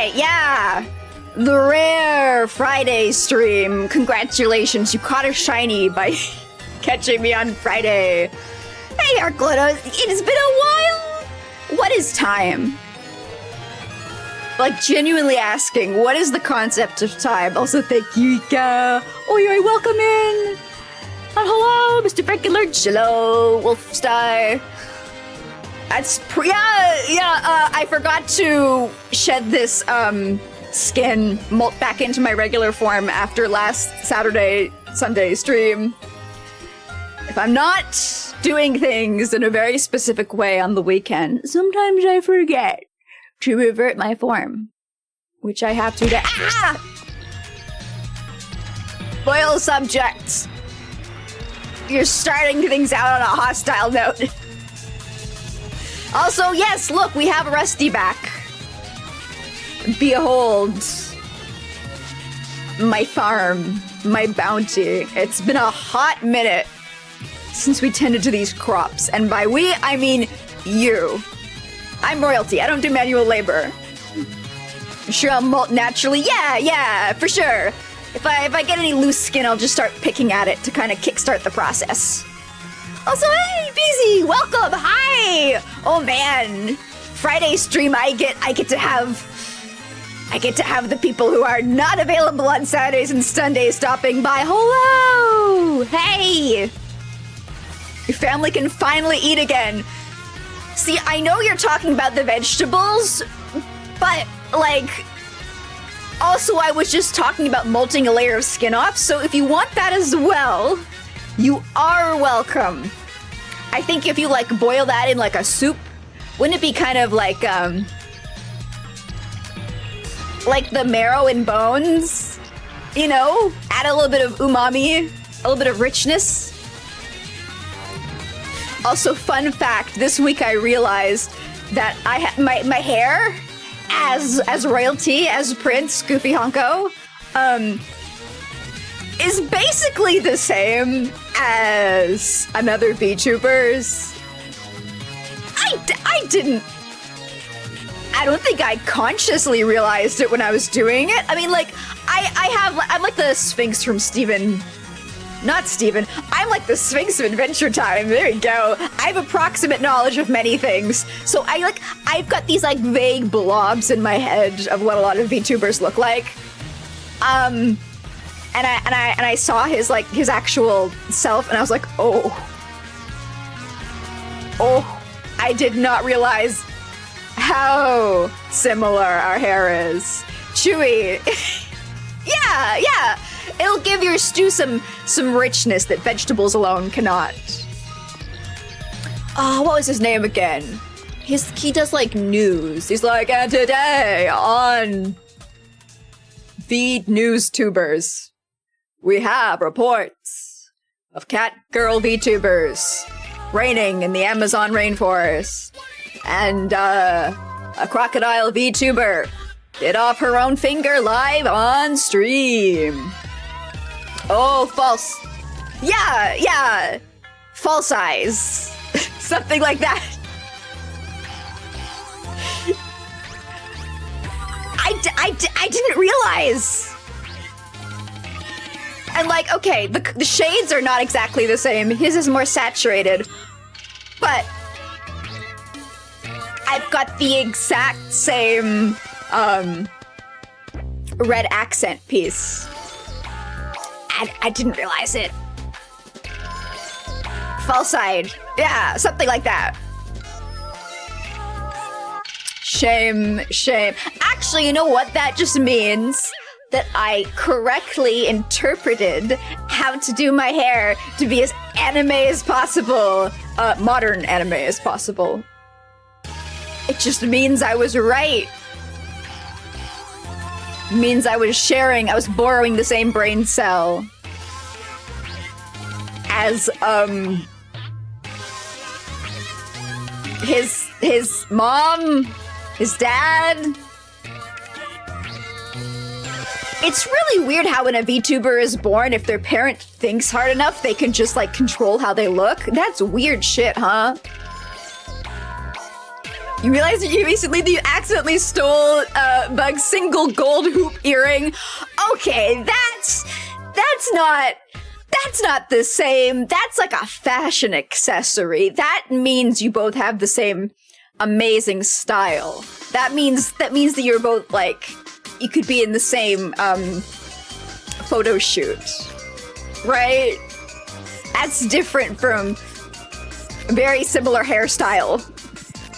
right, yeah. The rare Friday stream. Congratulations, you caught a shiny by catching me on Friday. Hey, Arclotos, it has been a while. What is time? Like, genuinely asking, what is the concept of time? Also, thank you, Ika. Oh, you're welcome in. Hello, Mr. Frankie Lurch. Hello, Wolfstar. That's I forgot to shed this skin molt back into my regular form after last Sunday stream. If I'm not doing things in a very specific way on the weekend, sometimes I forget to revert my form, which I have to today. Ah! Loyal subjects, you're starting things out on a hostile note. Also, yes, look, we have Rusty back. Behold my farm, my bounty. It's been a hot minute since we tended to these crops, and by we, I mean you. I'm royalty, I don't do manual labor. Sure, I'll molt naturally. Yeah, for sure. If I get any loose skin, I'll just start picking at it to kind of kickstart the process. Also, hey, Beezy, welcome, hi! Oh man, Friday stream, I get to have the people who are not available on Saturdays and Sundays stopping by. Hello, hey! Your family can finally eat again. See, I know you're talking about the vegetables, but, like, also I was just talking about molting a layer of skin off, so if you want that as well, you are welcome. I think if you, like, boil that in, like, a soup, wouldn't it be kind of like the marrow and bones? You know? Add a little bit of umami, a little bit of richness. Also, fun fact, this week I realized that my hair as royalty, as Prince, Goofie Ha0nk, is basically the same as another VTuber's. I don't think I consciously realized it when I was doing it. I mean, like, I'm like the Sphinx from I'm like the Sphinx of Adventure Time. There you go. I have approximate knowledge of many things. So I've got these like vague blobs in my head of what a lot of VTubers look like. And I saw his actual self, and I was like, oh, I did not realize how similar our hair is. Chewy. Yeah. It'll give your stew some richness that vegetables alone cannot. Oh, what was his name again? He does like news. He's like, and today on Feed News Tubers, we have reports of cat girl VTubers reigning in the Amazon rainforest, and a crocodile VTuber bit off her own finger live on stream. Oh, false. Yeah. False eyes. Something like that. I didn't realize. And like, okay, the shades are not exactly the same. His is more saturated. But I've got the exact same red accent piece. And I didn't realize it. False eyed. Yeah, something like that. Shame. Actually, you know what that just means? That I correctly interpreted how to do my hair to be as anime as possible. Modern anime as possible. It just means I was right. Means I was borrowing the same brain cell as his mom, his dad. It's really weird how when a VTuber is born, if their parent thinks hard enough, they can just like control how they look. That's weird shit, huh? You realize that you accidentally stole Bug's single gold hoop earring? Okay, that's not the same. That's like a fashion accessory. That means you both have the same amazing style. That means that you're both like, you could be in the same photo shoot, right? That's different from very similar hairstyle.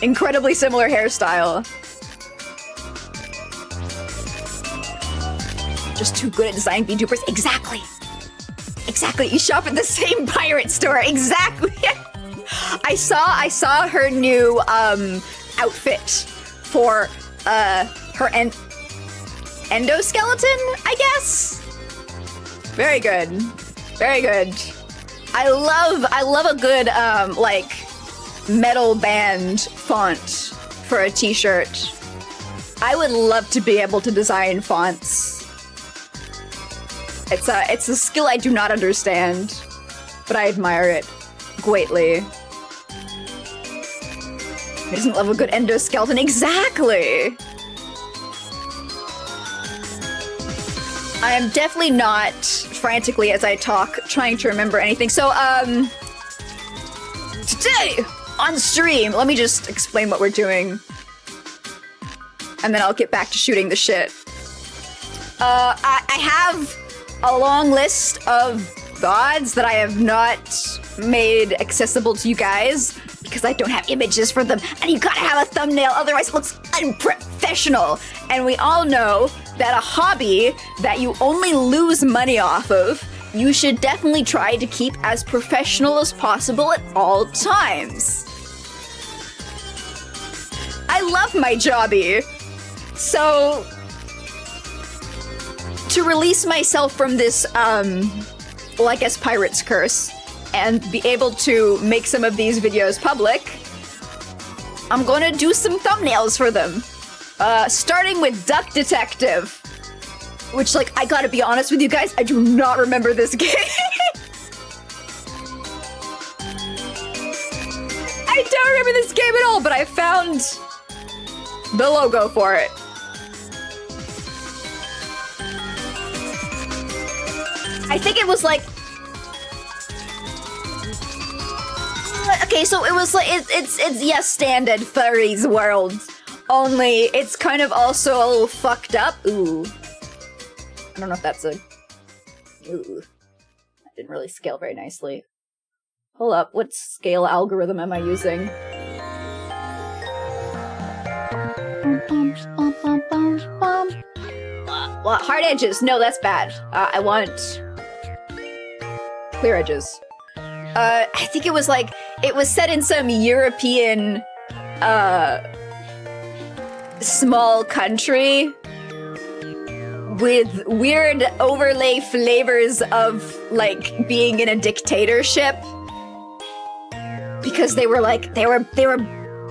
Incredibly similar hairstyle. Just too good at designing VTubers. Exactly. Exactly. You shop at the same pirate store. Exactly. I saw her new outfit for her endoskeleton, I guess. Very good. Very good. I love a good like metal band font for a t-shirt. I would love to be able to design fonts. It's a skill I do not understand, but I admire it greatly. Who doesn't love a good endoskeleton? Exactly! I am definitely not, frantically as I talk, trying to remember anything. So, today, on stream, let me just explain what we're doing. And then I'll get back to shooting the shit. I have a long list of VODs that I have not made accessible to you guys because I don't have images for them, and you gotta have a thumbnail, otherwise it looks unprofessional. And we all know that a hobby that you only lose money off of, you should definitely try to keep as professional as possible at all times. I love my jobby, so to release myself from this, well, I guess pirate's curse, and be able to make some of these videos public, I'm gonna do some thumbnails for them. Starting with Duck Detective, which, like, I gotta be honest with you guys, I do not remember this game. I don't remember this game at all, but I found the logo for it. I think it was like, okay, so it was like, it's yes, standard furries world, only it's kind of also a little fucked up. Ooh. I don't know if that's a, ooh. That didn't really scale very nicely. Hold up, what scale algorithm am I using? Hard edges, no, that's bad. I want clear edges. I think it was like, it was set in some European, small country with weird overlay flavors of, like, being in a dictatorship. Because they were like, they were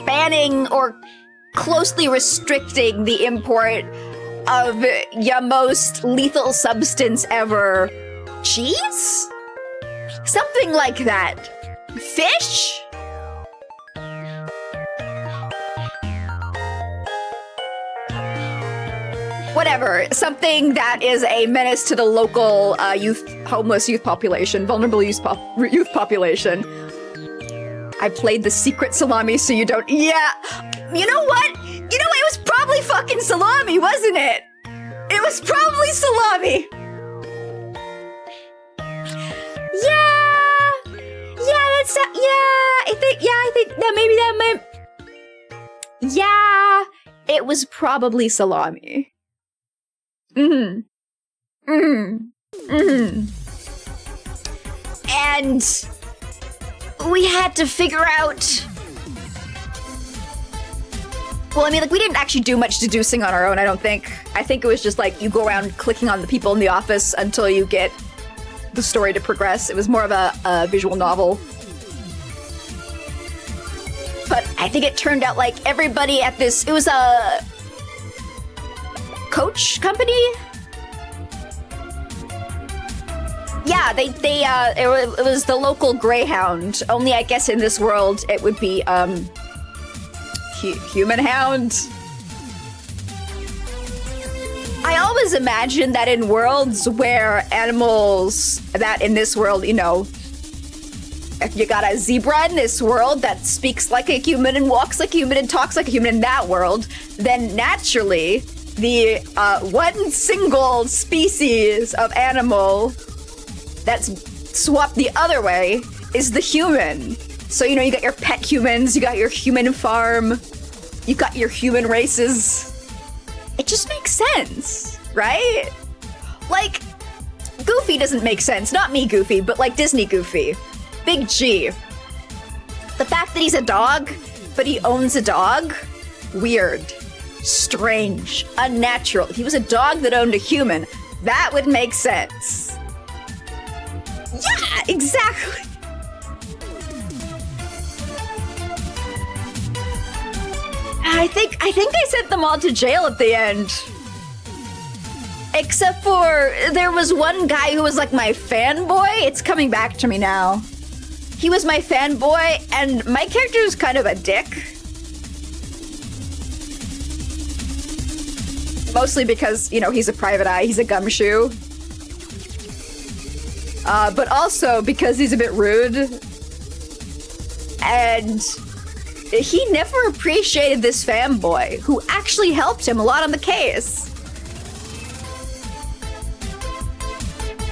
banning or closely restricting the import of your most lethal substance ever. Cheese? Something like that. Fish? Whatever. Something that is a menace to the local homeless youth population, vulnerable youth population. I played the secret salami so you don't— yeah. You know what? It was probably fucking salami, wasn't it? It was probably salami. I think that maybe that might— yeah, it was probably salami. And we had to figure out— well, I mean, like, we didn't actually do much deducing on our own, I don't think. I think it was just like, you go around clicking on the people in the office until you get the story to progress. It was more of a visual novel. But I think it turned out like everybody at this— it was a coach company? Yeah, it was the local Greyhound. Only I guess in this world it would be, Human hound. I always imagine that in worlds where animals, that in this world, you know, if you got a zebra in this world that speaks like a human and walks like a human and talks like a human in that world, then naturally the one single species of animal that's swapped the other way is the human. So, you know, you got your pet humans, you got your human farm, you got your human races. It just makes sense, right? Like, Goofy doesn't make sense. Not me, Goofy, but like Disney Goofy. Big G. The fact that he's a dog, but he owns a dog? Weird. Strange. Unnatural. If he was a dog that owned a human, that would make sense. Yeah, exactly. I think I sent them all to jail at the end. Except for there was one guy who was like my fanboy. It's coming back to me now. He was my fanboy, and my character is kind of a dick. Mostly because, you know, he's a private eye, he's a gumshoe. But also because he's a bit rude. And he never appreciated this fanboy, who actually helped him a lot on the case.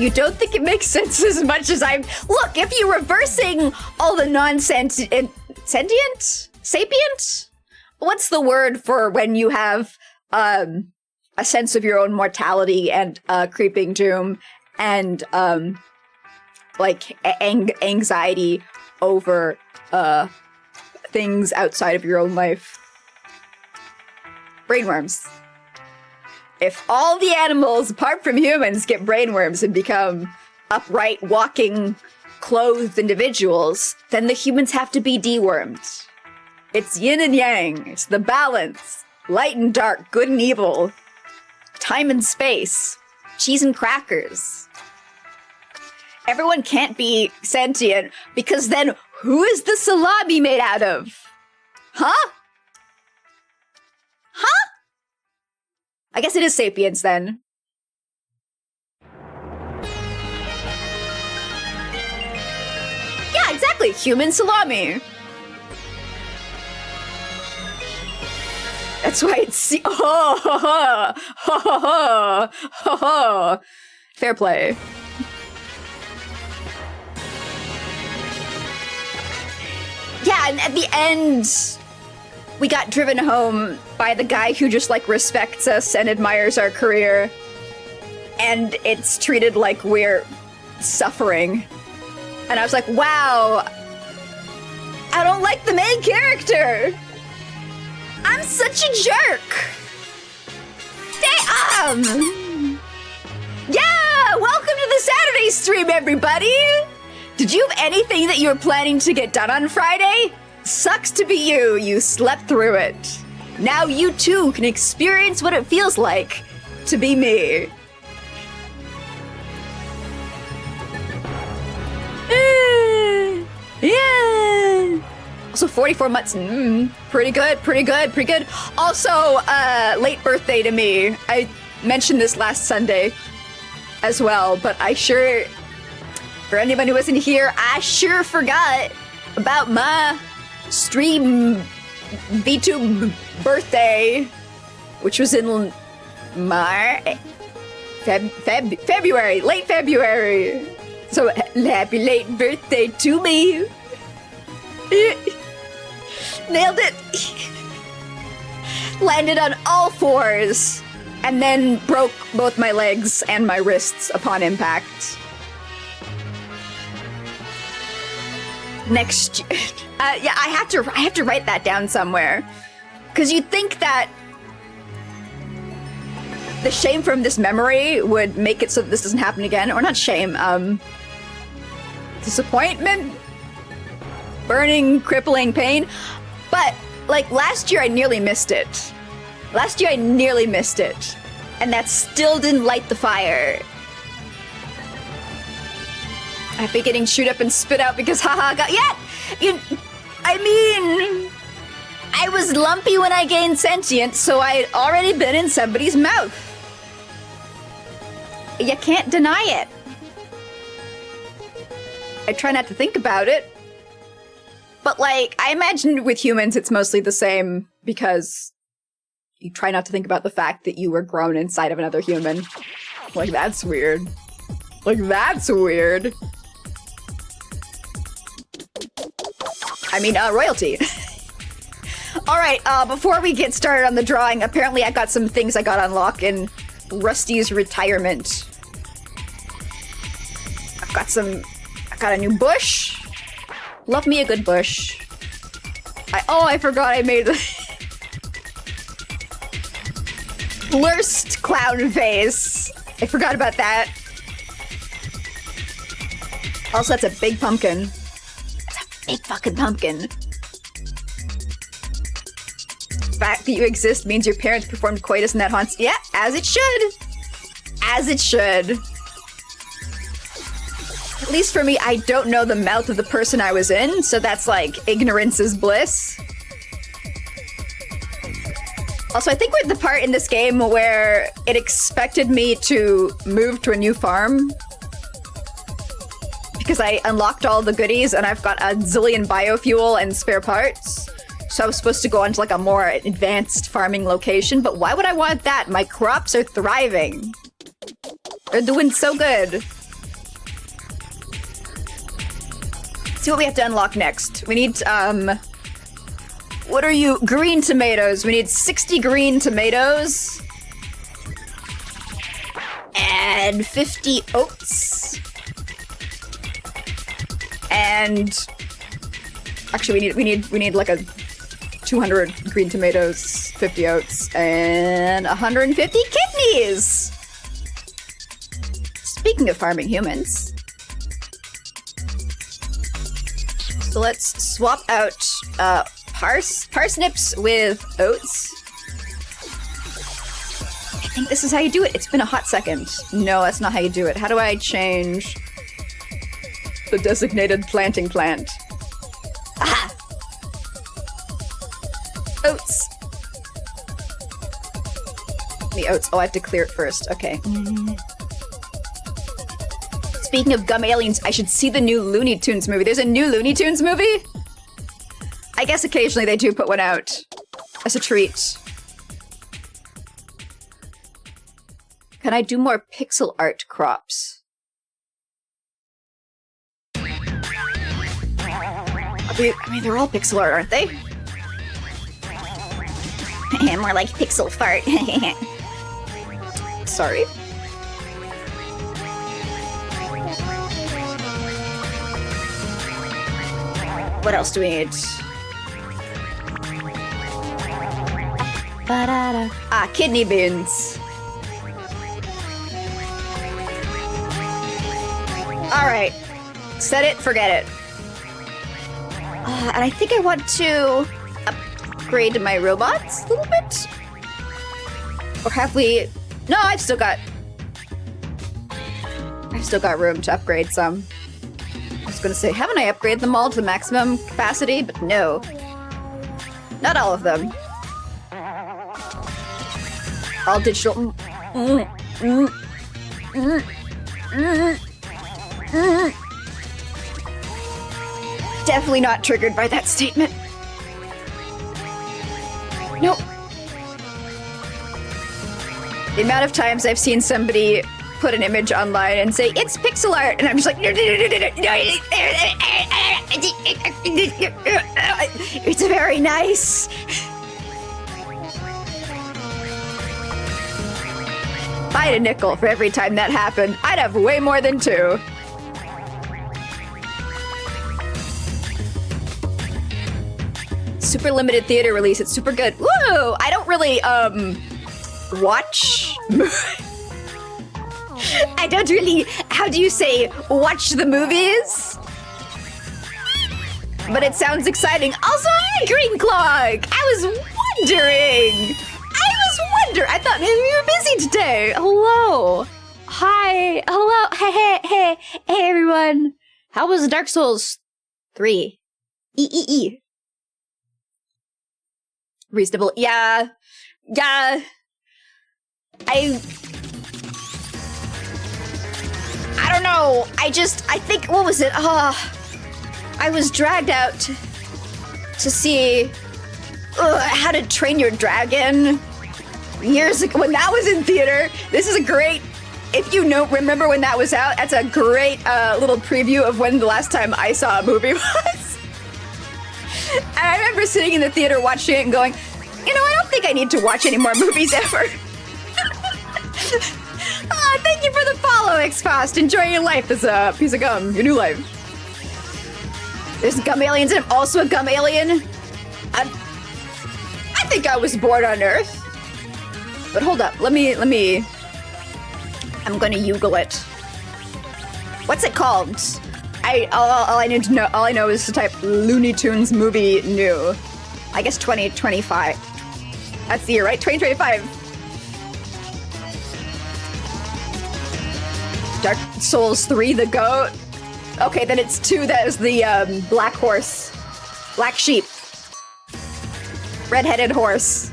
You don't think it makes sense as much as I'm... Look, if you're reversing all the non-sentient... Sentient? Sapient? What's the word for when you have a sense of your own mortality and creeping doom and like anxiety over things outside of your own life? Brainworms. If all the animals, apart from humans, get brainworms and become upright, walking, clothed individuals, then the humans have to be dewormed. It's yin and yang. It's the balance. Light and dark, good and evil. Time and space. Cheese and crackers. Everyone can't be sentient, because then who is the salami made out of? Huh? Huh? I guess it is sapiens then. Yeah, exactly. Human salami. That's why it's... Oh, ho, ho, ho, ho, ho, ho. Fair play. Yeah, and at the end, we got driven home by the guy who just, like, respects us and admires our career. And it's treated like we're suffering. And I was like, wow, I don't like the main character. I'm such a jerk. Damn. Yeah, welcome to the Saturday stream, everybody. Did you have anything that you were planning to get done on Friday? Sucks to be you. You slept through it. Now you too can experience what it feels like to be me. Yeah. Also 44 months. Pretty good, pretty good, pretty good. Also, late birthday to me. I mentioned this last Sunday as well, but I sure, for anyone who wasn't here, I sure forgot about my stream VTube birthday, which was in February, late February. So happy late birthday to me. Nailed it. Landed on all fours and then broke both my legs and my wrists upon impact. Next year. Yeah, I have to write that down somewhere. Because you'd think that the shame from this memory would make it so that this doesn't happen again. Or not shame, disappointment? Burning, crippling pain. But, like, last year I nearly missed it. Last year I nearly missed it. And that still didn't light the fire. I've been getting chewed up and spit out because haha got... Yeah! I mean... I was lumpy when I gained sentience, so I'd already been in somebody's mouth. You can't deny it. I try not to think about it. But, like, I imagine with humans it's mostly the same because you try not to think about the fact that you were grown inside of another human. Like, that's weird. Like, that's weird. I mean, royalty. Alright, before we get started on the drawing, apparently I got some things I got unlocked in Rusty's retirement. I got a new bush. Love me a good bush. I forgot I made the worst clown face. I forgot about that. Also, that's a big pumpkin. That's a big fucking pumpkin. The fact that you exist means your parents performed coitus in that haunts. Yeah, as it should. As it should. At least for me, I don't know the mouth of the person I was in, so that's like ignorance is bliss. Also, I think we're at the part in this game where it expected me to move to a new farm. Because I unlocked all the goodies and I've got a zillion biofuel and spare parts. So I was supposed to go on to like a more advanced farming location, but why would I want that? My crops are thriving. They're doing so good. See what we have to unlock next. We need, what are you? Green tomatoes. We need 60 green tomatoes. And 50 oats. And actually we need like a 200 green tomatoes, 50 oats, and 150 kidneys. Speaking of farming humans. So let's swap out parsnips with oats. I think this is how you do it. It's been a hot second. No, that's not how you do it. How do I change the designated planting plant? Aha! Oats. The oats. Oh, I have to clear it first. Okay. Speaking of gum aliens, I should see the new Looney Tunes movie. There's a new Looney Tunes movie? I guess occasionally they do put one out as a treat. Can I do more pixel art crops? I mean, they're all pixel art, aren't they? More like pixel fart. Sorry. What else do we need? Ah, kidney beans. Alright. Set it, forget it. And I think I want to upgrade my robots a little bit. Or have we... No, I've still got room to upgrade some. I was gonna say, haven't I upgraded them all to the maximum capacity? But no. Not all of them. All digital. Definitely not triggered by that statement. Nope. The amount of times I've seen somebody put an image online and say, it's pixel art, and I'm just like, it's very nice. If I had a nickel for every time that happened, I'd have way more than 2. Super limited theater release, it's super good. Woo! I don't really, watch... I don't really, how do you say, watch the movies? But it sounds exciting. Also, hi, Green Clog! I was wondering! I thought maybe you were busy today. Hello. Hi. Hello. Hey, everyone. How was Dark Souls 3? reasonable. Yeah. Yeah. I don't know. I think, what was it? I was dragged out to see How to Train Your Dragon years ago when that was in theater. This is a great, if you remember when that was out, that's a great little preview of when the last time I saw a movie was. And I remember sitting in the theater watching it and going, you know, I don't think I need to watch any more movies ever. Thank you for the follow, X-Fast. Enjoy your life as a piece of gum, your new life. There's gum aliens and I'm also a gum alien. I think I was born on Earth. But hold up, let me, I'm gonna Google it. What's it called? All I know is to type Looney Tunes movie new. I guess 2025. That's the year, right? 2025. Dark Souls 3, the goat. Okay, then it's 2, that is the black horse. Black sheep. Red-headed horse.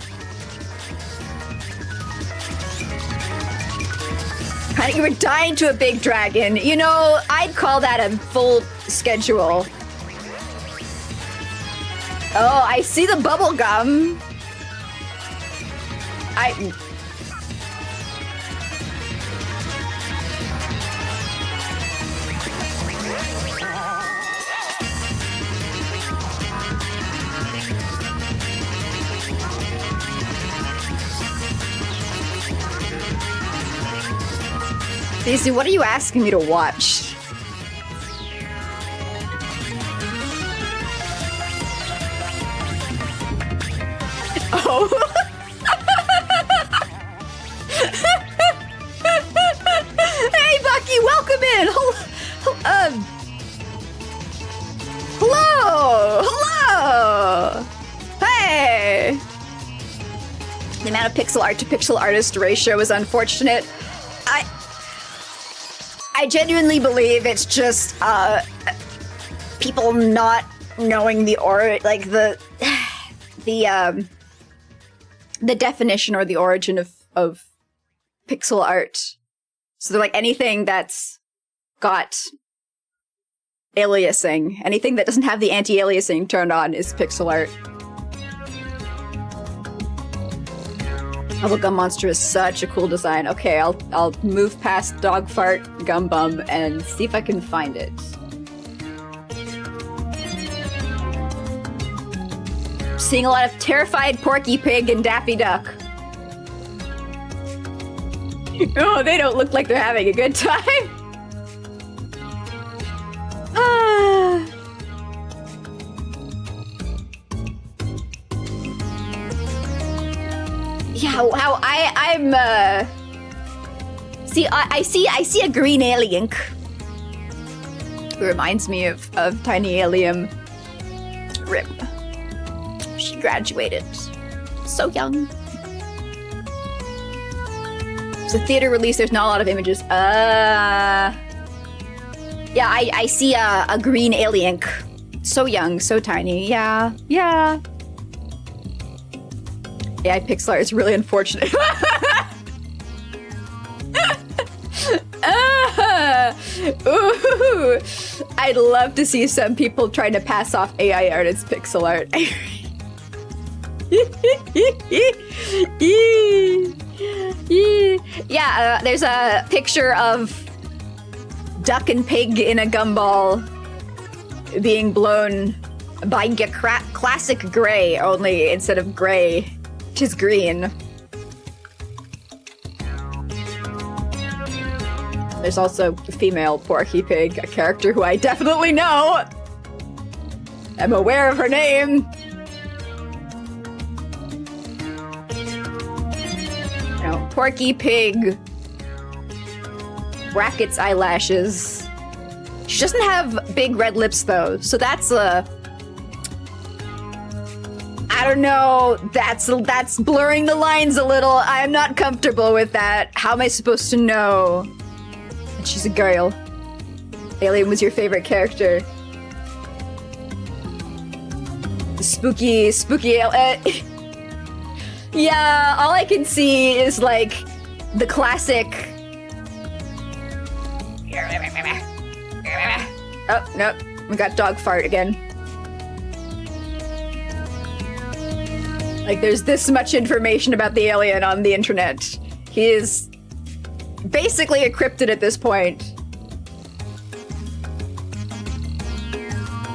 Honey, you were dying to a big dragon. You know, I'd call that a full schedule. Oh, I see the bubble gum. Daisy, what are you asking me to watch? Oh. Hey, Bucky, welcome in. Hello. Hey. The amount of pixel art to pixel artist ratio is unfortunate. I genuinely believe it's just people not knowing the definition or the origin of pixel art. So they're like, anything that's got aliasing, anything that doesn't have the anti-aliasing turned on is pixel art. Bubblegum Monster is such a cool design. Okay, I'll move past Dog Fart Gum Bum and see if I can find it. Seeing a lot of terrified Porky Pig and Daffy Duck. Oh, they don't look like they're having a good time. Yeah, how I'm see I see a green alien. It reminds me of Tiny Alien. RIP. She graduated so young. It's a theater release. There's not a lot of images. Yeah, I see a green alien. So young, so tiny. Yeah. AI pixel art is really unfortunate. Ooh, I'd love to see some people trying to pass off AI art as pixel art. Yeah, there's a picture of duck and pig in a gumball being blown by a classic gray, only instead of gray, it is green. There's also a female Porky Pig, a character who I definitely know. I'm aware of her name. No, Porky Pig. Brackets eyelashes. She doesn't have big red lips though, so that's I don't know, that's blurring the lines a little. I'm not comfortable with that. How am I supposed to know that she's a girl? Alien was your favorite character. Spooky Yeah, all I can see is like the classic. Oh, nope. We got dog fart again. Like, there's this much information about the alien on the internet. He is basically a cryptid at this point.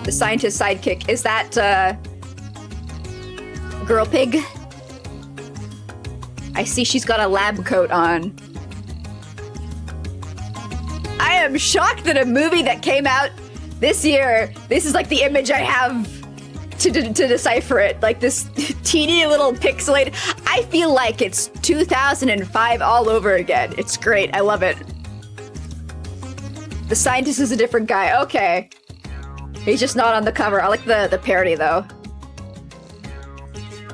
The scientist sidekick. Is that, girl pig? I see she's got a lab coat on. I am shocked that a movie that came out this year, this is like the image I have to decipher it. Like this teeny little pixelated. I feel like it's 2005 all over again. It's great. I love it. The scientist is a different guy. Okay. He's just not on the cover. I like the parody though.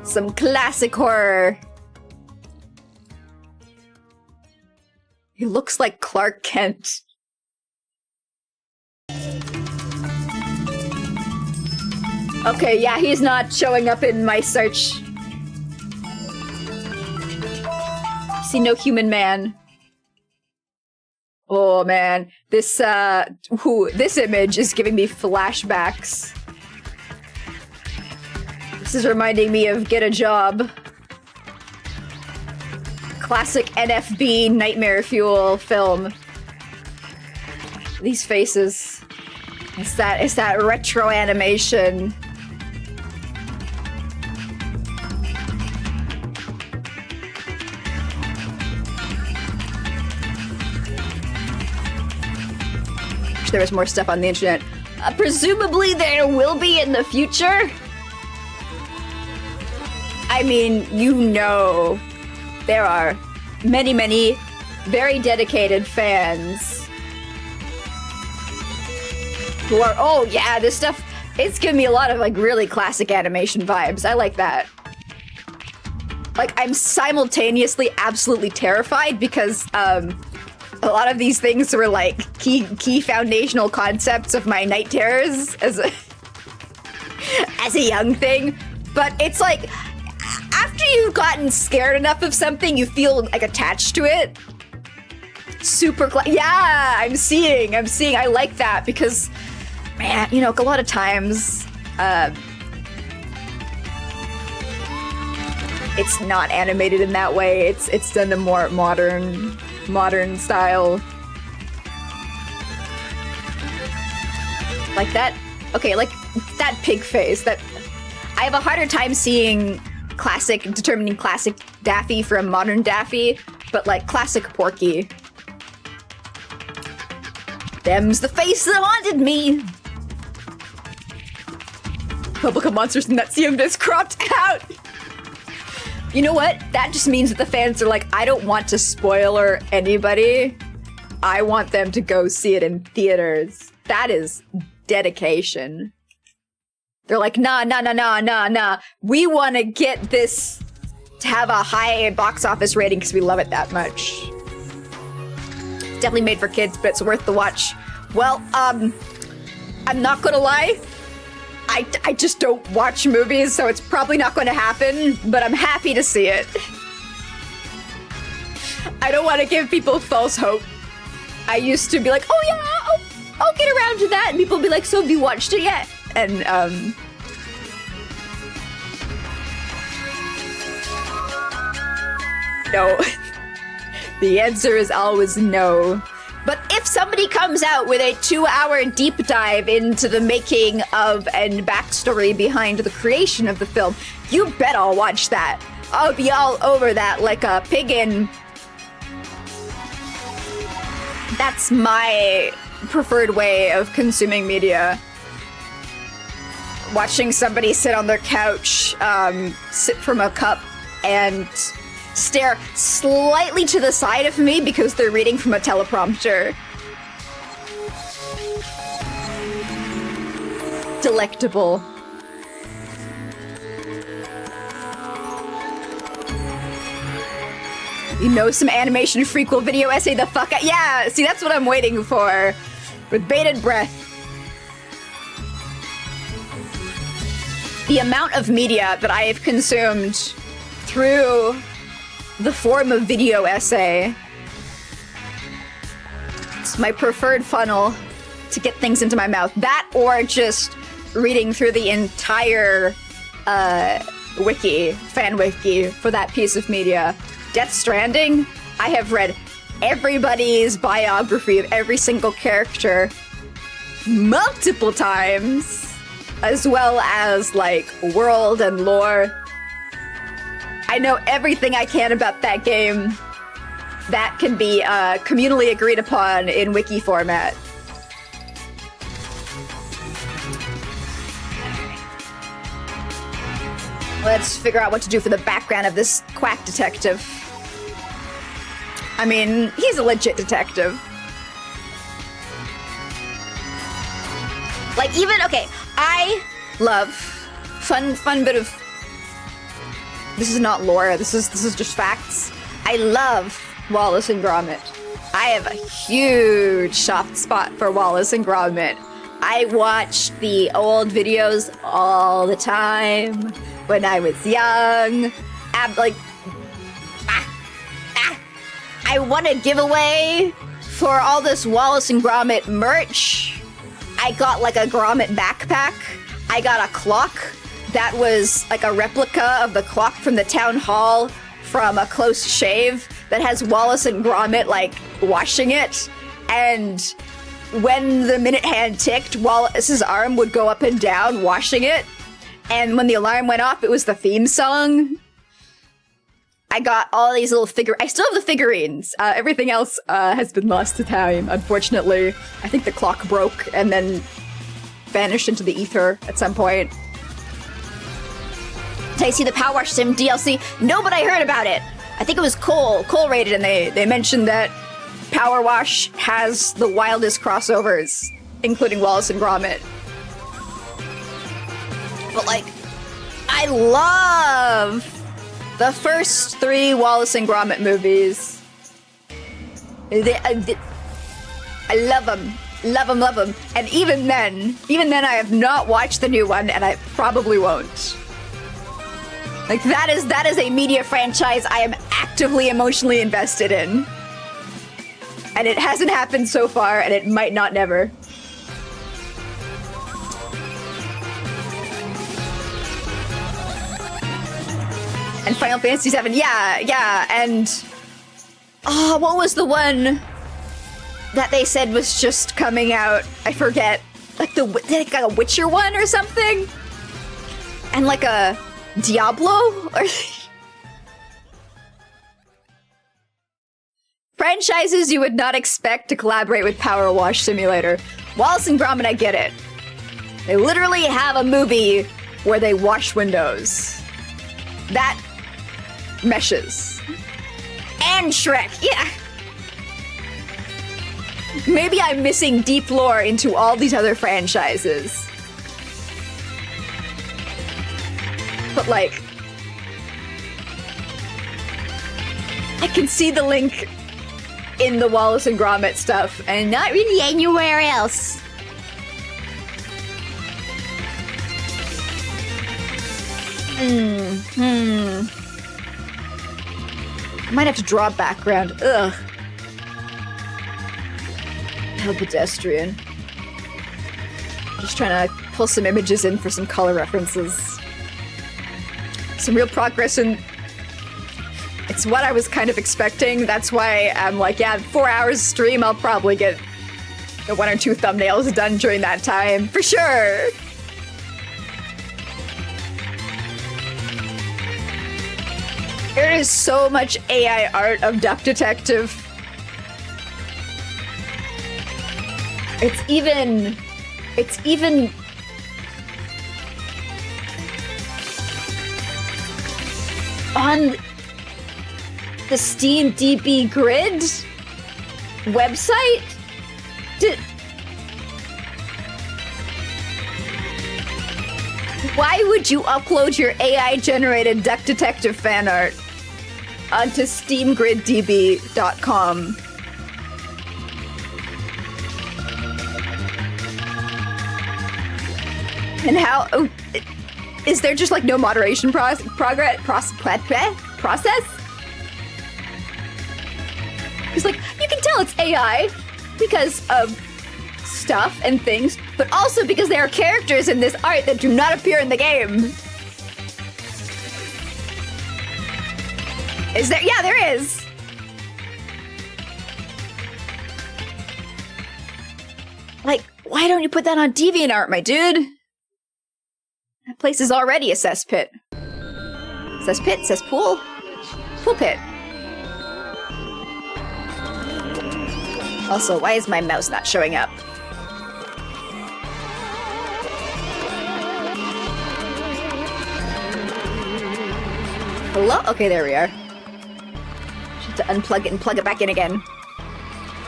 Some classic horror. He looks like Clark Kent. Okay, yeah, he's not showing up in my search. See no human man. Oh man, this image is giving me flashbacks. This is reminding me of Get a Job. Classic NFB nightmare fuel film. These faces. It's that retro animation. Wish there was more stuff on the internet. Presumably there will be in the future. I mean, you know, there are many, many very dedicated fans who are, oh yeah, this stuff, it's giving me a lot of like really classic animation vibes. I like that. Like, I'm simultaneously absolutely terrified because a lot of these things were like key foundational concepts of my night terrors as a young thing. But it's like, after you've gotten scared enough of something, you feel like attached to it. Yeah, I'm seeing. I like that because, man, you know, a lot of times, it's not animated in that way. It's done a more modern style. Like that. Okay, like that pig face. That I have a harder time seeing determining classic Daffy from modern Daffy, but like classic Porky. Them's the face that haunted me. Public monsters in that CM is cropped out. You know what? That just means that the fans are like, I don't want to spoiler anybody. I want them to go see it in theaters. That is dedication. They're like, nah. We want to get this to have a high box office rating because we love it that much. Definitely made for kids, but it's worth the watch. Well, I'm not gonna lie. I just don't watch movies, so it's probably not going to happen, but I'm happy to see it. I don't want to give people false hope. I used to be like, oh yeah, I'll get around to that, and people will be like, so have you watched it yet? And, no. The answer is always no. But if somebody comes out with a 2-hour deep dive into the making of and backstory behind the creation of the film, you bet I'll watch that. I'll be all over that like a pig in. That's my preferred way of consuming media. Watching somebody sit on their couch, sip from a cup, and stare slightly to the side of me because they're reading from a teleprompter. Delectable. You know, some animation freak will video essay the fuck out. Yeah, see, that's what I'm waiting for. With bated breath. The amount of media that I have consumed through the form of video essay. It's my preferred funnel to get things into my mouth. That or just reading through the entire fan wiki for that piece of media. Death Stranding, I have read everybody's biography of every single character multiple times, as well as like world and lore. I know everything I can about that game that can be communally agreed upon in wiki format. Let's figure out what to do for the background of this quack detective. I mean, he's a legit detective. Like, even, okay, I love fun bit of, this is not lore, this is just facts. I love Wallace and Gromit. I have a huge soft spot for Wallace and Gromit. I watched the old videos all the time when I was young. I won a giveaway for all this Wallace and Gromit merch. I got like a Gromit backpack. I got a clock that was like a replica of the clock from the town hall from A Close Shave that has Wallace and Gromit like washing it. And when the minute hand ticked, Wallace's arm would go up and down washing it. And when the alarm went off, it was the theme song. I got all these little I still have the figurines. Everything else has been lost to time, unfortunately. I think the clock broke and then vanished into the ether at some point. Did I see the Power Wash Sim DLC? No, but I heard about it. I think it was Cole rated, and they mentioned that Power Wash has the wildest crossovers, including Wallace and Gromit. But like, I love the first 3 Wallace and Gromit movies. I love them. Love them. And even then I have not watched the new one, and I probably won't. Like, that is a media franchise I am actively emotionally invested in. And it hasn't happened so far, and it might not never. And Final Fantasy VII, yeah, and... Oh, what was the one that they said was just coming out? I forget. Like like a Witcher one or something? And like a Diablo? Or... Franchises you would not expect to collaborate with Power Wash Simulator. Wallace and Gromit, I get it. They literally have a movie where they wash windows. That meshes. And Shrek, yeah. Maybe I'm missing deep lore into all these other franchises. But like, I can see the link in the Wallace and Gromit stuff, and not really anywhere else. I might have to draw background. Ugh. Hell, pedestrian. Just trying to pull some images in for some color references. Some real progress in... It's what I was kind of expecting. That's why I'm like, yeah, 4 hours stream, I'll probably get 1 or 2 thumbnails done during that time. For sure! There is so much AI art of Duck Detective. It's even on the SteamDB Grid website? Why would you upload your AI-generated Duck Detective fan art onto steamgriddb.com? And how... Oh, Is there just like no moderation process? Because like you can tell it's AI because of stuff and things, but also because there are characters in this art that do not appear in the game. Is there? Yeah, there is. Like, why don't you put that on DeviantArt, my dude? That place is already a cesspit. Cesspit? Cesspool? Pool pit. Also, why is my mouse not showing up? Hello? Okay, there we are. Just have to unplug it and plug it back in again.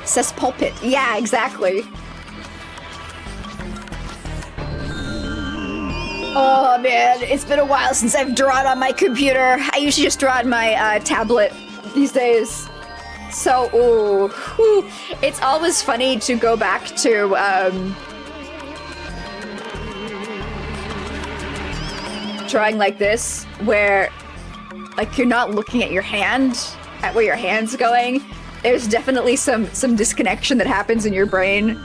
Cesspulpit. Yeah, exactly. Oh man, it's been a while since I've drawn on my computer. I usually just draw on my tablet these days. So, ooh, whew. It's always funny to go back to drawing like this, where like you're not looking at your hand, at where your hand's going. There's definitely some disconnection that happens in your brain.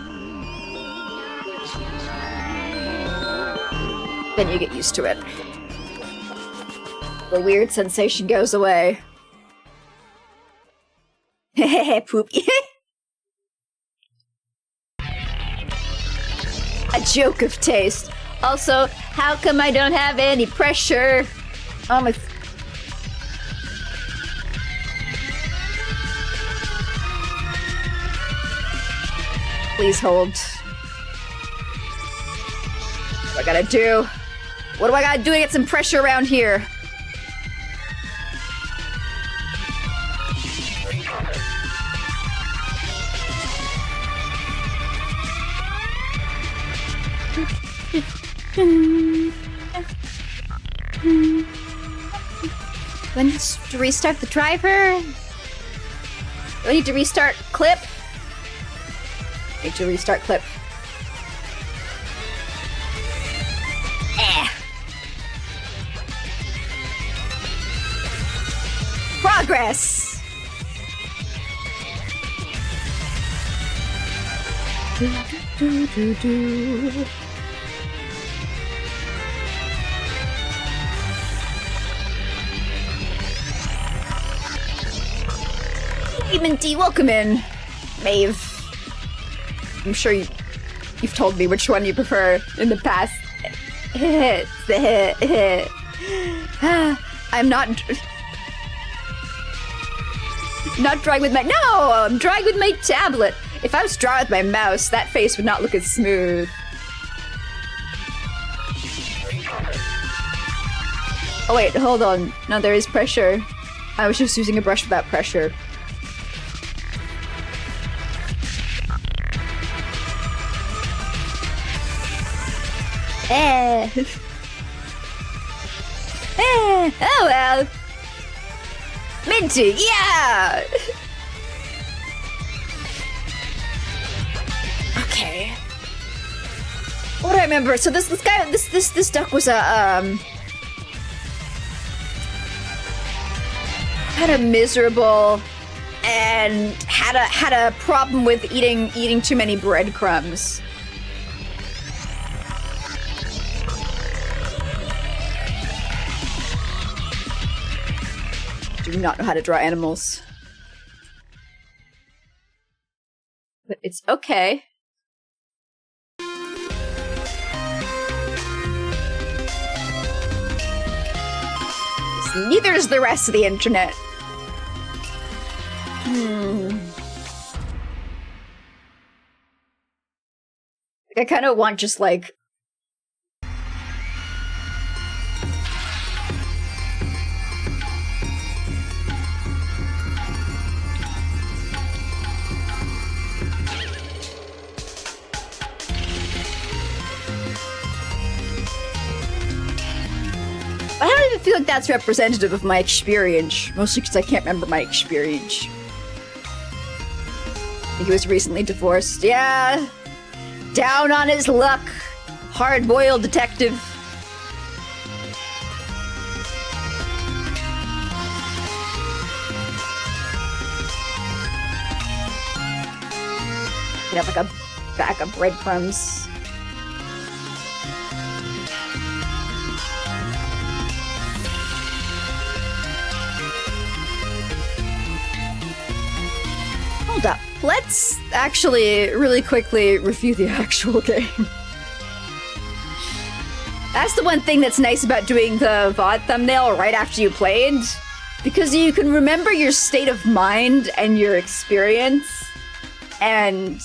Then you get used to it. The weird sensation goes away. Hehehe, poop. A joke of taste. Also, how come I don't have any pressure on my... Please hold. What do I gotta do? What do I gotta do to get some pressure around here? Do I need to restart the driver? Do I need to restart clip? Need to restart clip. Progress! Hey, Minty, welcome in. Maeve. I'm sure you've told me which one you prefer in the past. I'm not drawing with my... No! I'm drawing with my tablet. If I was drawing with my mouse, that face would not look as smooth. Oh wait, hold on. No, there is pressure. I was just using a brush without pressure. Oh well. Minty, yeah! Okay. What do I remember? So this duck was had a miserable and had a problem with eating too many breadcrumbs. Do not know how to draw animals. But it's okay. Neither is the rest of the internet. I kind of want just like... I don't even feel like that's representative of my experience. Mostly because I can't remember my experience. He was recently divorced. Yeah. Down on his luck. Hard-boiled detective. You have like a bag of breadcrumbs. Hold up. Let's actually really quickly review the actual game. That's the one thing that's nice about doing the VOD thumbnail right after you played, because you can remember your state of mind and your experience and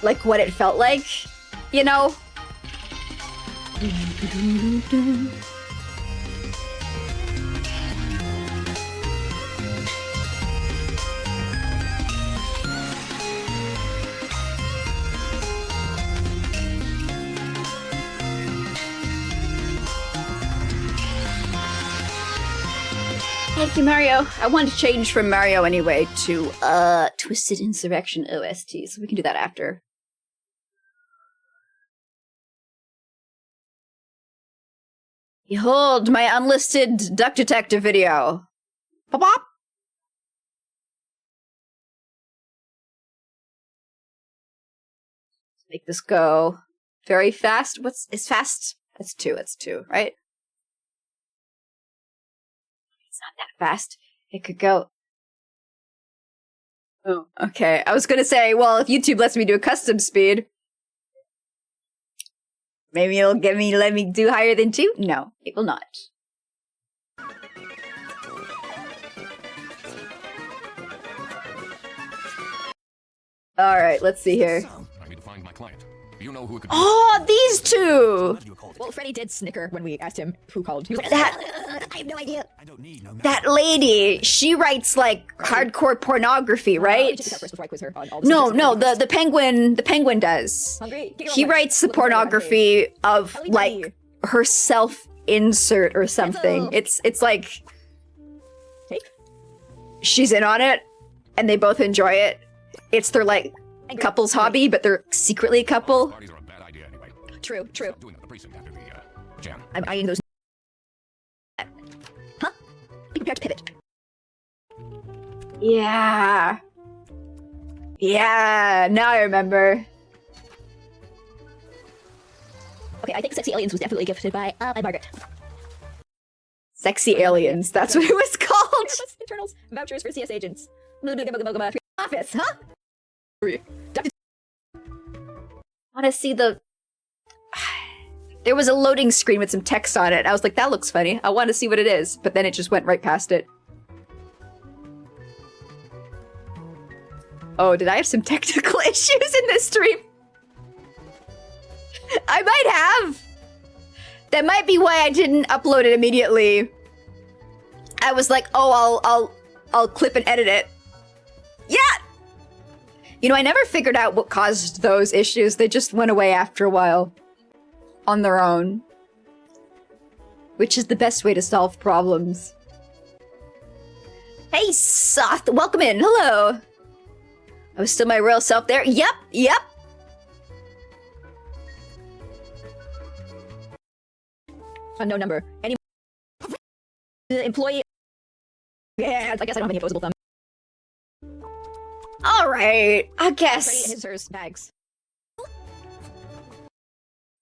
like what it felt like, you know? Thank you, Mario. I want to change from Mario anyway to Twisted Insurrection OST, so we can do that after. Behold my unlisted Duck Detective video. Pop pop. Let's make this go very fast. Is fast? That's two, right? Not that fast. It could go. Oh, okay. I was gonna say, well, if YouTube lets me do a custom speed, maybe it'll let me do higher than 2? No, it will not. Alright, let's see here. I need to find my client. You know who it could be? Oh, these two! Well, Freddy did snicker when we asked him who called. He was like, That, I have no idea. I don't need no that lady, she writes like hardcore pornography, right? First before I quiz her on all No, the penguin does. Hungry? He writes the pornography of like her self-insert or something. It's like Take? she's in on it and they both enjoy it. It's their like couple's hobby, but they're secretly a couple. Parties are a bad idea anyway. True. Stop doing that in the precinct after the jam. I'm eyeing those. Huh? Be prepared to pivot. Yeah. Yeah, now I remember. Okay, I think Sexy Aliens was definitely gifted by Margaret. Sexy Aliens, that's what it was called. Internals, vouchers for CS agents. Office, huh? Want to see the... There was a loading screen with some text on it. I was like, that looks funny. I want to see what it is. But then it just went right past it. Oh, did I have some technical issues in this stream? I might have. That might be why I didn't upload it immediately. I was like, oh, I'll clip and edit it. Yeah! You know, I never figured out what caused those issues. They just went away after a while. On their own. Which is the best way to solve problems. Hey, Soth! Welcome in! Hello! I was still my real self there? Yep! Unknown number. Any employee. Yeah, I guess I don't have any opposable thumb. Alright, I Freddy guess. and his hers bags.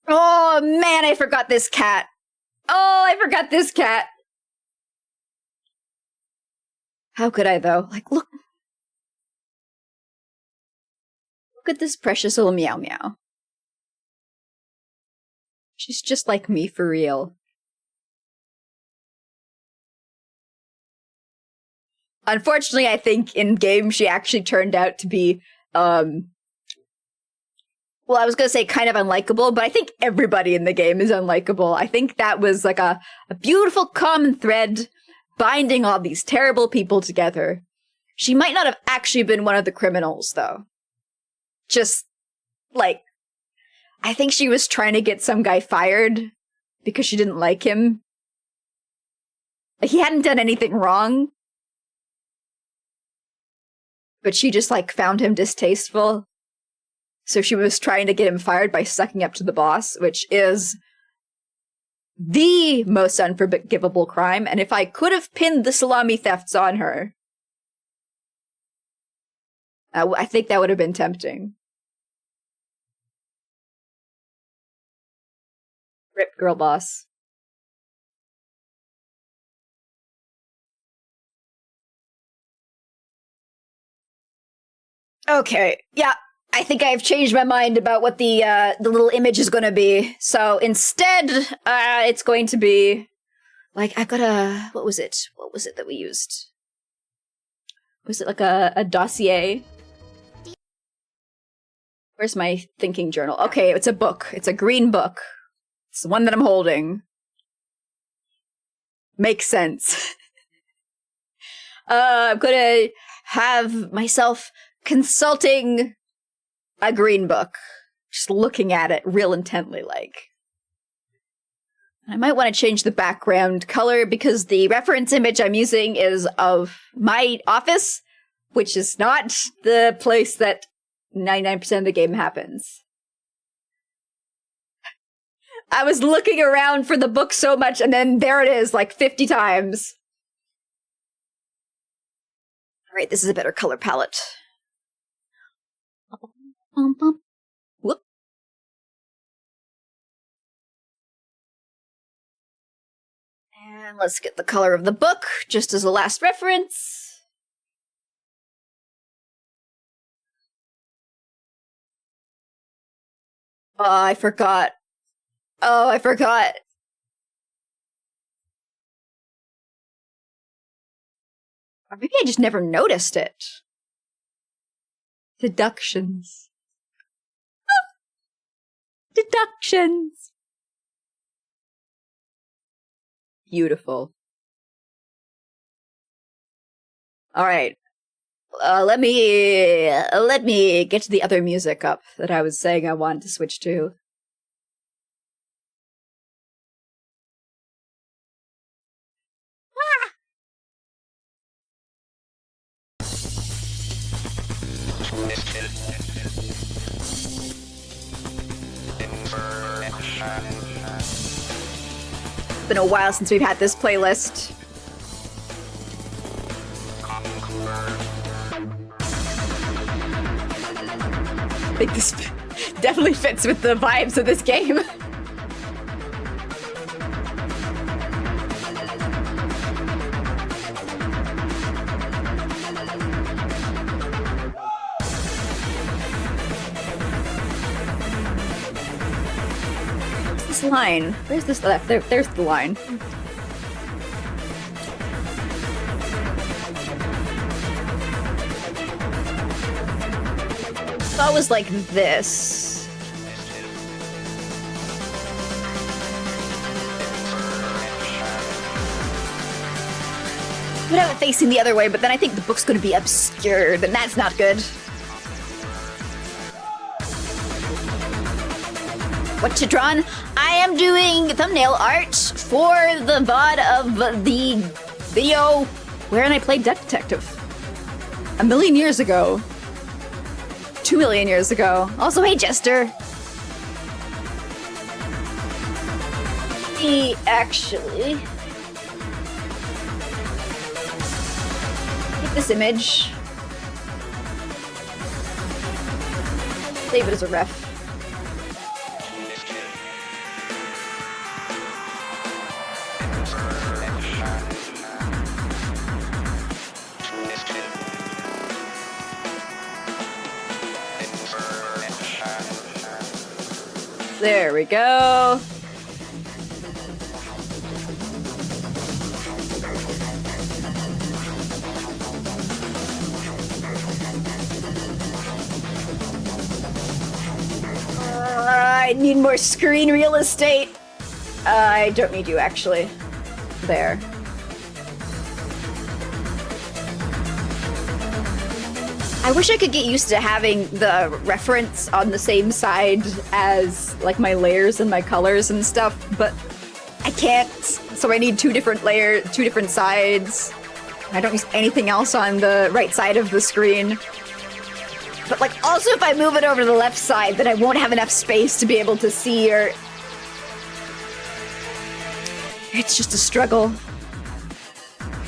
Oh man, I forgot this cat. Oh, I forgot this cat. How could I though? Like, look. Look at this precious little meow meow. She's just like me for real. Unfortunately, I think in game she actually turned out to be, well, I was gonna say kind of unlikable, but I think everybody in the game is unlikable. I think that was like a beautiful common thread binding all these terrible people together. She might not have actually been one of the criminals, though. Just, like, I think she was trying to get some guy fired because she didn't like him. Like, he hadn't done anything wrong. But she just, like, found him distasteful. So she was trying to get him fired by sucking up to the boss, which is the most unforgivable crime. And if I could have pinned the salami thefts on her, I think that would have been tempting. Rip girl boss. Okay, yeah, I think I've changed my mind about what the little image is going to be. So instead, it's going to be like I've got a what was it? What was it that we used? Was it like a dossier? Where's my thinking journal? Okay, it's a book. It's a green book. It's the one that I'm holding. Makes sense. I'm gonna have myself consulting a green book. Just looking at it real intently, like. I might want to change the background color because the reference image I'm using is of my office, which is not the place that 99% of the game happens. I was looking around for the book so much, and then there it is, like 50 times. Alright, this is a better color palette. Whoop. And let's get the color of the book, just as a last reference. Oh, I forgot. Oh, I forgot. Or maybe I just never noticed it. Deductions. Deductions. Beautiful. All right. Let me get to the other music up that I was saying I wanted to switch to. It's been a while since we've had this playlist. I think this definitely fits with the vibes of this game. Where's this line? Where's this left? There's the line. Thought was like this. I'm gonna have it facing the other way, but then I think the book's gonna be obscured, and that's not good. What you drawn? I am doing thumbnail art for the VOD of the video wherein I played Death Detective. 1,000,000 years ago. 2,000,000 years ago. Also, hey, Jester. He actually... take this image. Save it as a ref. There we go. I need more screen real estate. I don't need you, actually. There. I wish I could get used to having the reference on the same side as like my layers and my colors and stuff, but I can't. So I need two different sides. I don't use anything else on the right side of the screen. But like also if I move it over to the left side, then I won't have enough space to be able to see or... It's just a struggle.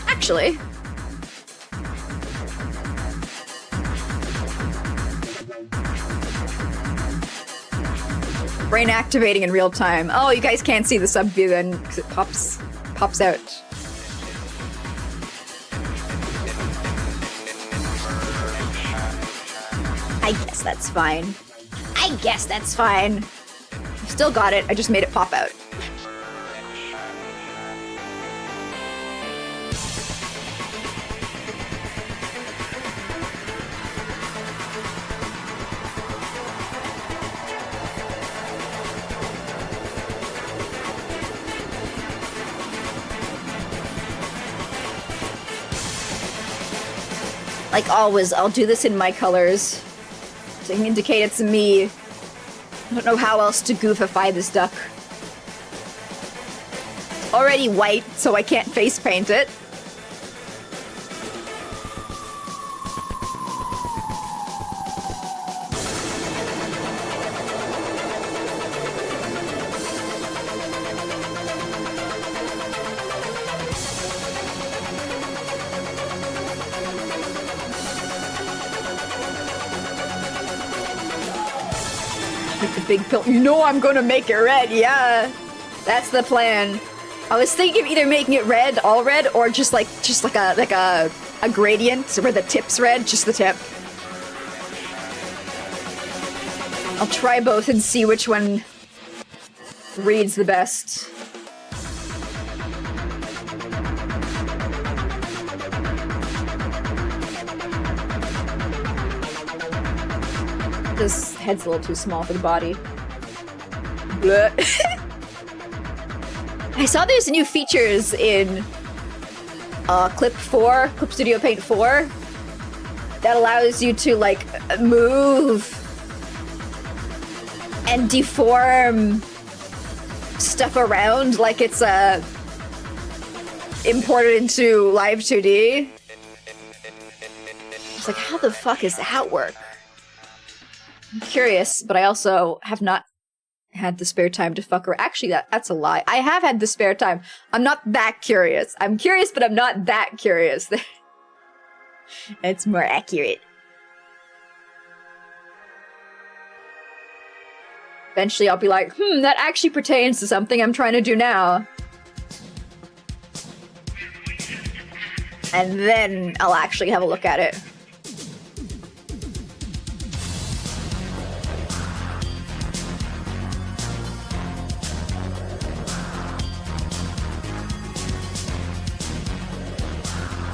Actually... Brain activating in real time. Oh, you guys can't see the sub view then because it pops out. I guess that's fine. I guess that's fine. Still got it. I just made it pop out. Like always, I'll do this in my colors to indicate it's me. I don't know how else to goofify this duck. Already white, so I can't face paint it. The big pill. You know I'm gonna make it red, yeah. That's the plan. I was thinking of either making it red, all red, or just like a gradient where the tip's red, just the tip. I'll try both and see which one reads the best. This head's a little too small for the body. I saw there's new features in Clip Studio Paint 4 that allows you to like move and deform stuff around like it's imported into Live 2D. It's like, how the fuck does that work? I'm curious, but I also have not had the spare time to fuck around. Actually, that's a lie. I have had the spare time. I'm not that curious. I'm curious, but I'm not that curious. It's more accurate. Eventually, I'll be like, that actually pertains to something I'm trying to do now. And then I'll actually have a look at it.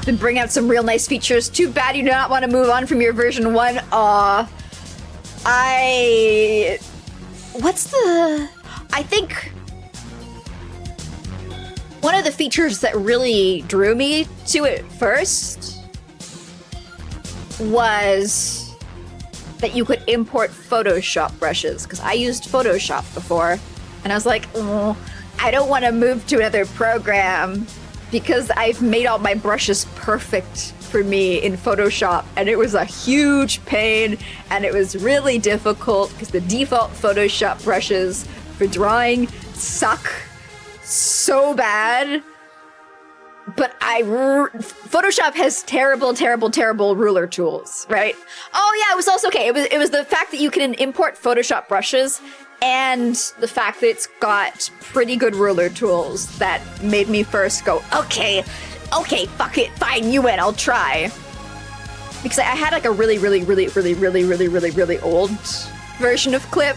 Been bring out some real nice features. Too bad you do not want to move on from your version 1. I think one of the features that really drew me to it first was that you could import Photoshop brushes, because I used Photoshop before, and I was like, I don't want to move to another program because I've made all my brushes perfect for me in Photoshop, and it was a huge pain, and it was really difficult because the default Photoshop brushes for drawing suck so bad. But Photoshop has terrible ruler tools, right? Oh yeah, it was also okay. It was the fact that you can import Photoshop brushes and the fact that it's got pretty good ruler tools that made me first go, okay, fuck it, fine, you win, I'll try. Because I had like a really old version of Clip.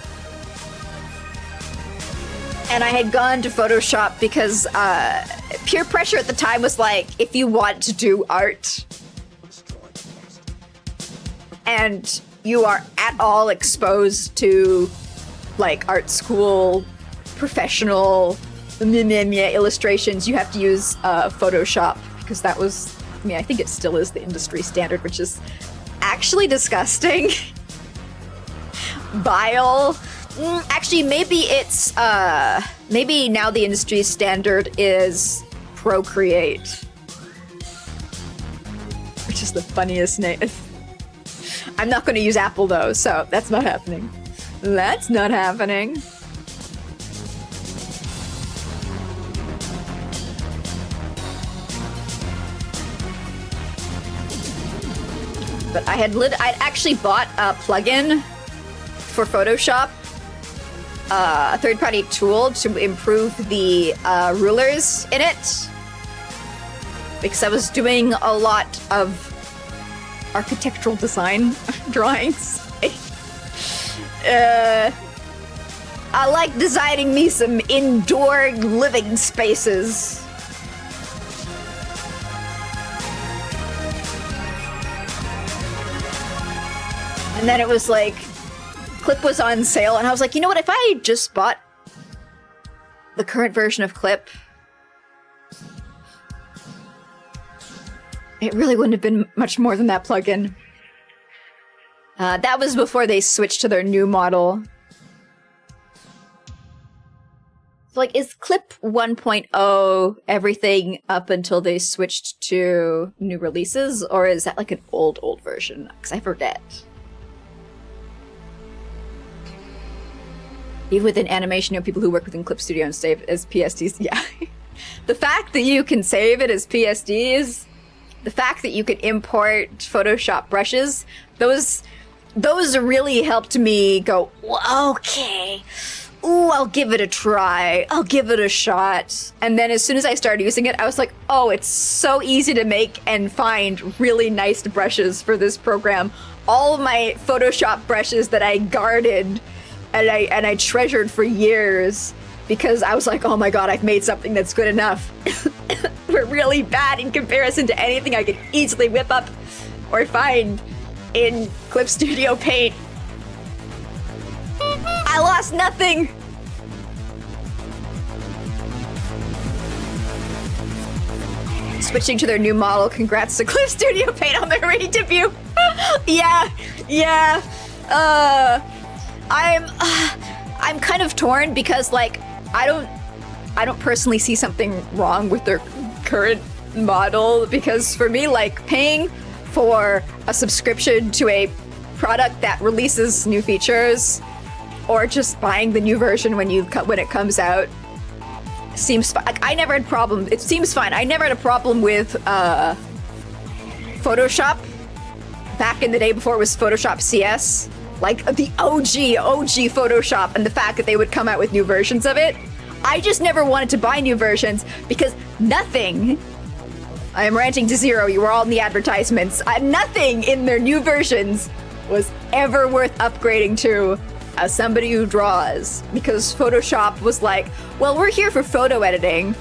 And I had gone to Photoshop because peer pressure at the time was like, if you want to do art and you are at all exposed to like art school, professional illustrations, you have to use Photoshop, because that was, I think it still is the industry standard, which is actually disgusting. Vile. Actually, maybe it's, maybe now the industry standard is Procreate, which is the funniest name. I'm not going to use Apple though, so that's not happening. That's not happening. But I'd actually bought a plugin for Photoshop a third-party tool to improve the rulers in it. Because I was doing a lot of architectural design drawings. I like designing me some indoor living spaces. And then it was like, Clip was on sale, and I was like, you know what, if I just bought the current version of Clip, it really wouldn't have been much more than that plugin. That was before they switched to their new model. So, like, is Clip 1.0 everything up until they switched to new releases? Or is that like an old version? Because I forget. Even within animation, you know, people who work within Clip Studio and save as PSDs. Yeah. The fact that you can save it as PSDs, the fact that you can import Photoshop brushes, those really helped me go, okay, ooh, I'll give it a try. I'll give it a shot. And then as soon as I started using it, I was like, oh, it's so easy to make and find really nice brushes for this program. All of my Photoshop brushes that I guarded and I treasured for years because I was like, oh my god, I've made something that's good enough. We're really bad in comparison to anything I could easily whip up or find in Clip Studio Paint. I lost nothing! Switching to their new model, congrats to Clip Studio Paint on their re-debut. Yeah. I'm kind of torn because, like, I don't personally see something wrong with their current model, because for me, like, paying for a subscription to a product that releases new features, or just buying the new version when it comes out, seems fine. Like, I never had problem. It seems fine. I never had a problem with Photoshop back in the day before it was Photoshop CS, like the OG Photoshop, and the fact that they would come out with new versions of it. I just never wanted to buy new versions because nothing. I am ranting to zero. You were all in the advertisements. Nothing in their new versions was ever worth upgrading to as somebody who draws, because Photoshop was like, well, we're here for photo editing,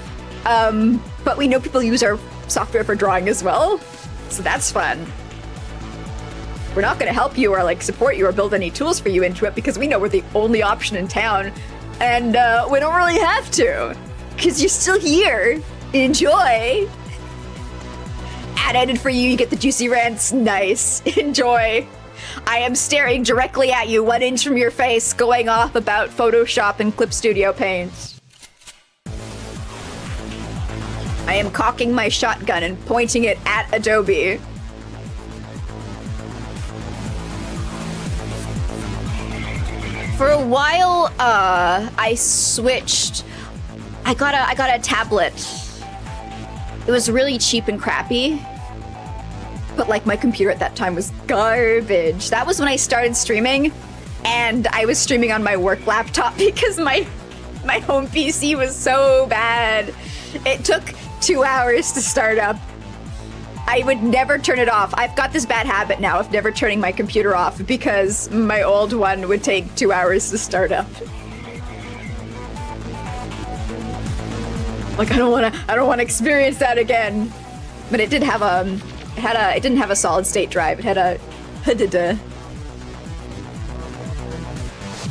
but we know people use our software for drawing as well, so that's fun. We're not going to help you or like support you or build any tools for you into it because we know we're the only option in town, and we don't really have to because you're still here. Enjoy. Ad edited for you. You get the juicy rants. Nice. Enjoy. I am staring directly at you, 1 inch from your face, going off about Photoshop and Clip Studio Paint. I am cocking my shotgun and pointing it at Adobe. For a while, I switched. I got a tablet. It was really cheap and crappy, but like my computer at that time was garbage. That was when I started streaming, and I was streaming on my work laptop because my home PC was so bad. It took 2 hours to start up. I would never turn it off. I've got this bad habit now of never turning my computer off because my old one would take 2 hours to start up. Like, I don't want to experience that again. But it did have it didn't have a solid state drive. It had a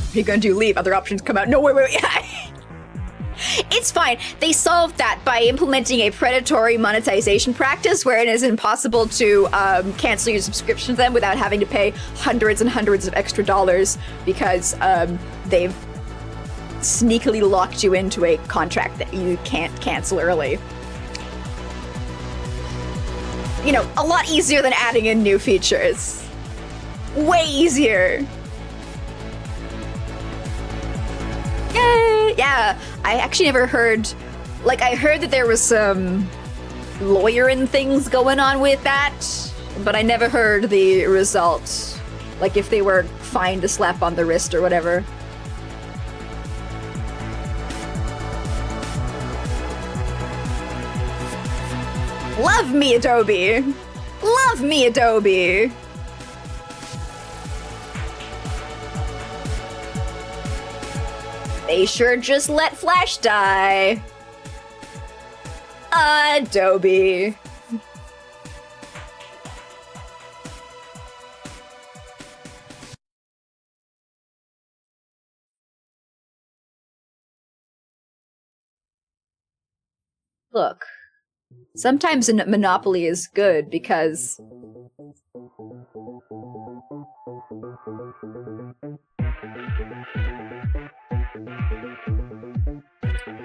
What are you gonna do? Leave. Other options come out. No, wait. It's fine. They solved that by implementing a predatory monetization practice where it is impossible to cancel your subscription to them without having to pay hundreds and hundreds of extra dollars because they've sneakily locked you into a contract that you can't cancel early. You know, a lot easier than adding in new features. Way easier. Yay! Yeah, I actually never heard... Like, I heard that there was some lawyering things going on with that, but I never heard the result. Like, if they were fined a slap on the wrist or whatever. Love me, Adobe. Love me, Adobe. They sure just let Flash die. Adobe. Look, sometimes a monopoly is good because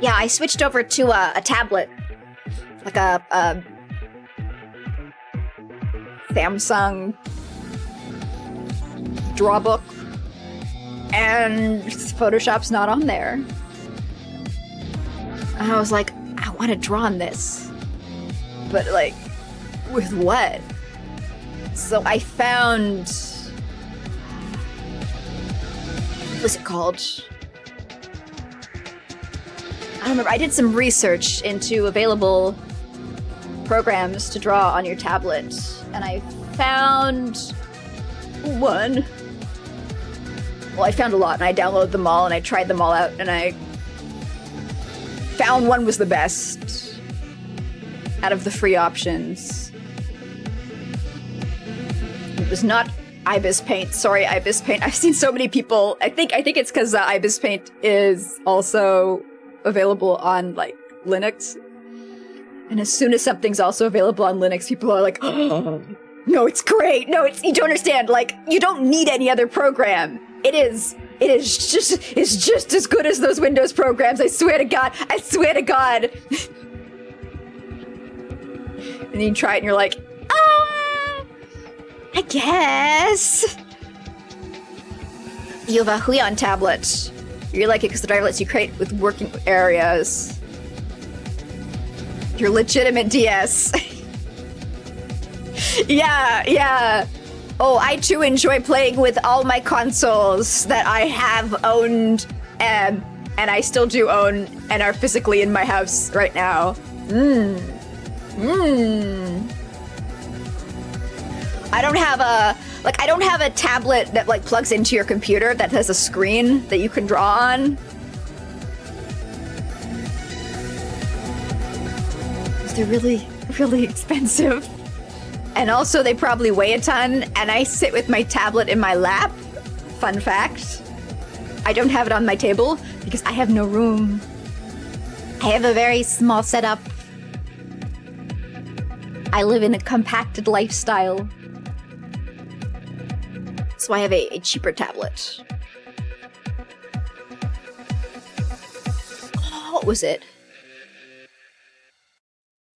yeah, I switched over to a tablet, like a Samsung drawbook, and Photoshop's not on there. And I was like, I want to draw on this, but like, with what? So I found, what's it called? I don't remember. I did some research into available programs to draw on your tablet, and I found one. Well, I found a lot, and I downloaded them all, and I tried them all out, and I found one was the best out of the free options. It was not Ibis Paint. Sorry, Ibis Paint. I've seen so many people. I think it's because Ibis Paint is also available on like Linux, and as soon as something's also available on Linux, people are like, oh, no, it's great. No, you don't understand. Like, you don't need any other program. It's just as good as those Windows programs. I swear to God. I swear to God. And then you try it and you're like, I guess. You have a Ha0nk tablet. You like it because the driver lets you create with working areas. Your legitimate DS. Yeah. Oh, I too enjoy playing with all my consoles that I have owned, and I still do own and are physically in my house right now. I don't have a tablet that like plugs into your computer that has a screen that you can draw on. They're really, really expensive. And also they probably weigh a ton, and I sit with my tablet in my lap. Fun fact. I don't have it on my table because I have no room. I have a very small setup. I live in a compacted lifestyle. So I have a cheaper tablet. Oh, what was it?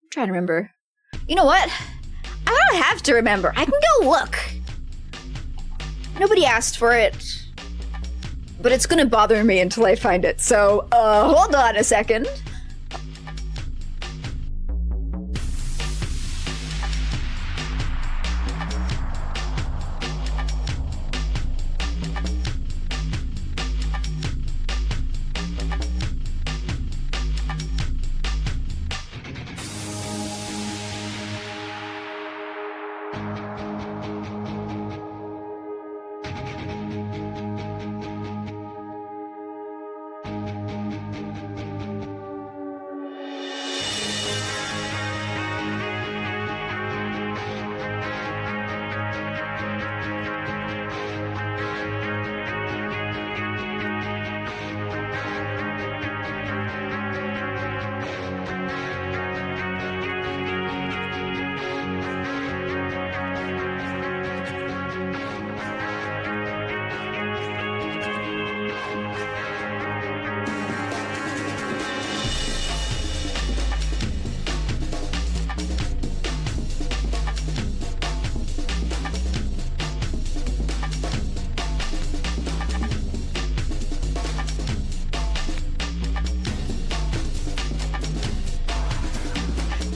I'm trying to remember. You know what? I don't have to remember. I can go look. Nobody asked for it. But it's gonna bother me until I find it. So, hold on a second.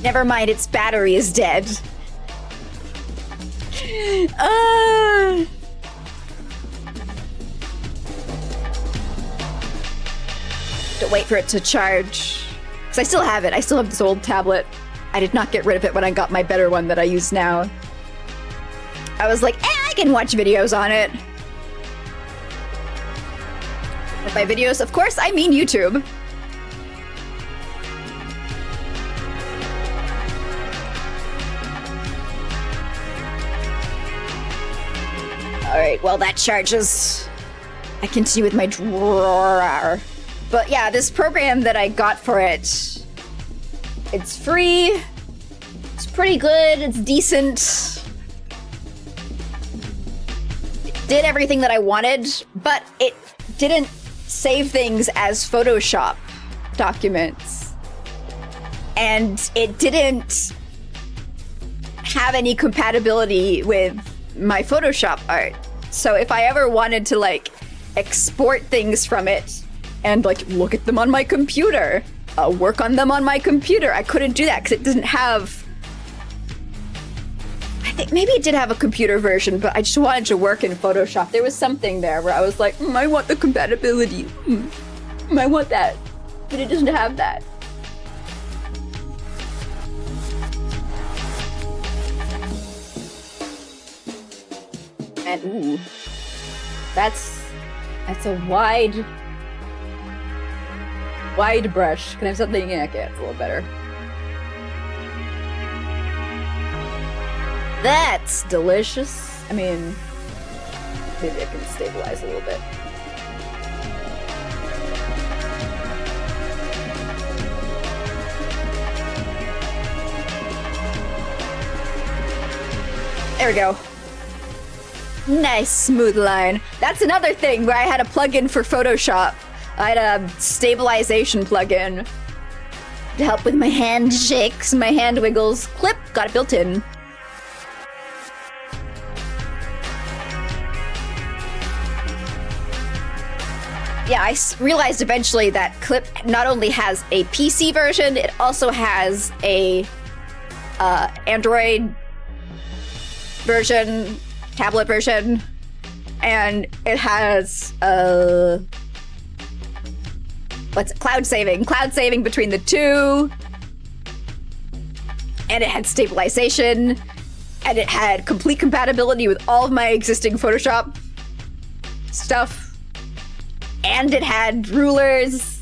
Never mind, its battery is dead. To wait for it to charge. Because I still have it. I still have this old tablet I did not get rid of it when I got my better one that I use now. I was like, I can watch videos on it. And by videos, of course, I mean YouTube. Alright, well that charges. I continue with my drawer. But yeah, this program that I got for it, it's free. It's pretty good, it's decent. It did everything that I wanted, but it didn't save things as Photoshop documents. And it didn't have any compatibility with my Photoshop art. So if I ever wanted to like export things from it and like look at them on my computer, work on them on my computer, I couldn't do that because it doesn't have... I think maybe it did have a computer version, but I just wanted to work in Photoshop. There was something there where I was like, I want the compatibility. I want that. But it doesn't have that. And ooh, that's a wide brush. Can I have something? Yeah, okay, it's a little better. That's delicious. I mean, maybe I can stabilize a little bit. There we go. Nice smooth line. That's another thing where I had a plugin for Photoshop. I had a stabilization plugin to help with my hand shakes, my hand wiggles. Clip, got it built in. Yeah, I realized eventually that Clip not only has a PC version, it also has a Android version, tablet version, and it has cloud saving between the two, and it had stabilization, and it had complete compatibility with all of my existing Photoshop stuff, and it had rulers.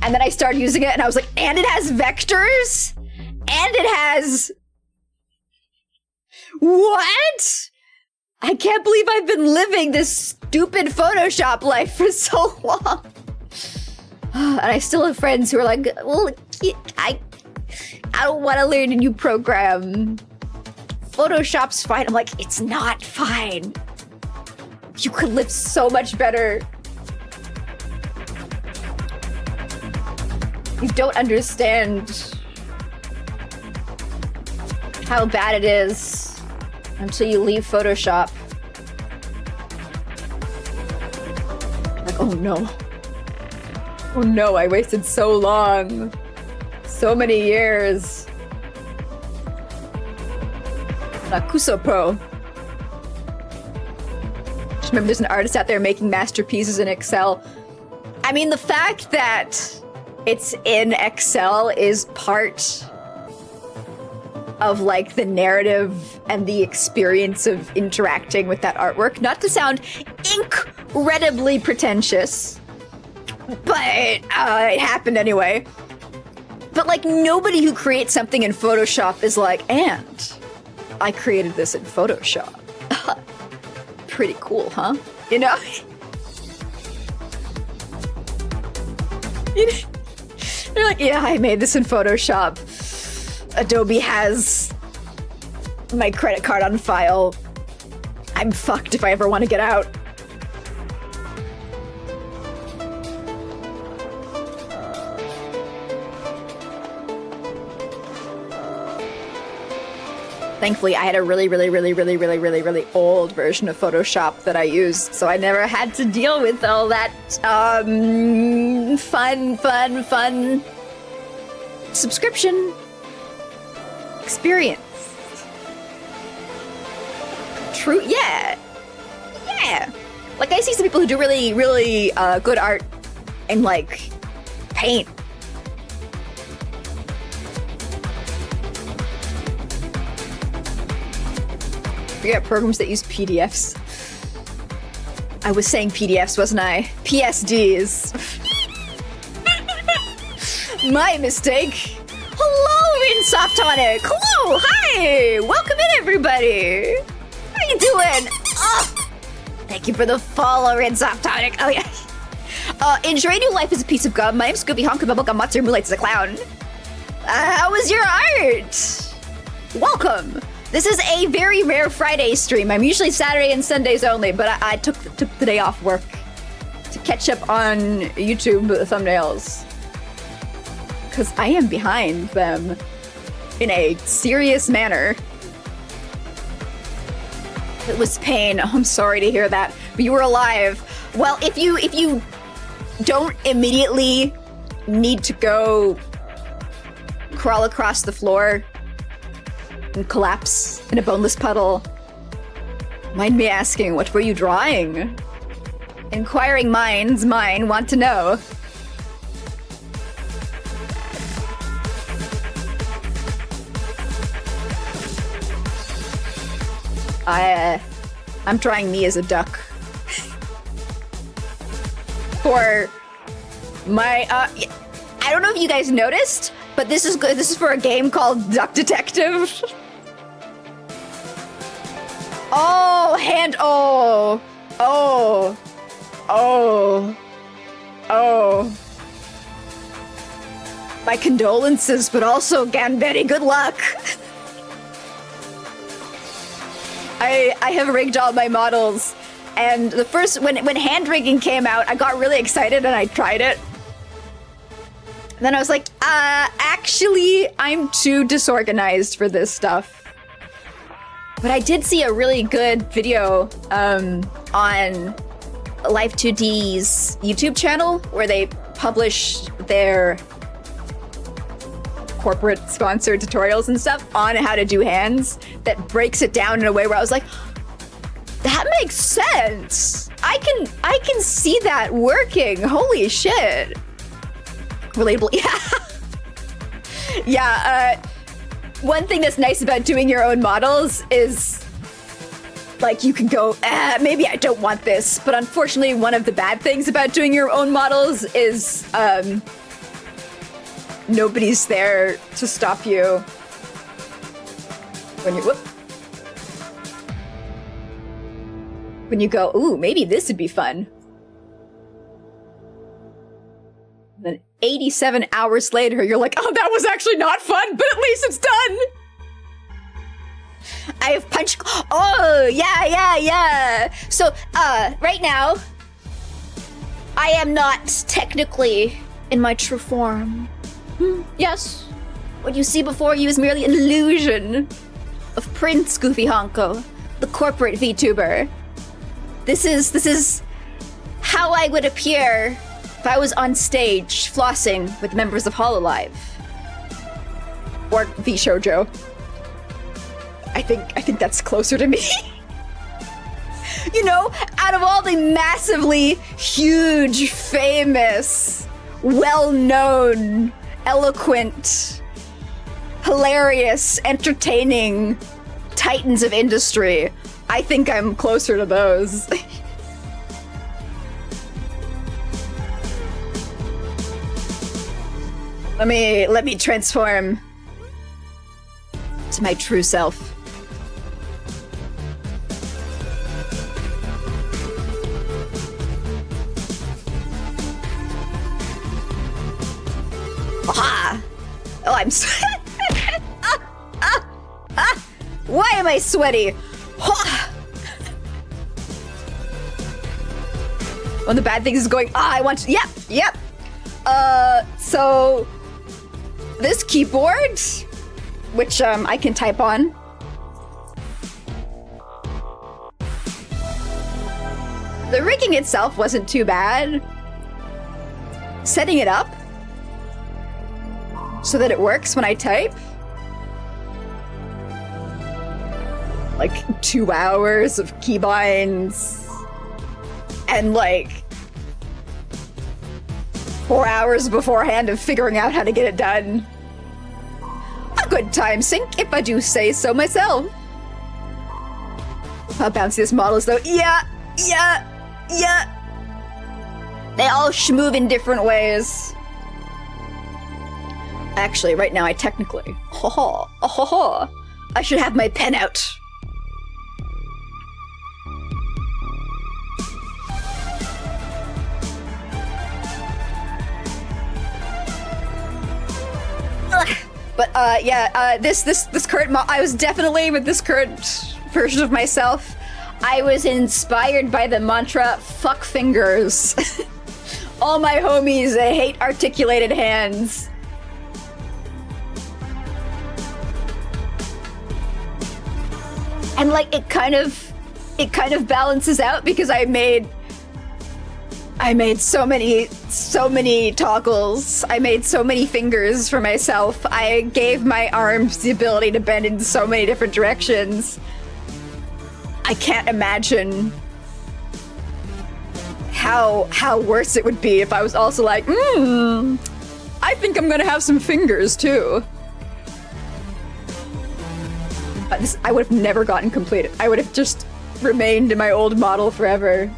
And then I started using it and I was like, and it has vectors, and it has... What? I can't believe I've been living this stupid Photoshop life for so long. And I still have friends who are like, well, I don't want to learn a new program. Photoshop's fine. I'm like, it's not fine. You could live so much better. You don't understand how bad it is until you leave Photoshop. Like, oh no. Oh no, I wasted so long. So many years. Nakuso Pro. Just remember there's an artist out there making masterpieces in Excel. I mean, the fact that it's in Excel is part of like the narrative and the experience of interacting with that artwork. Not to sound incredibly pretentious, but it happened anyway. But like nobody who creates something in Photoshop is like, and I created this in Photoshop. Pretty cool, huh? You know? They're like, yeah, I made this in Photoshop. Adobe has my credit card on file. I'm fucked if I ever want to get out. Thankfully, I had a really old version of Photoshop that I used, so I never had to deal with all that fun subscription experience. True, yeah. Like, I see some people who do really good art and, like, paint. forget programs that use PDFs. I was saying PDFs, wasn't I? PSDs. My mistake. Hello, Ha0nk. Hello, hi. Welcome in, everybody. How you doing? Oh, thank you for the follow, Ha0nk. Oh, yeah. Enjoying your life as a piece of gum. My name's Goofie, Ha0nk, bubblegum, Matsu, moonlights as a clown. How was your art? Welcome. This is a very rare Friday stream. I'm usually Saturday and Sundays only, but I took the day off work to catch up on YouTube thumbnails. Because I am behind them in a serious manner. It was pain. Oh, I'm sorry to hear that. But you were alive. Well, if you don't immediately need to go crawl across the floor and collapse in a boneless puddle, mind me asking, what were you drawing? Inquiring minds, mine, want to know. I'm drawing me as a duck. For my, I don't know if you guys noticed, but this is good. This is for a game called Duck Detective. Oh, oh. My condolences, but also, Ganberi, good luck. I have rigged all my models, and the first, when hand rigging came out, I got really excited and I tried it. And then I was like, actually, I'm too disorganized for this stuff. But I did see a really good video on Life2D's YouTube channel where they publish their corporate sponsored tutorials and stuff on how to do hands that breaks it down in a way where I was like, that makes sense. I can see that working. Holy shit. Relatable. Yeah. Yeah, one thing that's nice about doing your own models is, like, you can go, maybe I don't want this, but unfortunately one of the bad things about doing your own models is, nobody's there to stop you when you go, ooh, maybe this would be fun. Then 87 hours later, you're like, oh, that was actually not fun, but at least it's done. I have punch. Oh, yeah. So, right now, I am not technically in my true form. Yes. What you see before you is merely an illusion of Prince Goofie Ha0nk, the corporate VTuber. This is how I would appear if I was on stage flossing with members of Hololive. Or VShojo. I think that's closer to me. You know, out of all the massively huge, famous, well-known, eloquent, hilarious, entertaining titans of industry, I think I'm closer to those. Let me transform to my true self. Aha! Oh, I'm why am I sweaty? One of the bad things is going, I want to, yep. So this keyboard, which I can type on. The rigging itself wasn't too bad. Setting it up so that it works when I type. Like 2 hours of keybinds and like 4 hours beforehand of figuring out how to get it done. A good time sink, if I do say so myself. How bouncy this model is, though. Yeah! They all move in different ways. Actually, right now I technically... I should have my pen out. But this current I was definitely, with this current version of myself, I was inspired by the mantra, fuck fingers. All my homies hate articulated hands. And like it kind of balances out because I made so many toggles. I made so many fingers for myself. I gave my arms the ability to bend in so many different directions. I can't imagine how worse it would be if I was also like, I think I'm gonna have some fingers too. I would have never gotten completed. I would have just remained in my old model forever.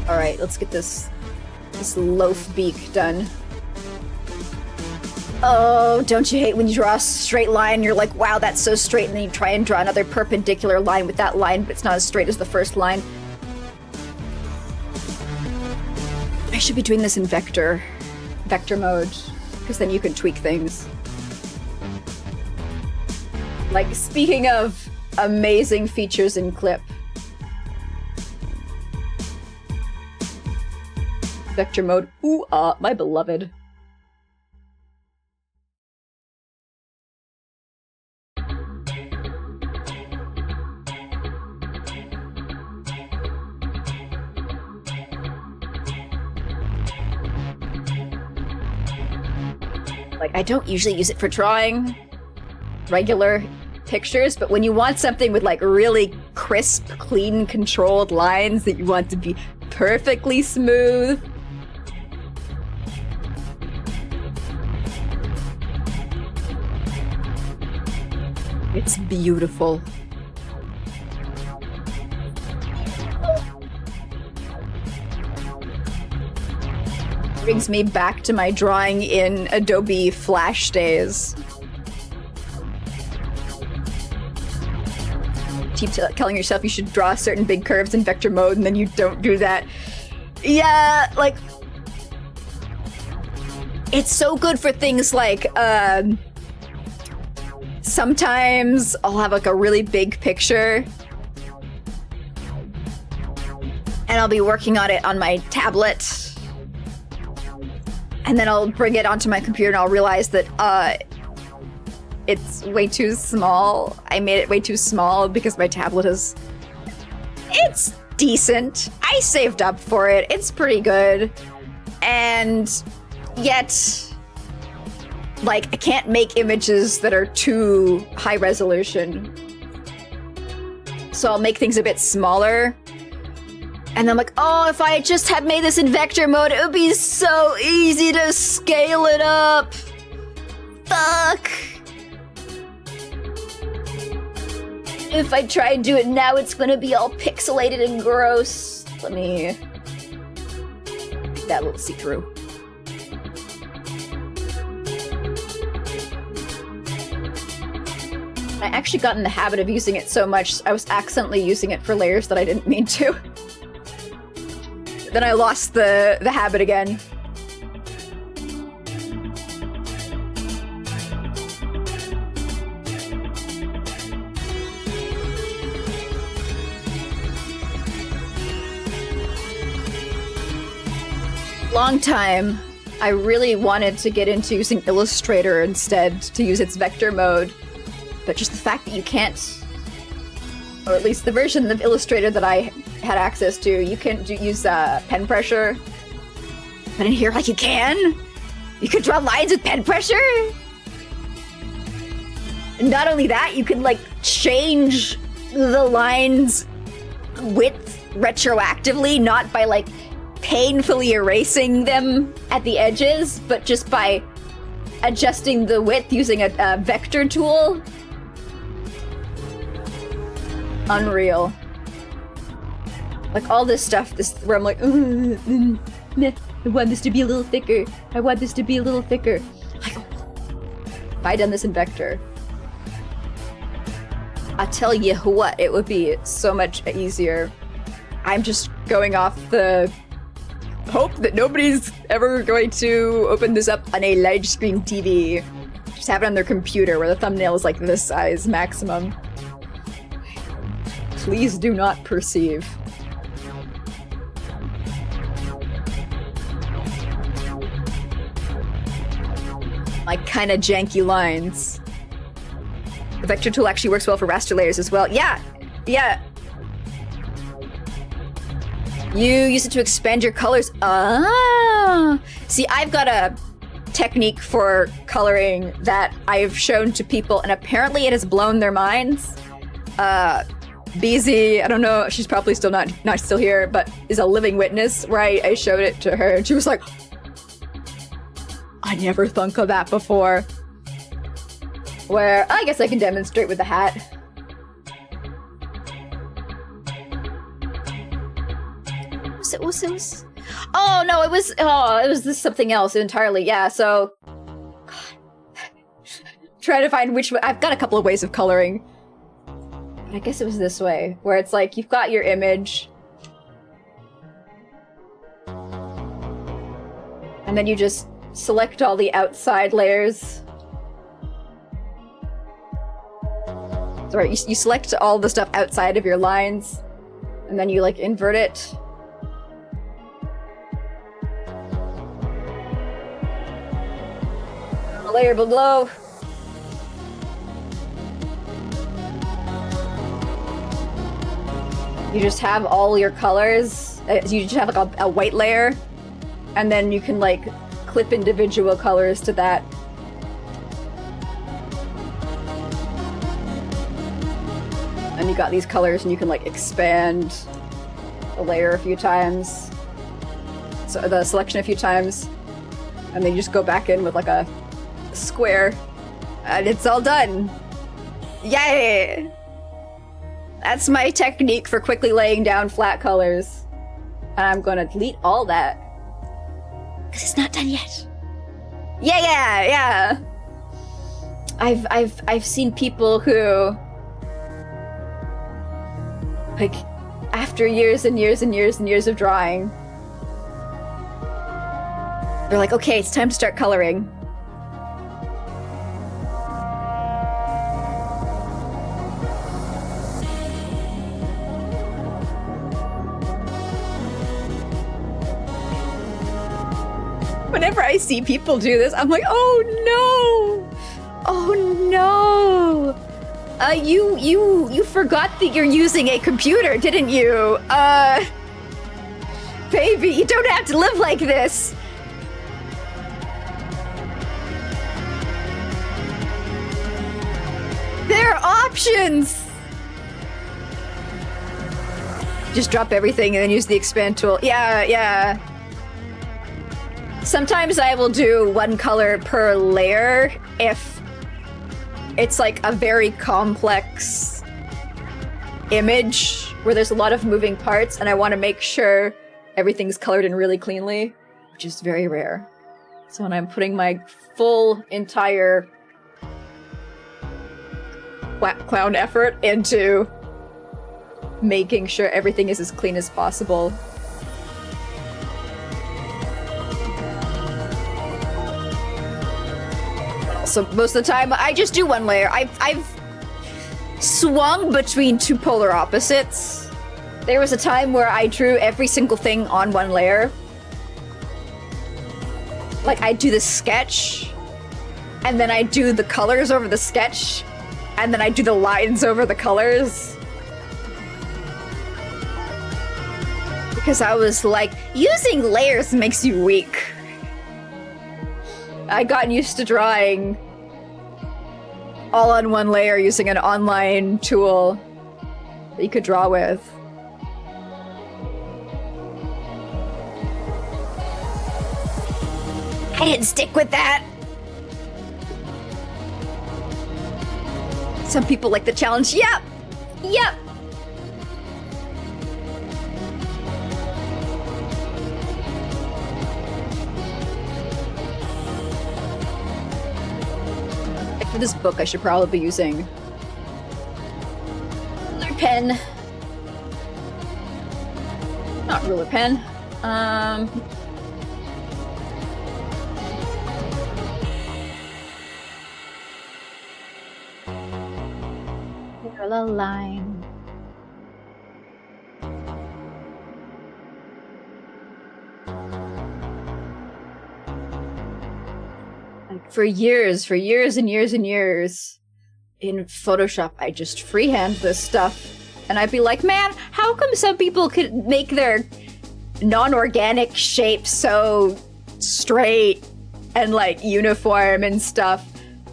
Alright, let's get this loaf beak done. Oh, don't you hate when you draw a straight line and you're like, wow, that's so straight, and then you try and draw another perpendicular line with that line, but it's not as straight as the first line. I should be doing this in vector mode, because then you can tweak things. Like, speaking of amazing features in Clip, vector mode, ooh, my beloved. Like, I don't usually use it for drawing regular pictures, but when you want something with like really crisp, clean, controlled lines that you want to be perfectly smooth, it's beautiful. Brings me back to my drawing in Adobe Flash days. Keep telling yourself you should draw certain big curves in vector mode, and then you don't do that. Yeah, like... It's so good for things like, sometimes I'll have like a really big picture, and I'll be working on it on my tablet. And then I'll bring it onto my computer and I'll realize that, it's way too small. I made it way too small because my tablet is... It's decent. I saved up for it. It's pretty good. And yet, like, I can't make images that are too high resolution. So I'll make things a bit smaller. And I'm like, oh, if I just had made this in vector mode, it would be so easy to scale it up. Fuck. If I try and do it now, it's gonna be all pixelated and gross. Let me... make that a little see-through. I actually got in the habit of using it so much, I was accidentally using it for layers that I didn't mean to. Then I lost the habit again. Long time, I really wanted to get into using Illustrator instead to use its vector mode, but just the fact that you can't, or at least the version of Illustrator that I had access to, you can't use pen pressure. But in here, like, you can? You can draw lines with pen pressure? And not only that, you can, like, change the line's width retroactively, not by like painfully erasing them at the edges, but just by adjusting the width using a vector tool. Unreal. Like all this stuff, where I'm like, I want this to be a little thicker. I want this to be a little thicker. Like, if I done this in vector, I tell you what, it would be so much easier. I'm just going off the hope that nobody's ever going to open this up on a large screen TV. Just have it on their computer where the thumbnail is like this size maximum. Please do not perceive. Like kind of janky lines. The vector tool actually works well for raster layers as well. Yeah, yeah. You use it to expand your colors. Ah! See, I've got a technique for coloring that I've shown to people, and apparently it has blown their minds. BZ, I don't know, she's probably still not still here, but is a living witness, where I showed it to her, and she was like, I never thunk of that before. Where, I guess I can demonstrate with the hat. Was it? Oh no, it was this something else entirely. Yeah, so try to find which way. I've got a couple of ways of coloring. But I guess it was this way, where it's like you've got your image, and then you just select all the outside layers. Sorry, you select all the stuff outside of your lines, and then you like invert it. A layer below. You just have all your colors. You just have like a white layer, and then you can like clip individual colors to that. And you got these colors, and you can like expand the layer a few times, so the selection a few times, and then you just go back in with like a square, and it's all done. Yay! That's my technique for quickly laying down flat colors. And I'm gonna delete all that, because it's not done yet. Yeah. I've seen people who, like, after years and years and years and years of drawing, they're like, okay, it's time to start coloring. Whenever I see people do this, I'm like, oh no! Oh no! You forgot that you're using a computer, didn't you? Baby, you don't have to live like this! There are options! Just drop everything and then use the expand tool. Yeah. Sometimes I will do one color per layer if it's like a very complex image where there's a lot of moving parts and I want to make sure everything's colored in really cleanly, which is very rare. So when I'm putting my full entire clown effort into making sure everything is as clean as possible. So most of the time, I just do one layer. I've swung between two polar opposites. There was a time where I drew every single thing on one layer. Like, I'd do the sketch, and then I'd do the colors over the sketch, and then I'd do the lines over the colors. Because I was like, using layers makes you weak. I got used to drawing all on one layer using an online tool. that you could draw with. I didn't stick with that. Some people like the challenge. Yep. Yep. For this book, I should probably be using ruler pen. Not ruler pen. Parallel line. Like for years and years and years in Photoshop, I just freehand this stuff. And I'd be like, man, how come some people could make their non-organic shapes so straight and like uniform and stuff?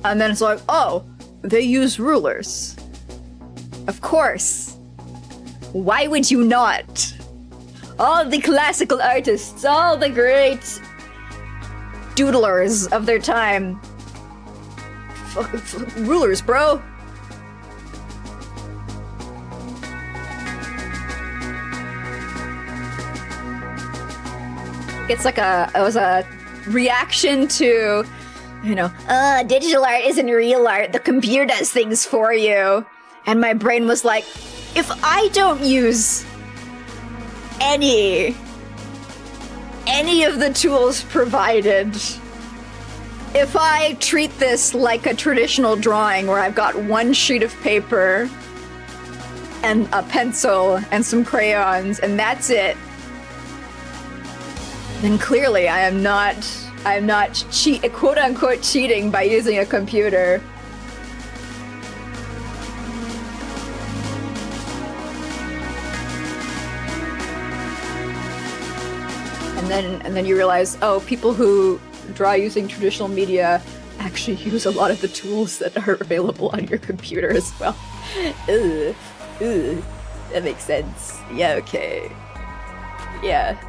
And then it's like, oh, they use rulers. Of course. Why would you not? All the classical artists, all the great doodlers of their time. Rulers, bro. It's like it was a reaction to, you know, digital art isn't real art. The computer does things for you. And my brain was like, if I don't use any of the tools provided, if I treat this like a traditional drawing where I've got one sheet of paper and a pencil and some crayons and that's it, then clearly I'm not quote unquote cheating by using a computer. And then you realize, oh, people who draw using traditional media actually use a lot of the tools that are available on your computer as well. Ugh. That makes sense. Yeah, okay. Yeah.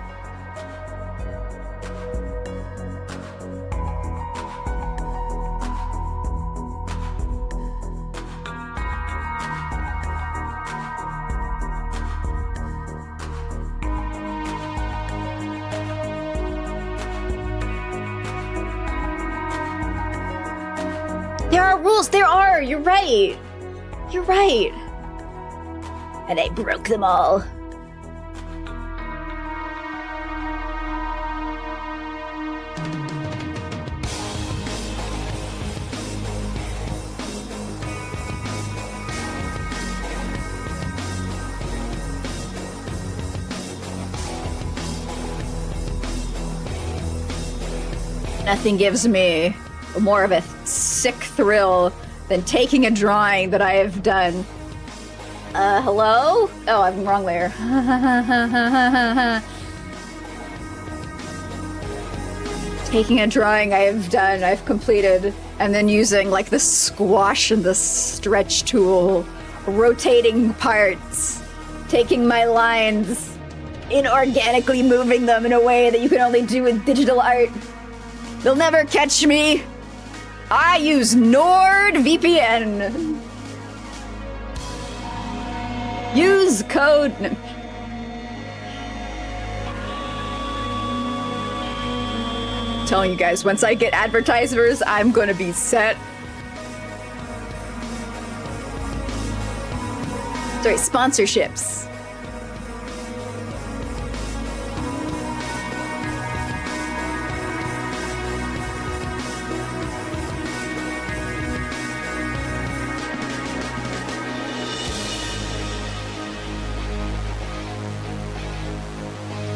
There are rules. There are. You're right. You're right. And I broke them all. Nothing gives me more of a sick thrill than taking a drawing that I have done. Hello? Oh, I'm wrong layer. Taking a drawing I've completed, and then using like the squash and the stretch tool, rotating parts, taking my lines, inorganically moving them in a way that you can only do with digital art. They'll never catch me. I use NordVPN. Use code. No. I'm telling you guys, once I get advertisers, I'm gonna be set. Sorry, sponsorships.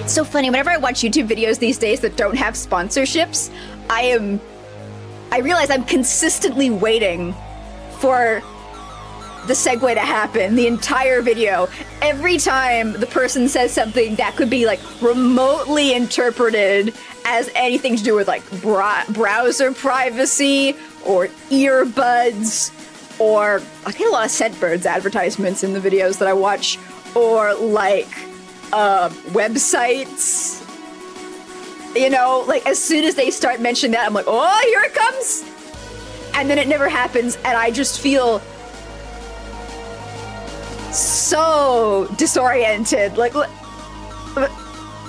It's so funny, whenever I watch YouTube videos these days that don't have sponsorships, I realize I'm consistently waiting for the segue to happen the entire video. Every time the person says something that could be like remotely interpreted as anything to do with like browser privacy or earbuds or I get a lot of Scentbirds advertisements in the videos that I watch, or like websites. You know, like as soon as they start mentioning that, I'm like, oh, here it comes! And then it never happens, and I just feel so disoriented. Like,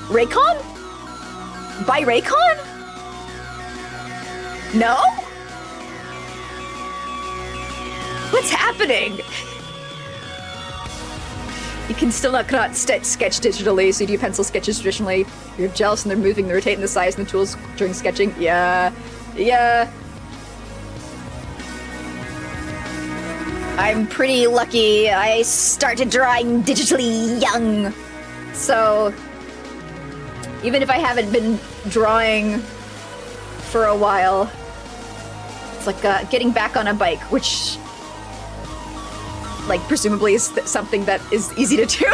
Raycon? By Raycon? No? What's happening? You can still not sketch digitally, so you do pencil sketches traditionally. You're jealous and they're moving, they're rotating the size and the tools during sketching. Yeah. I'm pretty lucky. I started drawing digitally young. So, even if I haven't been drawing for a while, it's like getting back on a bike, which, like, presumably is something that is easy to do.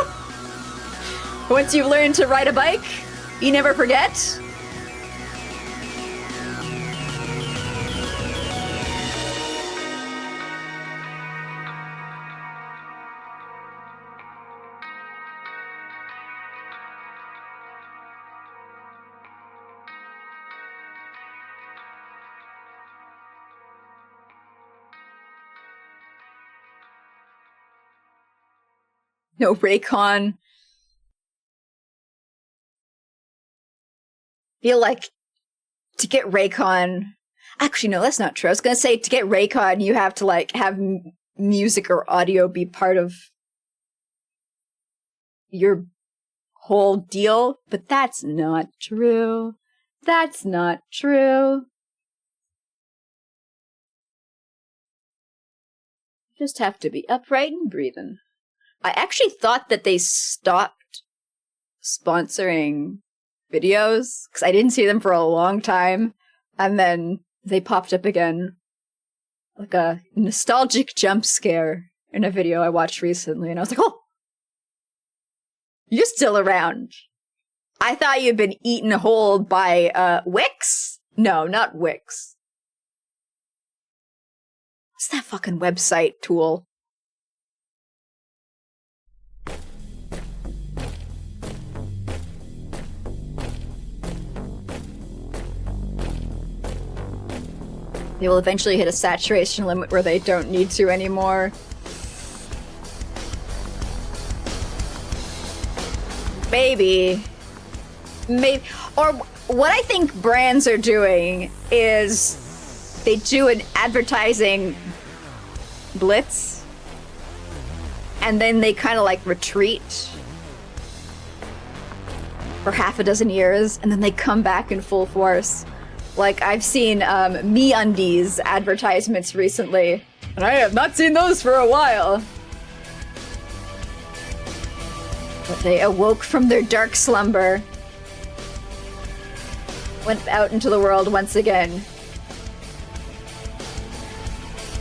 Once you've learned to ride a bike, you never forget. No, Raycon. Feel like to get Raycon. Actually, no, that's not true. I was gonna say to get Raycon, you have to like have music or audio be part of your whole deal, but that's not true. That's not true. You just have to be upright and breathing. I actually thought that they stopped sponsoring videos because I didn't see them for a long time, and then they popped up again like a nostalgic jump scare in a video I watched recently, and I was like, oh, you're still around. I thought you'd been eaten whole by Wix? No, not Wix. What's that fucking website tool? They will eventually hit a saturation limit where they don't need to anymore. Maybe. Or what I think brands are doing is they do an advertising blitz and then they kind of like retreat for half a dozen years and then they come back in full force. Like, I've seen MeUndies advertisements recently, and I have not seen those for a while. But they awoke from their dark slumber, went out into the world once again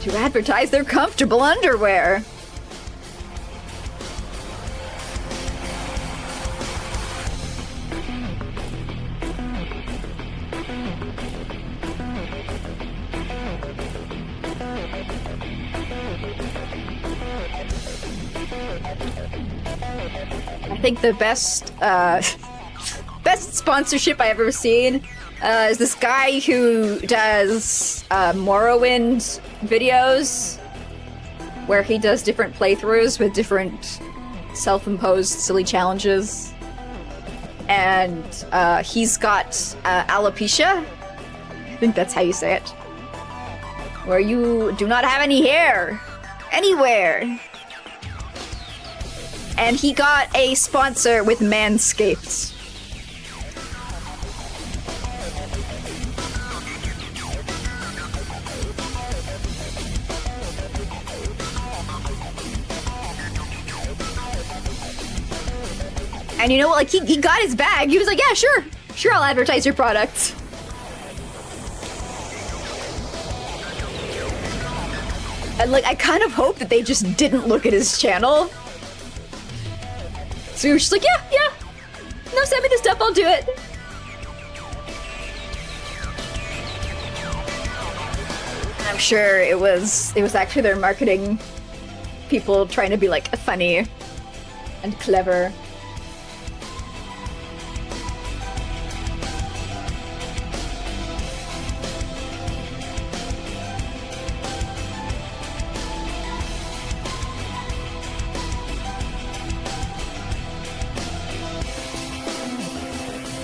to advertise their comfortable underwear. I think the best sponsorship I've ever seen is this guy who does Morrowind videos where he does different playthroughs with different self-imposed silly challenges. And he's got alopecia. I think that's how you say it. Where you do not have any hair anywhere. And he got a sponsor with Manscaped. And you know what, like, he got his bag. He was like, yeah, sure, I'll advertise your product. And, like, I kind of hope that they just didn't look at his channel. So he was just like, yeah, no, send me the stuff, I'll do it. I'm sure it was actually their marketing people trying to be like funny and clever.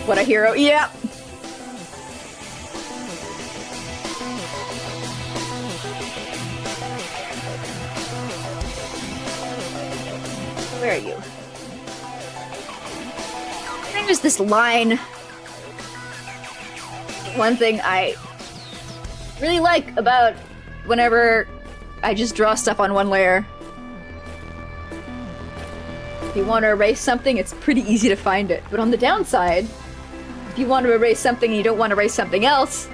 What a hero. Yep. Where are you? There's this line. One thing I really like about whenever I just draw stuff on one layer. If you want to erase something, it's pretty easy to find it. But on the downside, if you want to erase something and you don't want to erase something else,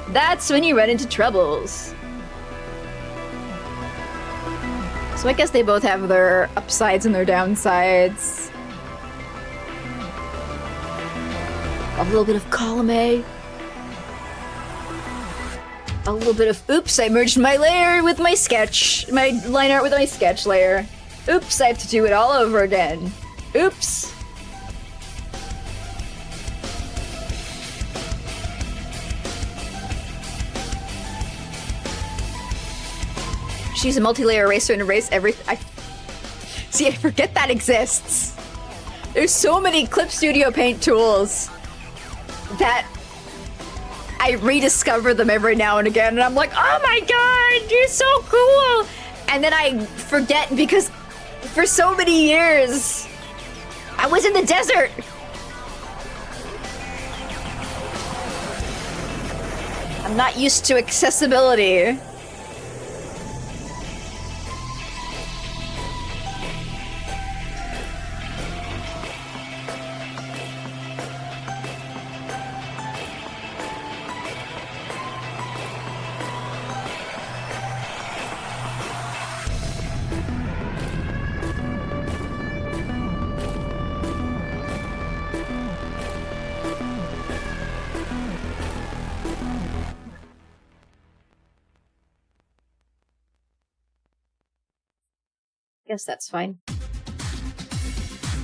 that's when you run into troubles. So I guess they both have their upsides and their downsides. A little bit of column A. A little bit of, oops, I merged my layer with my sketch. My line art with my sketch layer. Oops, I have to do it all over again. Oops. Use a multi-layer eraser and erase everything. See, I forget that exists. There's so many Clip Studio Paint tools that I rediscover them every now and again, and I'm like, oh my god, you're so cool! And then I forget because for so many years, I was in the desert! I'm not used to accessibility. Guess that's fine.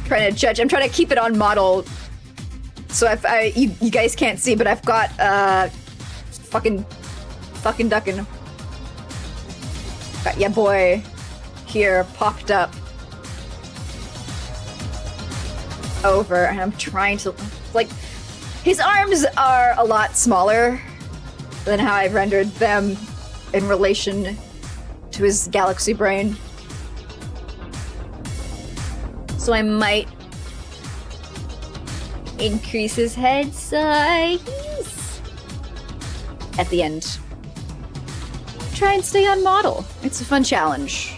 Trying to judge. I'm trying to keep it on model. So if you guys can't see, but I've got fucking ducking. Got ya boy here popped up over, and I'm trying to like. His arms are a lot smaller than how I've rendered them in relation to his galaxy brain. So I might increase his head size at the end. Try and stay on model. It's a fun challenge.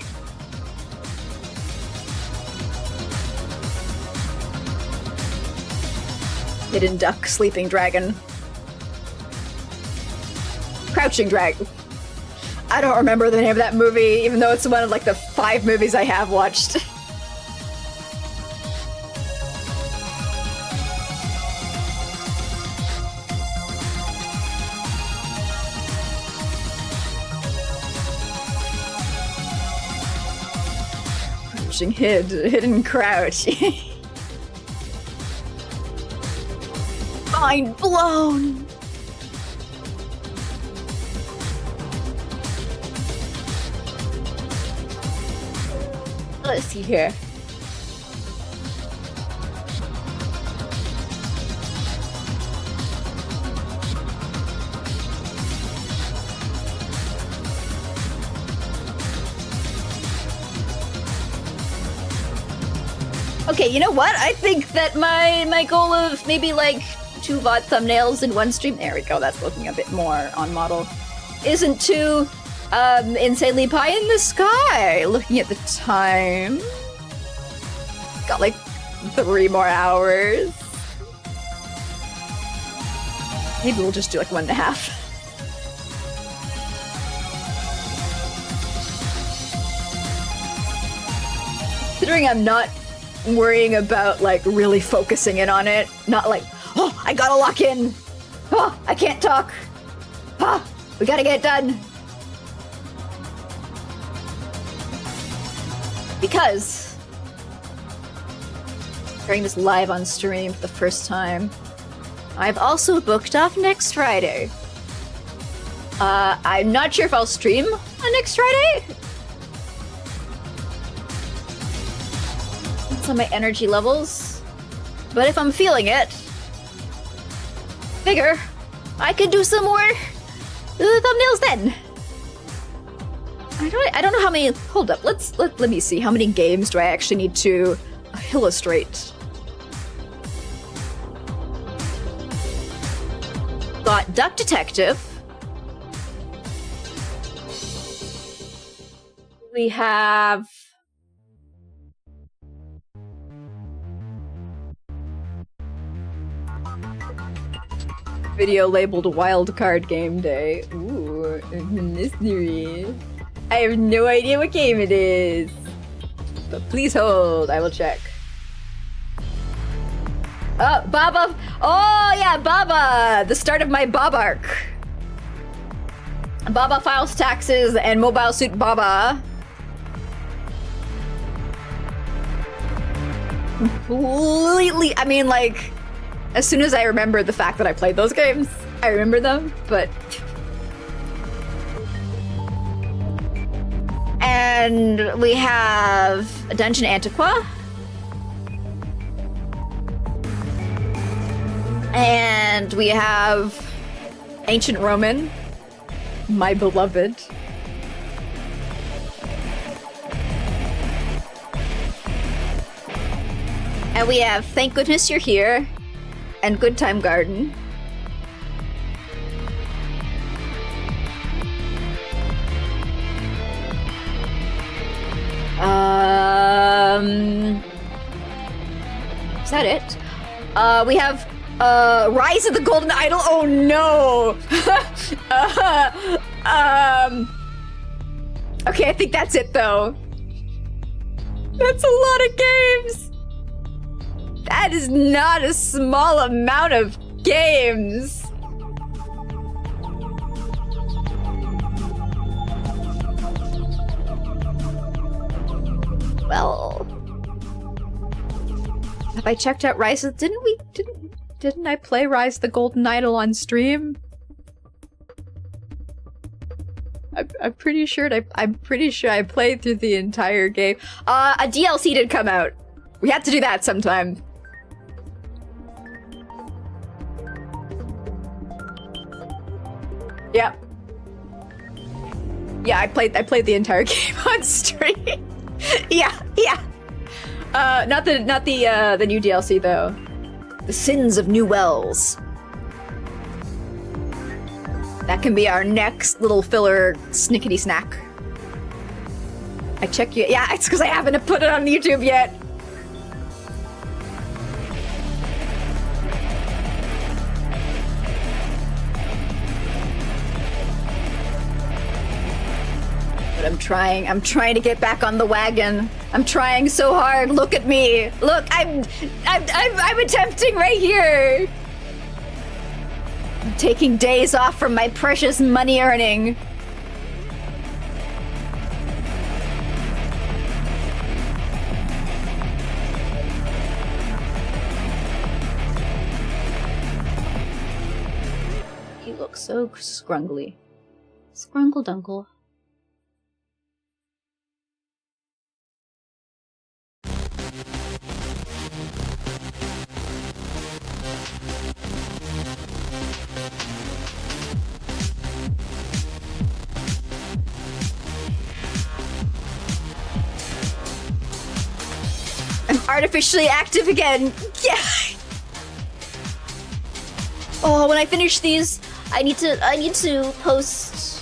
Hidden duck, sleeping dragon. Crouching dragon. I don't remember the name of that movie, even though it's one of like the 5 movies I have watched. Hidden crouch. Mind blown. Let's see here. Okay, you know what? I think that my goal of maybe like 2 VOD thumbnails in one stream, there we go, that's looking a bit more on model, isn't too insanely pie in the sky. Looking at the time, got like 3 more hours. Maybe we'll just do like 1.5. Considering I'm not worrying about like really focusing in on it, not like, oh, I gotta lock in, oh, I can't talk, oh, we gotta get it done. because hearing this live on stream for the first time, I've also booked off next Friday. I'm not sure if I'll stream on next Friday. It's on my energy levels. But if I'm feeling it, figure I could do some more thumbnails then. I don't know how many. Hold up, let me see. How many games do I actually need to illustrate? Got Duck Detective. We have video labeled Wildcard Game Day. Ooh, mystery. I have no idea what game it is. But please hold, I will check. Oh, Baba! Oh yeah, Baba! The start of my Baba arc. Baba files taxes and Mobile Suit Baba. Completely, I mean, like, as soon as I remember the fact that I played those games, I remember them, but... And we have Dungeon Antiqua. And we have Ancient Roman, my beloved. And we have Thank Goodness You're Here and Good Time Garden. Is that it? We have Rise of the Golden Idol. Oh no! Okay, I think that's it though. That's a lot of games. That is not a small amount of games. Well, have I checked out Rise? Didn't I play Rise the Golden Idol on stream? I'm pretty sure I played through the entire game. A DLC did come out. We had to do that sometime. Yeah. Yeah, I played the entire game on stream. Yeah. Not the new DLC though. The Sins of New Wells. That can be our next little filler snickety snack. I check you. Yeah, it's because I haven't put it on YouTube yet. But I'm trying to get back on the wagon. I'm trying so hard. Look at me. Look, I'm attempting right here. I'm taking days off from my precious money earning. You look so scrungly. Scrungle dunkle. I'm artificially active again. Yeah. Oh, when I finish these, I need to post.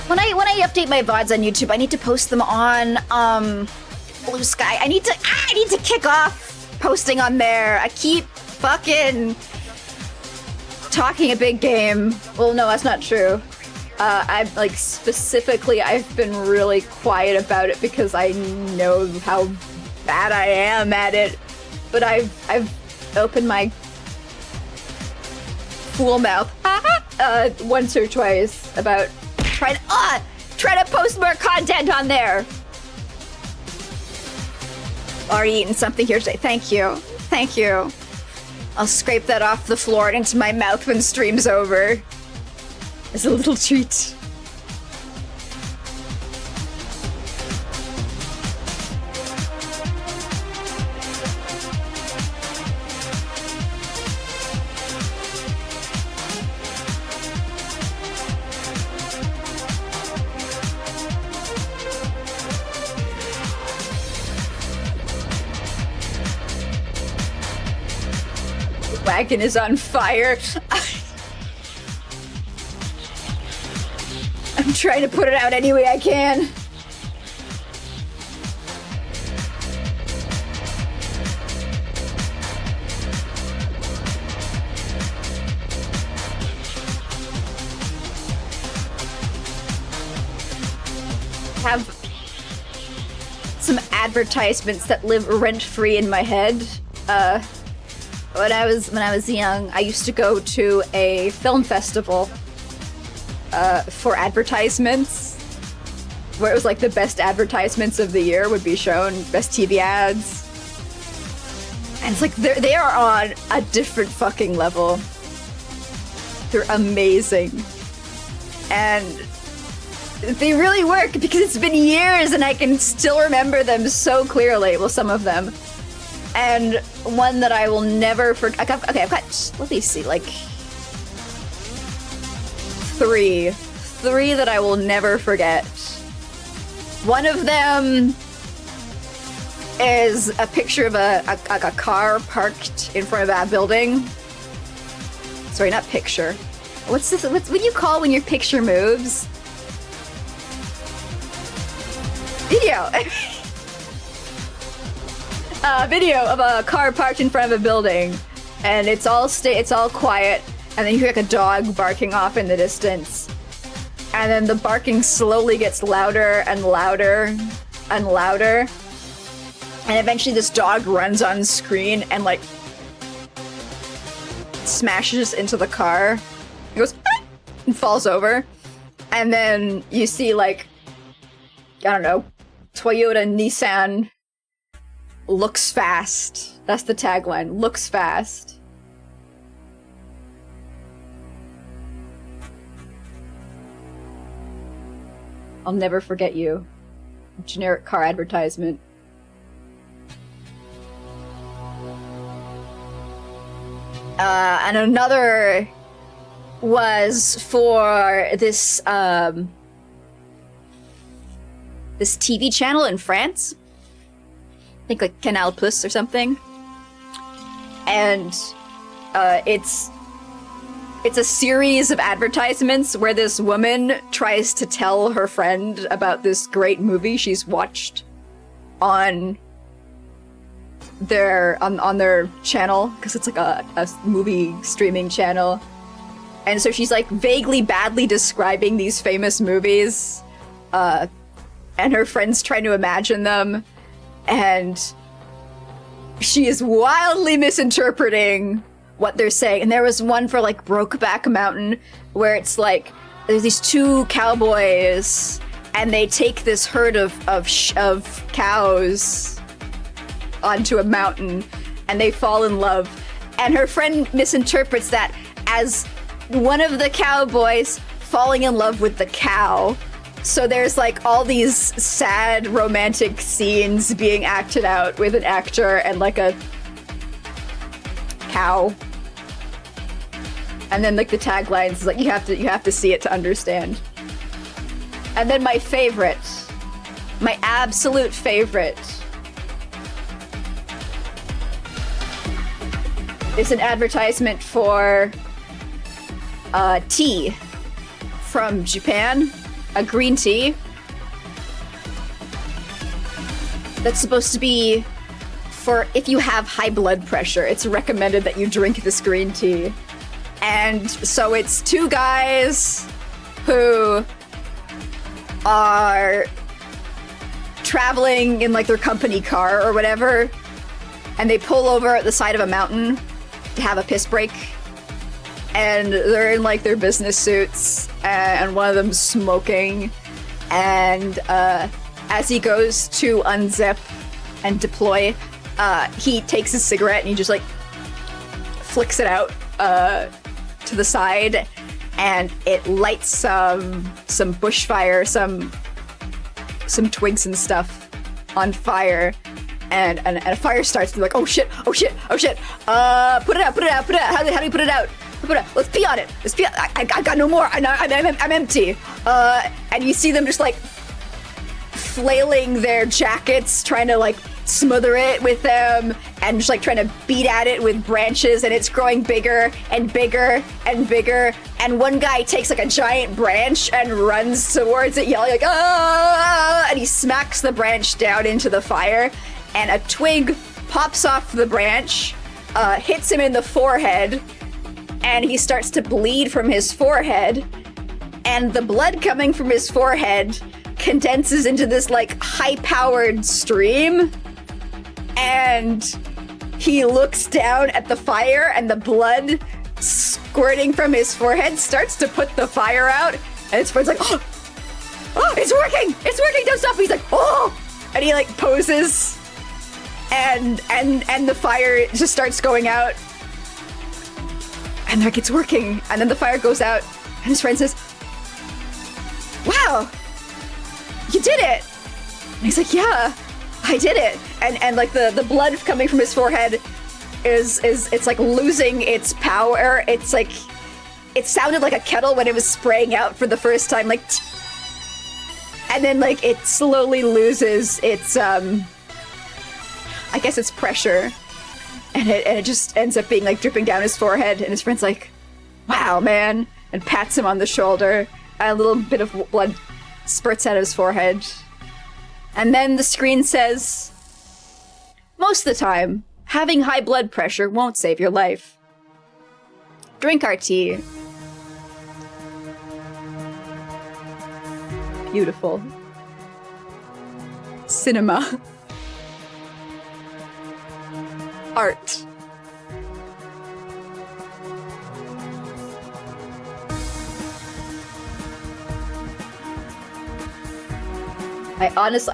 When I update my VODs on YouTube, I need to post them on Blue Sky. I need to kick off posting on there. I keep fucking talking a big game. Well, no, that's not true. I've been really quiet about it because I know how bad I am at it. But I've opened my fool mouth once or twice about trying to post more content on there. already eaten something here today. Thank you. Thank you. I'll scrape that off the floor and into my mouth when stream's over. As a little treat. Wagon is on fire. I'm trying to put it out any way I can. Have some advertisements that live rent-free in my head. When I was young, I used to go to a film festival for advertisements, where it was like the best advertisements of the year would be shown, best TV ads. And it's like they are on a different fucking level. They're amazing. And they really work because it's been years and I can still remember them so clearly. Well, some of them. And one that I will never forget. Okay, I've got, let me see, like three that I will never forget. One of them is a picture of a car parked in front of that building. Sorry, not picture. What's this? What do you call when your picture moves? Video. Video of a car parked in front of a building, and it's all quiet, and then you hear like a dog barking off in the distance, and then the barking slowly gets louder and louder and louder, and eventually this dog runs on screen and like smashes into the car. It goes "Ah!" and falls over, and then you see like, I don't know, Toyota, Nissan. Looks fast. That's the tagline. Looks fast. I'll never forget you. Generic car advertisement. And another was for this this TV channel in France. I think like Canal Plus or something. And it's a series of advertisements where this woman tries to tell her friend about this great movie she's watched on their channel, because it's like a movie streaming channel. And so she's like vaguely badly describing these famous movies, and her friend's trying to imagine them, and she is wildly misinterpreting what they're saying. And there was one for like Brokeback Mountain where it's like there's these two cowboys and they take this herd of cows onto a mountain and they fall in love, and her friend misinterprets that as one of the cowboys falling in love with the cow. So there's like all these sad romantic scenes being acted out with an actor and like a cow. And then like the taglines is like you have to see it to understand. And then my favorite, my absolute favorite, is an advertisement for tea from Japan. A green tea that's supposed to be for if you have high blood pressure. It's recommended that you drink this green tea. And so it's two guys who are traveling in like their company car or whatever, and they pull over at the side of a mountain to have a piss break. And they're in like their business suits, and one of them's smoking, and as he goes to unzip and deploy, he takes his cigarette and he just like flicks it out to the side, and it lights some bushfire, some twigs and stuff on fire, and a fire starts. They're like, oh shit. Put it out. How do we put it out? Let's pee on it. I got no more. I'm empty. And you see them just like flailing their jackets, trying to like smother it with them, and just like trying to beat at it with branches, and it's growing bigger and bigger and bigger. And one guy takes like a giant branch and runs towards it, yelling like, ah! And he smacks the branch down into the fire, and a twig pops off the branch, hits him in the forehead, and he starts to bleed from his forehead, and the blood coming from his forehead condenses into this like high-powered stream, and he looks down at the fire, and the blood squirting from his forehead starts to put the fire out, and his friend's like, oh, it's working, don't stop. He's like, oh, and he like poses, and the fire just starts going out, and like it's working, and then the fire goes out, and his friend says, wow, you did it. And he's like, yeah, I did it. And like the blood coming from his forehead is it's like losing its power. It's like, it sounded like a kettle when it was spraying out for the first time, like, and then like it slowly loses its I guess its pressure, and it just ends up being like dripping down his forehead, and his friend's like, wow, man, and pats him on the shoulder, and a little bit of blood spurts out of his forehead. And then the screen says, most of the time, having high blood pressure won't save your life. Drink our tea. Beautiful. Cinema. Art. I honestly,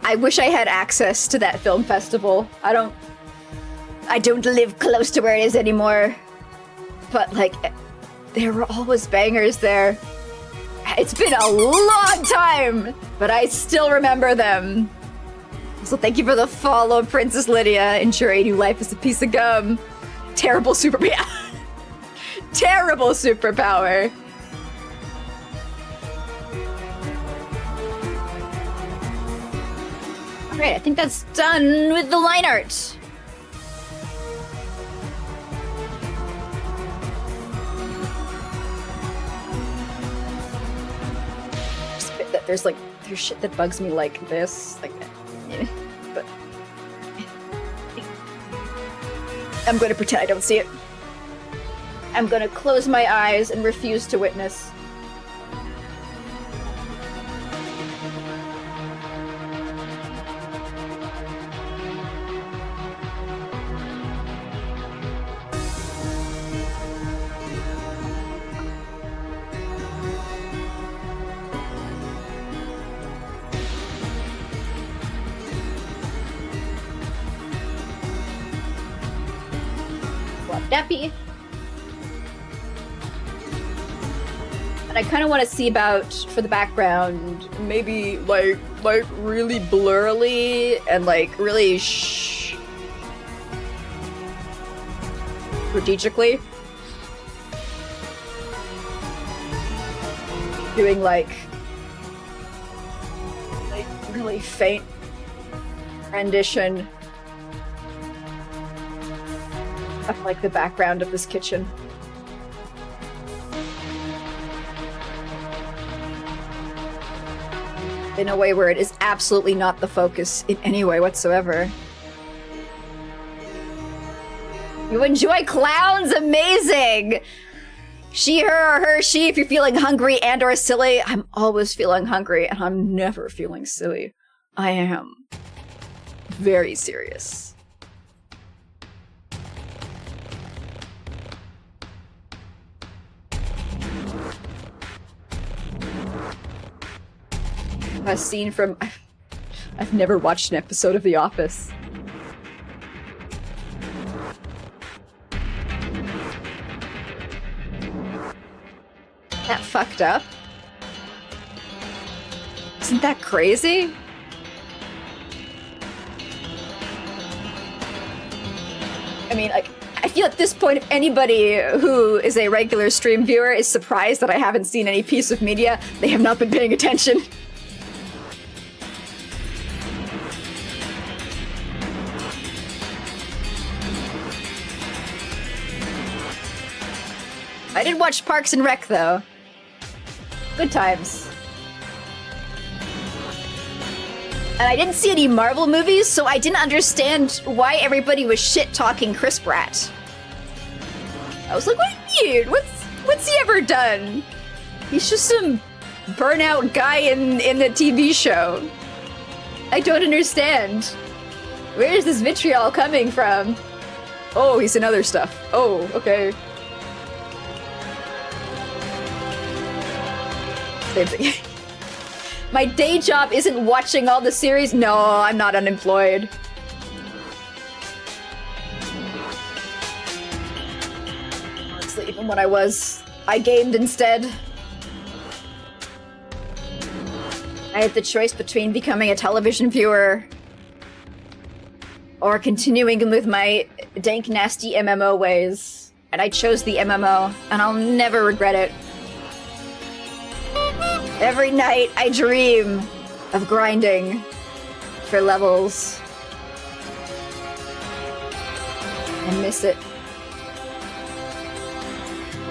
I wish I had access to that film festival. I don't live close to where it is anymore. But like, there were always bangers there. It's been a long time, but I still remember them. So thank you for the follow, Princess Lydia. Ensuring your life is a piece of gum. Terrible superpower. Terrible superpower. Alright, I think that's done with the line art. There's shit that bugs me like this. Like, but I'm going to pretend I don't see it. I'm going to close my eyes and refuse to witness. Dappy. And I kind of want to see about, for the background, maybe like really blurrily and like really strategically. Doing like really faint rendition of like the background of this kitchen. In a way where it is absolutely not the focus in any way whatsoever. You enjoy clowns? Amazing! She, her, or her, she, if you're feeling hungry and or silly. I'm always feeling hungry and I'm never feeling silly. I am very serious. A scene from I've never watched an episode of The Office. That fucked up? Isn't that crazy? I mean, like, I feel at this point, if anybody who is a regular stream viewer is surprised that I haven't seen any piece of media, they have not been paying attention. I did watch Parks and Rec, though. Good times. And I didn't see any Marvel movies, so I didn't understand why everybody was shit-talking Chris Pratt. I was like, what do you mean? What's he ever done? He's just some burnout guy in the TV show. I don't understand. Where is this vitriol coming from? Oh, he's in other stuff. Oh, okay. My day job isn't watching all the series. No, I'm not unemployed. Honestly, even when I was, I gamed instead. I had the choice between becoming a television viewer or continuing with my dank, nasty MMO ways. And I chose the MMO, and I'll never regret it. Every night I dream of grinding for levels. I miss it.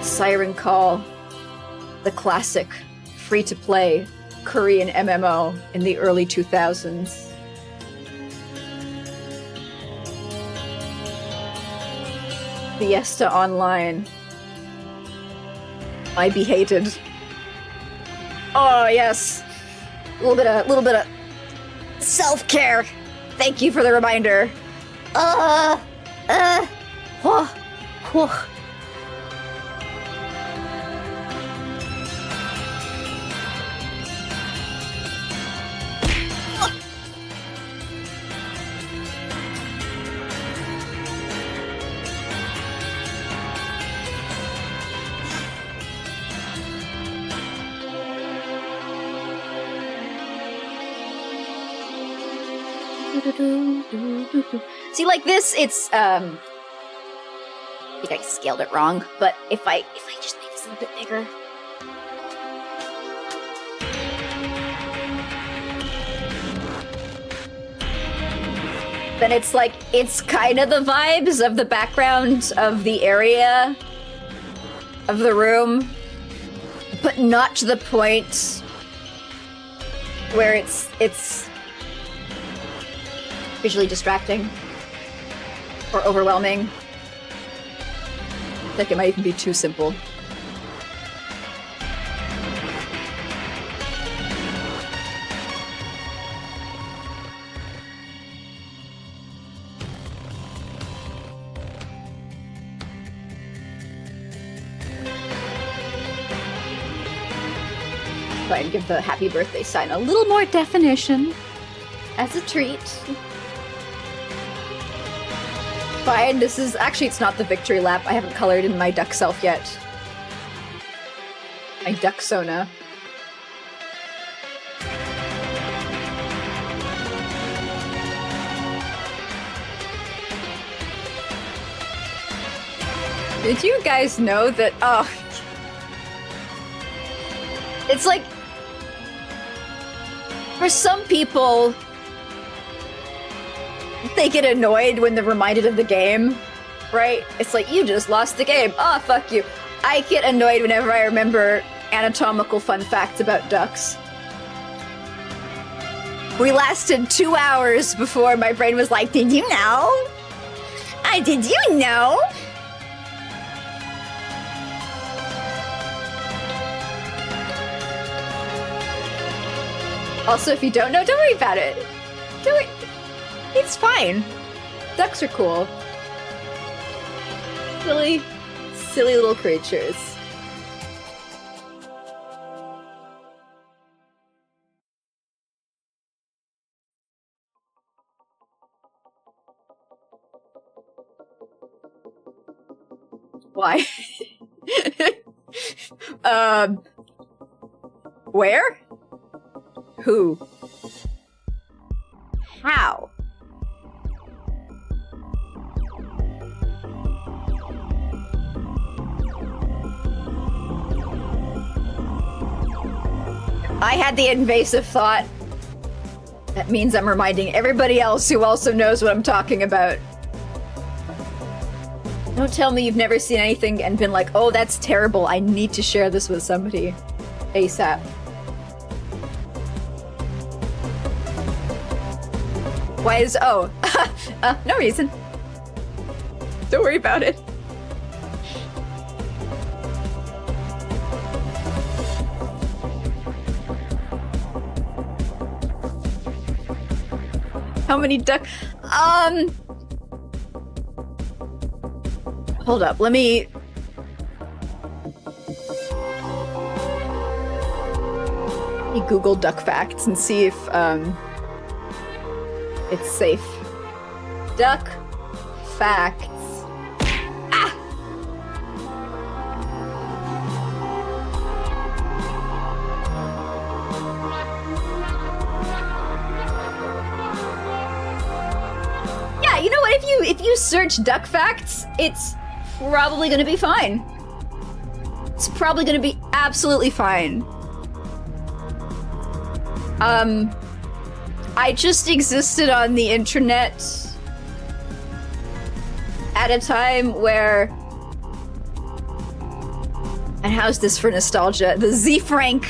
Siren Call, the classic free-to-play Korean MMO in the early 2000s. Fiesta Online. I be hated. Oh yes, a little bit of self-care. Thank you for the reminder. Whoa. See, like this, it's I think I scaled it wrong, but if I just make this a little bit bigger. Then it's like, it's kind of the vibes of the background of the area of the room, but not to the point where it's visually distracting or overwhelming. I think it might even be too simple. Try and give the happy birthday sign a little more definition as a treat. Fine, this is actually, it's not the victory lap. I haven't colored in my duck self yet. My duck Sona. Did you guys know that, oh, it's like, for some people, they get annoyed when they're reminded of the game, right? It's like, you just lost the game. Oh, fuck you. I get annoyed whenever I remember anatomical fun facts about ducks. We lasted 2 hours before my brain was like, did you know? Did you know? Also, if you don't know, don't worry about it. Do it. It's fine. Ducks are cool. Silly, silly little creatures. Why? Where? Who? How? I had the invasive thought. That means I'm reminding everybody else who also knows what I'm talking about. Don't tell me you've never seen anything and been like, oh, that's terrible. I need to share this with somebody. ASAP. Why is... Oh. No reason. Don't worry about it. How many duck... Hold up, let me... Google duck facts and see if, it's safe. Duck facts. Ah! Yeah, you know what? If you search duck facts, it's probably gonna be fine. It's probably gonna be absolutely fine. I just existed on the internet at a time where... And how's this for nostalgia? The Ha0nk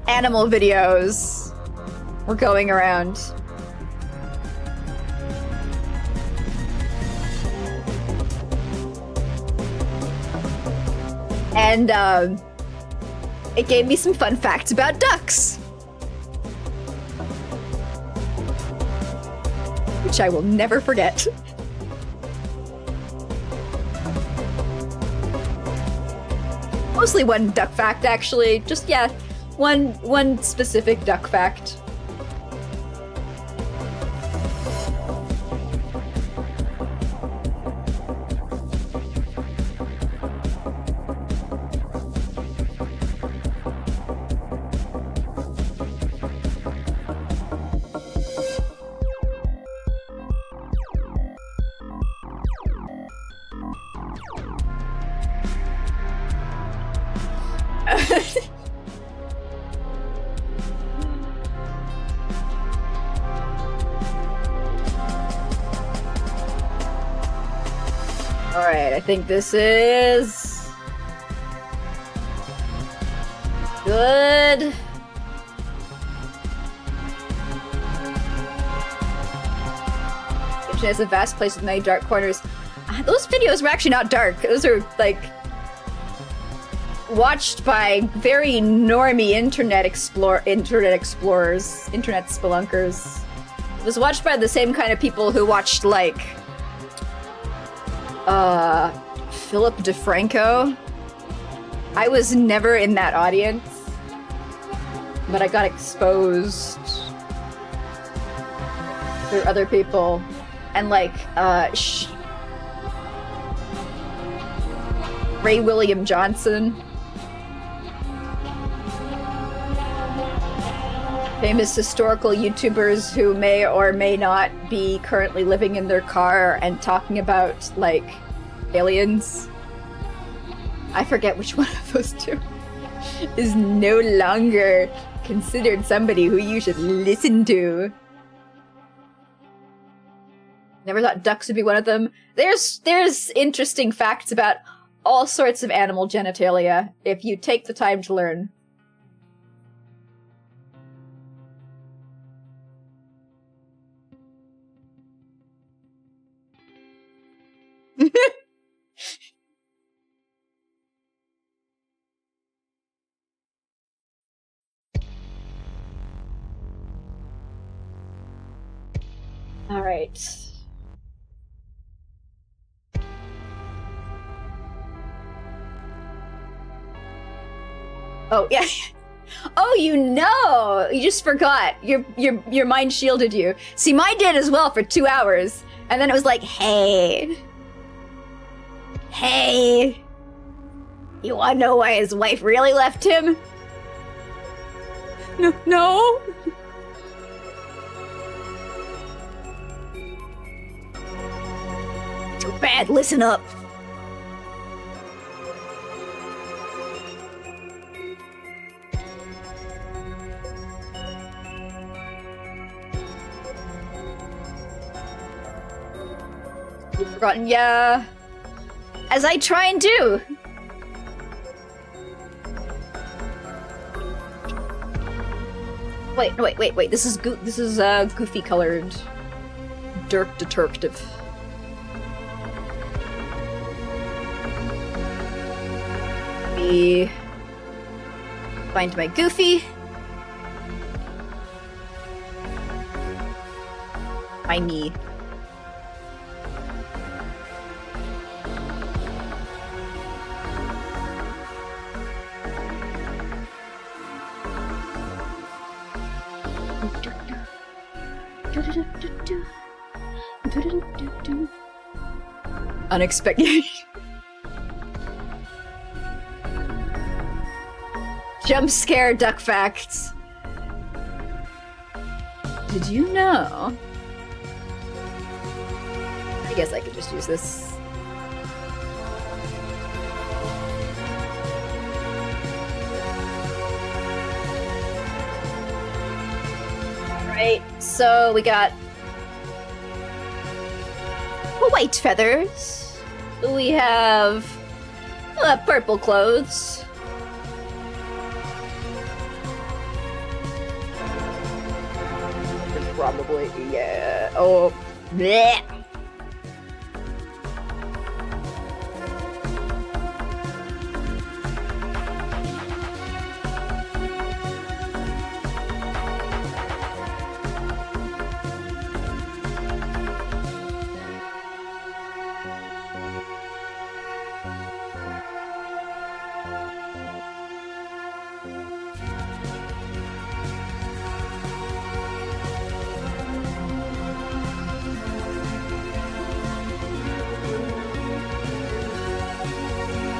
animal videos were going around. And, it gave me some fun facts about ducks. Which I will never forget. Mostly one duck fact, actually. Just, yeah, one specific duck fact. Alright, I think this is... good. It has a vast place with many dark corners. Those videos were actually not dark. Those are, like... watched by very normie internet explorers, internet spelunkers. It was watched by the same kind of people who watched, like... Philip DeFranco. I was never in that audience, but I got exposed through other people, and like, Ray William Johnson. Famous historical YouTubers who may or may not be currently living in their car and talking about, like, aliens. I forget which one of those two is no longer considered somebody who you should listen to. Never thought ducks would be one of them. There's interesting facts about all sorts of animal genitalia if you take the time to learn. All right. Oh, yeah. Oh, you know! You just forgot. Your mind shielded you. See, mine did as well for 2 hours. And then it was like, hey. Hey. You wanna know why his wife really left him? No. Too bad, listen up. You've forgotten, yeah. As I try and do. Wait. This is Goofy colored. Dirk detective. Find my Goofy. My me. Unexpected. Jump scare duck facts. Did you know? I guess I could just use this. Alright, so we got white feathers. We have purple clothes. Probably, yeah. Oh, bleh.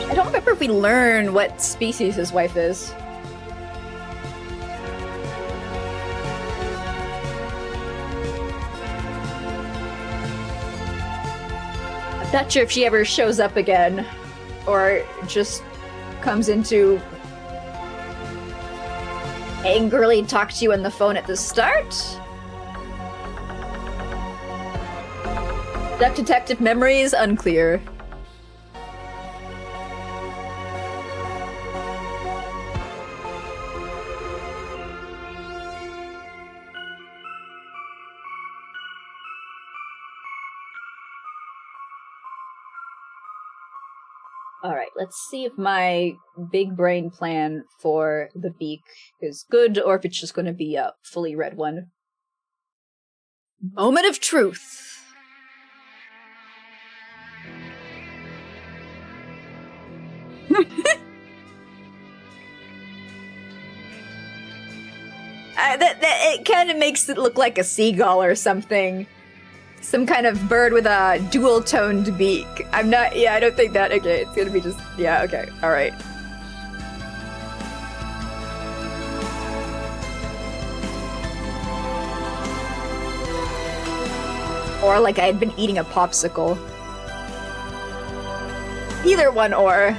I don't remember if we learn what species his wife is. I'm not sure if she ever shows up again, or just comes into angrily talk to you on the phone at the start. Duck detective memories unclear. Alright, let's see if my big brain plan for the beak is good, or if it's just going to be a fully red one. Moment of truth. It kind of makes it look like a seagull or something. Some kind of bird with a dual-toned beak. I don't think that, okay, it's gonna be just, yeah, okay, alright. Or like I had been eating a popsicle. Either one, or.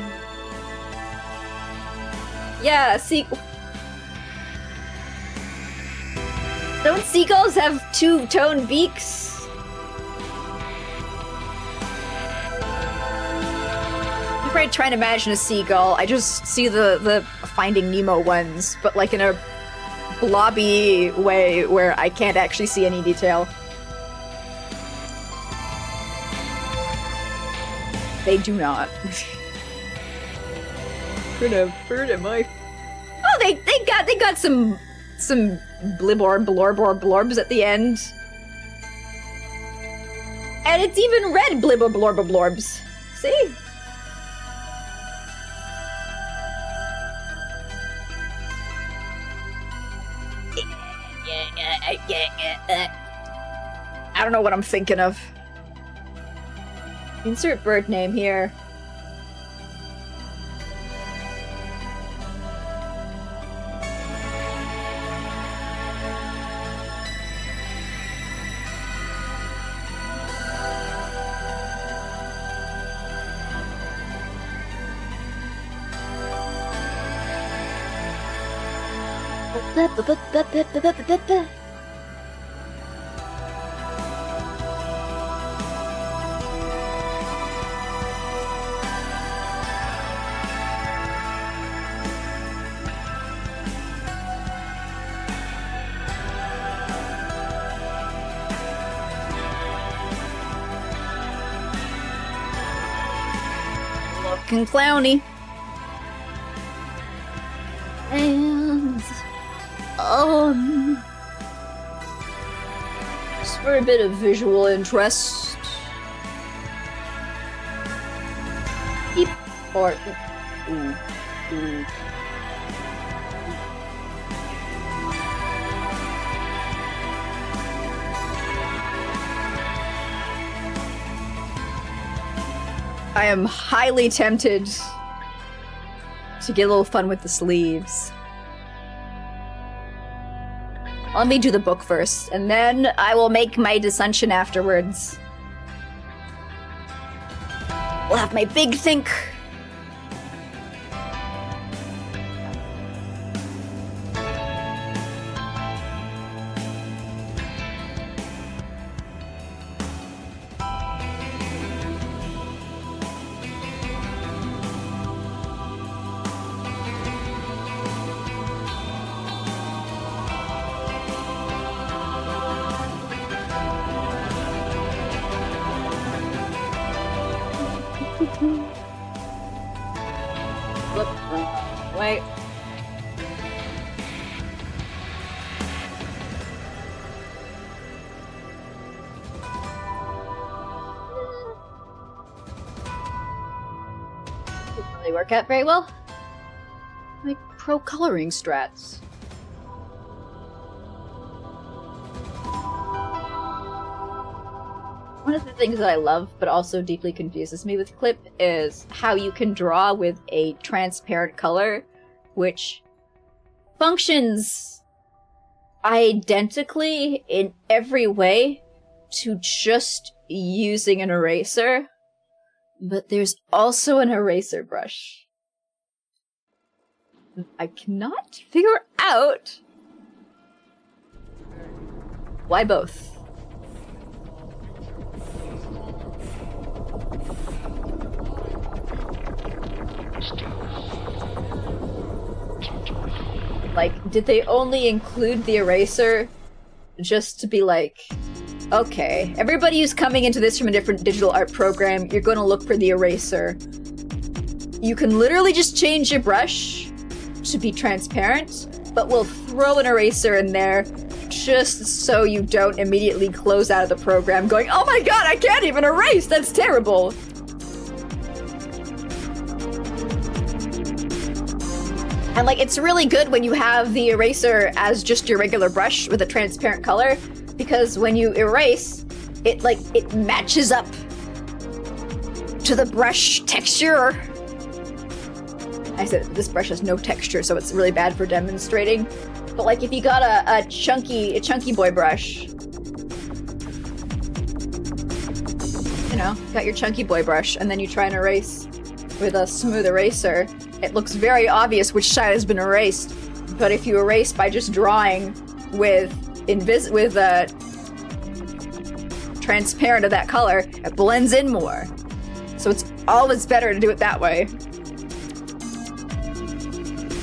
Yeah, Don't seagulls have two-toned beaks? I'm trying to imagine a seagull. I just see the Finding Nemo ones, but like in a blobby way where I can't actually see any detail. They do not. Bird am I? Oh, they got some blorbs at the end, and it's even red blorbs. See? I don't know what I'm thinking of. Insert bird name here. Looking clowny. And just for a bit of visual interest. Beep. Or ooh. I am highly tempted to get a little fun with the sleeves. Let me do the book first, and then I will make my dissension afterwards. We'll have my big think. Wait. Didn't really work out very well. My pro coloring strats. One of the things that I love, but also deeply confuses me with Clip, is how you can draw with a transparent color, which functions identically in every way to just using an eraser, but there's also an eraser brush. I cannot figure out why both. Like, did they only include the eraser just to be like, okay, everybody who's coming into this from a different digital art program, you're gonna look for the eraser. You can literally just change your brush to be transparent, but we'll throw an eraser in there just so you don't immediately close out of the program going, oh my god, I can't even erase, that's terrible! And like, it's really good when you have the eraser as just your regular brush with a transparent color, because when you erase, it matches up to the brush texture. I said this brush has no texture, so it's really bad for demonstrating. But like, if you got a chunky boy brush, you know, got your chunky boy brush, and then you try and erase with a smooth eraser, it looks very obvious which side has been erased. But if you erase by just drawing with transparent of that color, it blends in more. So it's always better to do it that way.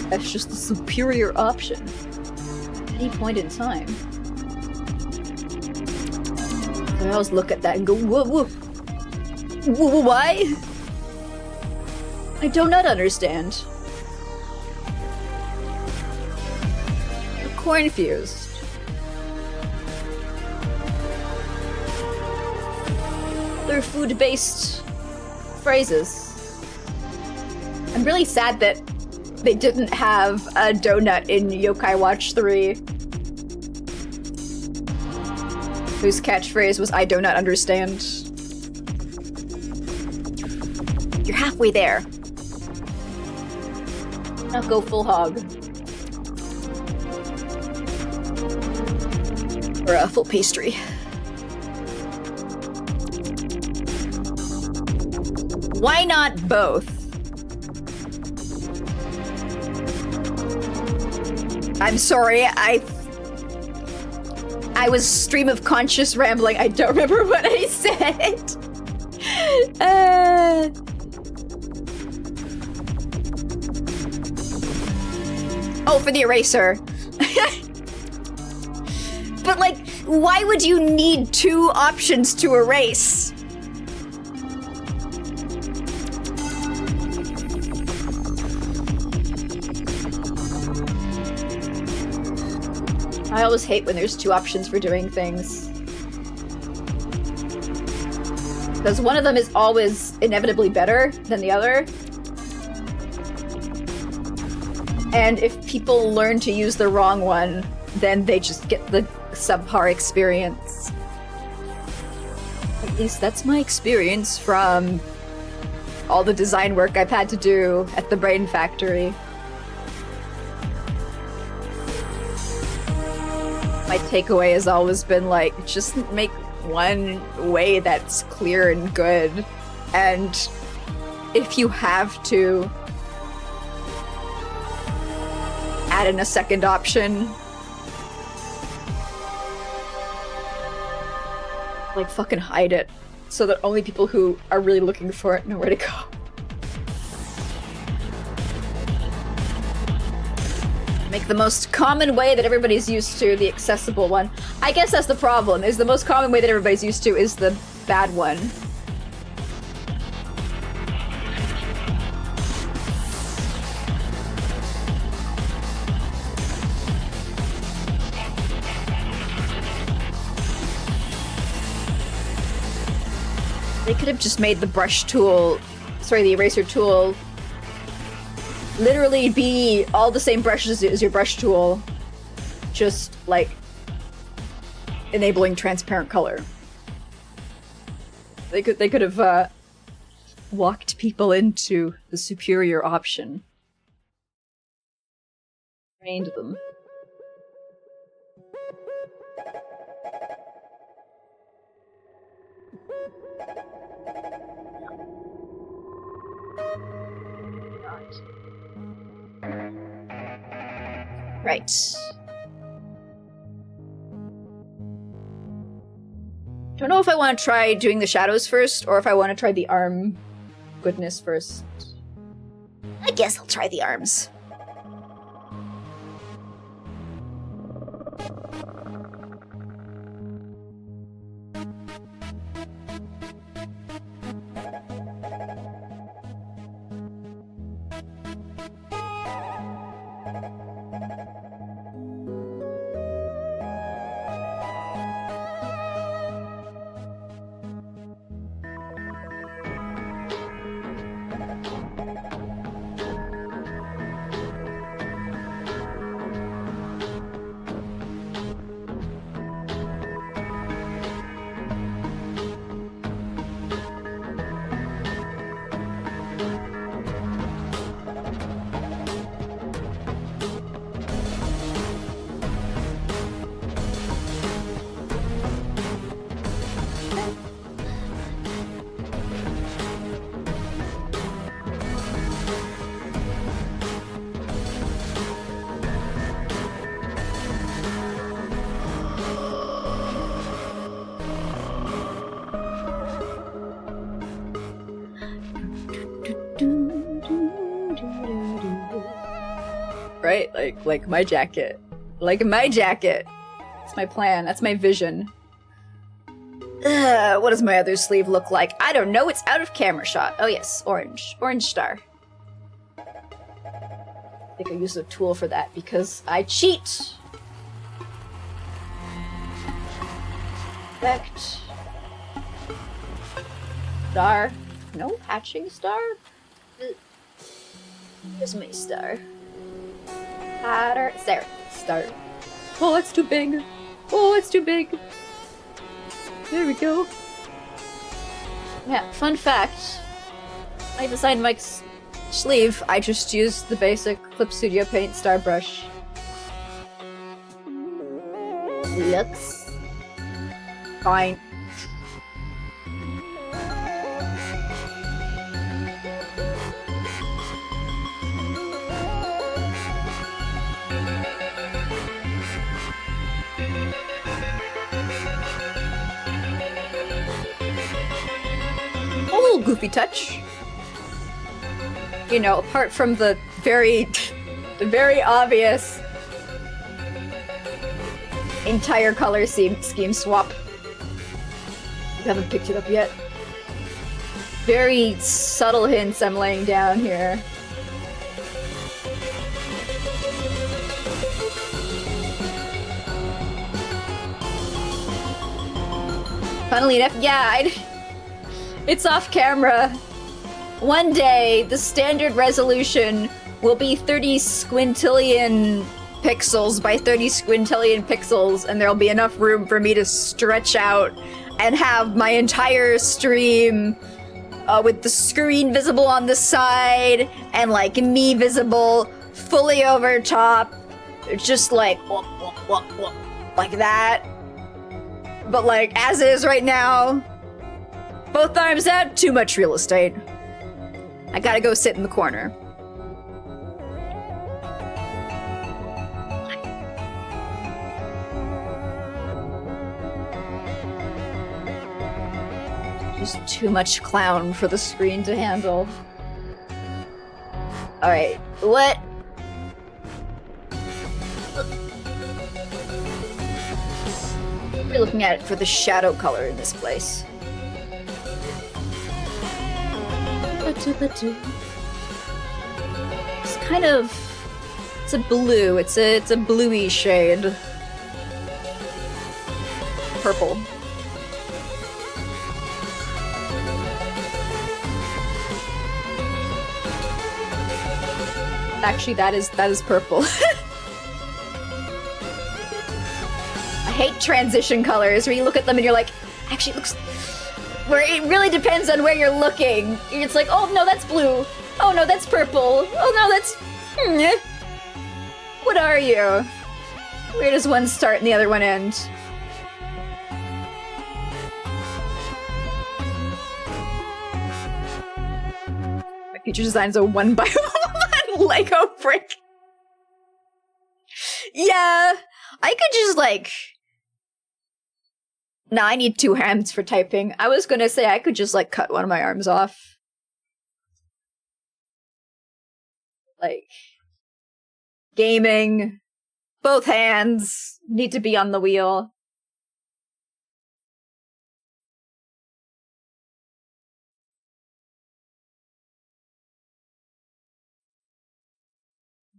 That's just the superior option at any point in time. I always look at that and go, whoa, whoa. Whoa, why? I do not understand. I'm confused. They're food-based phrases. I'm really sad that they didn't have a donut in Yokai Watch 3, whose catchphrase was, I do not understand. You're halfway there. Now go full hog. Or a full pastry. Why not both? I'm sorry, I was stream of conscious rambling. I don't remember what I said. Oh, for the eraser. But like, why would you need 2 options to erase? I always hate when there's 2 options for doing things. Because one of them is always inevitably better than the other. And if people learn to use the wrong one, then they just get the subpar experience. At least that's my experience from all the design work I've had to do at the Brain Factory. My takeaway has always been like, just make one way that's clear and good. And if you have to add in a second option, like fucking hide it so that only people who are really looking for it know where to go. Make the most common way that everybody's used to the accessible one. I guess that's the problem, is the most common way that everybody's used to is the bad one. They could have just made the brush tool, sorry, the eraser tool, literally be all the same brushes as your brush tool, just like enabling transparent color. They could have walked people into the superior option, trained them. Right. Don't know if I want to try doing the shadows first, or if I want to try the arm goodness first. I guess I'll try the arms. Right? Like my jacket. Like my jacket. That's my plan. That's my vision. What does my other sleeve look like? I don't know. It's out of camera shot. Oh yes, orange. Orange star. I think I use a tool for that because I cheat. Effect. Star. No hatching star? Here's my star. Pattern. There. Star. Oh, it's too big. Oh, it's too big. There we go. Yeah, fun fact. I designed Mike's sleeve. I just used the basic Clip Studio Paint star brush. Looks fine. little Goofy touch. You know, apart from the very, the very obvious entire color scheme swap. You haven't picked it up yet. Very subtle hints I'm laying down here. Funnily enough, yeah, it's off camera. One day, the standard resolution will be 30 squintillion pixels by 30 squintillion pixels, and there'll be enough room for me to stretch out and have my entire stream with the screen visible on the side and like me visible fully over top, just like like that. But like as is right now, both arms out, too much real estate. I gotta go sit in the corner. Just too much clown for the screen to handle. Alright, what? We're looking at it for the shadow color in this place. It's kind of... it's a blue. It's a bluey shade. Purple. Actually, that is purple. I hate transition colors where you look at them and you're like, actually it looks... where it really depends on where you're looking. It's like, oh no, that's blue. Oh no, that's purple. Oh no, that's... What are you? Where does one start and the other one end? My future design is a 1x1 Lego brick. Yeah, I could just like... Nah, I need 2 hands for typing. I was gonna say I could just like cut one of my arms off. Like... gaming. Both hands need to be on the wheel.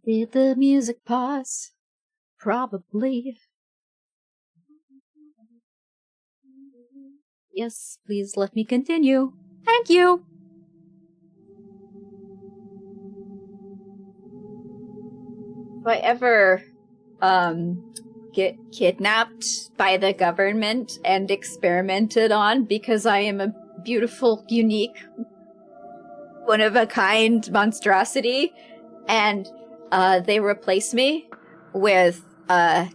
Did the music pause? Probably. Yes, please let me continue. Thank you! If I ever, get kidnapped by the government and experimented on because I am a beautiful, unique, one-of-a-kind monstrosity, and they replace me with a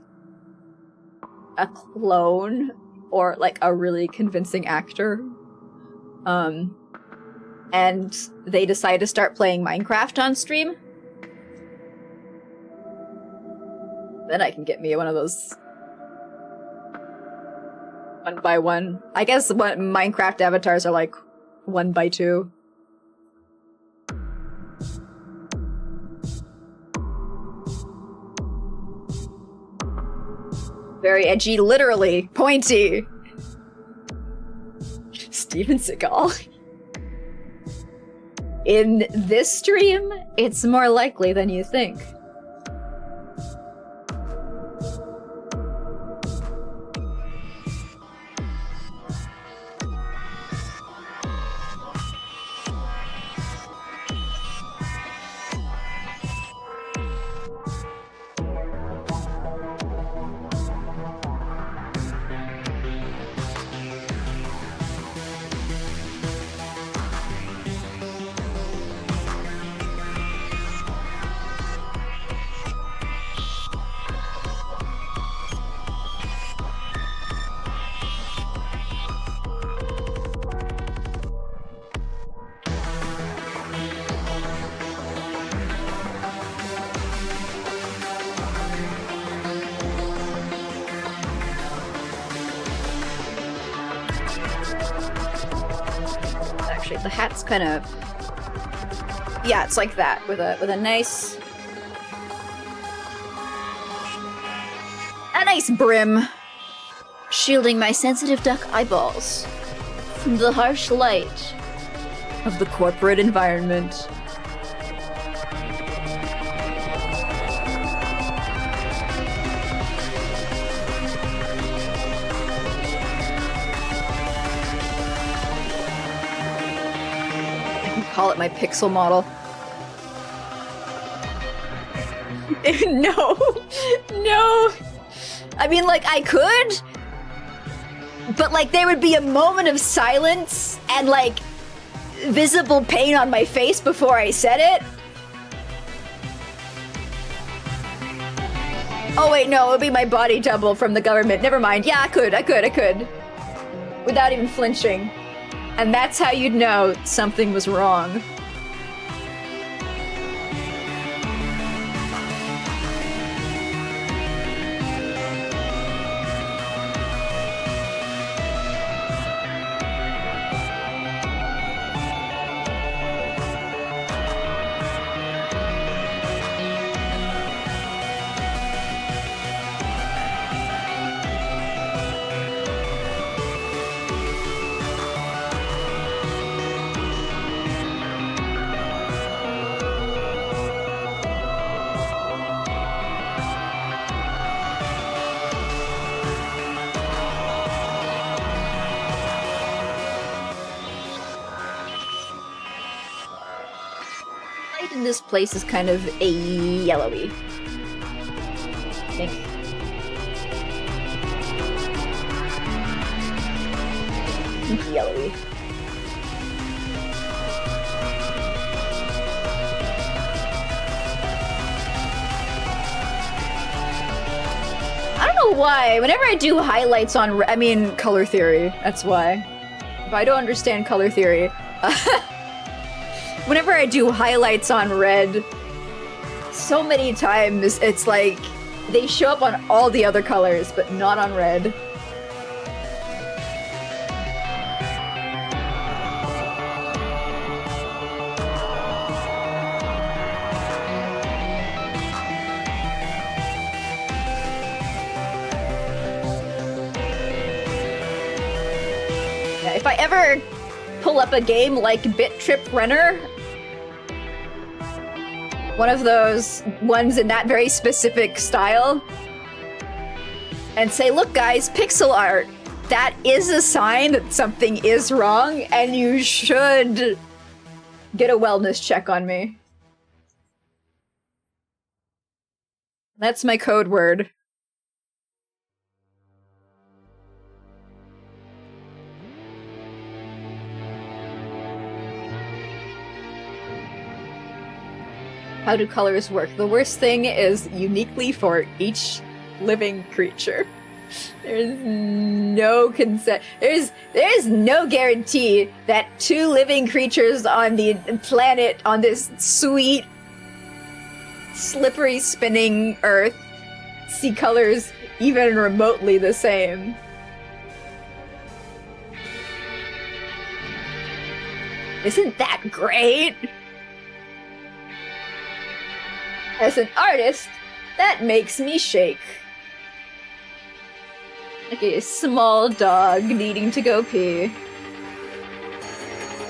clone or like a really convincing actor. And they decide to start playing Minecraft on stream. Then I can get me one of those 1x1. I guess what Minecraft avatars are like 1x2. Very edgy, literally. Pointy. Steven Seagal. In this stream, it's more likely than you think. actually. The hat's kind of... Yeah, it's like that, with a nice... A nice brim. Shielding my sensitive duck eyeballs from the harsh light of the corporate environment. Call it my pixel model. No. No. I mean, like, I could, but, like, there would be a moment of silence and, like, visible pain on my face before I said it. Oh, wait, no, it would be my body double from the government. Never mind. Yeah, I could. Without even flinching. And that's how you'd know something was wrong. This place is kind of a yellowy. I think. Yellowy. I don't know why. Whenever I do highlights on, I mean, color theory. That's why. If I don't understand color theory. Whenever I do highlights on red, so many times it's like they show up on all the other colors, but not on red. Yeah, if I ever pull up a game like Bit Trip Renner, one of those ones in that very specific style, and say, look guys, pixel art, that is a sign that something is wrong and you should get a wellness check on me. That's my code word. How do colors work? The worst thing is uniquely for each living creature. There's no consent. There's no guarantee that two living creatures on the planet, on this sweet, slippery, spinning Earth, see colors even remotely the same. Isn't that great? As an artist, that makes me shake. Like a small dog needing to go pee.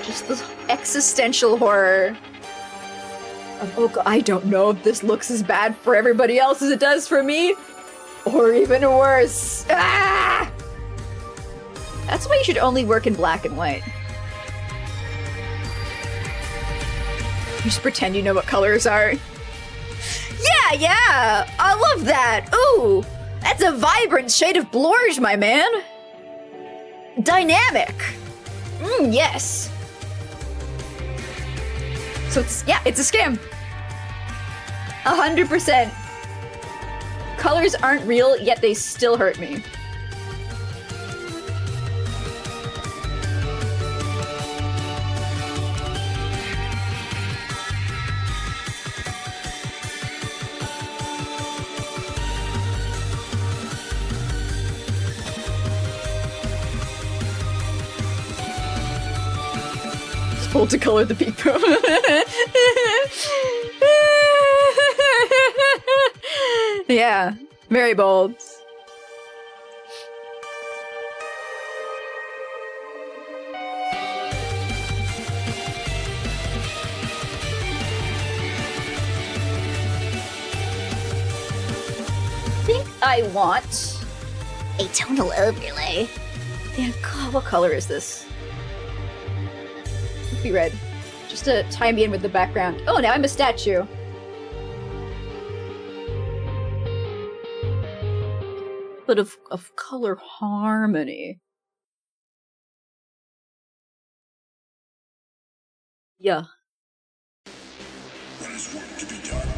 Just the existential horror of, oh god, I don't know if this looks as bad for everybody else as it does for me, or even worse. Ah! That's why you should only work in black and white. You just pretend you know what colors are. Yeah, I love that. Ooh, that's a vibrant shade of bluish, my man. Dynamic. Yes. So it's a scam. 100%. Colors aren't real, yet they still hurt me. bold to color the beaver. Yeah, very bold. I think I want a tonal overlay. Yeah, God, what color is this? Be red. Just to tie me in with the background. Oh, now I'm a statue. But of color harmony. Yeah. There is work to be done.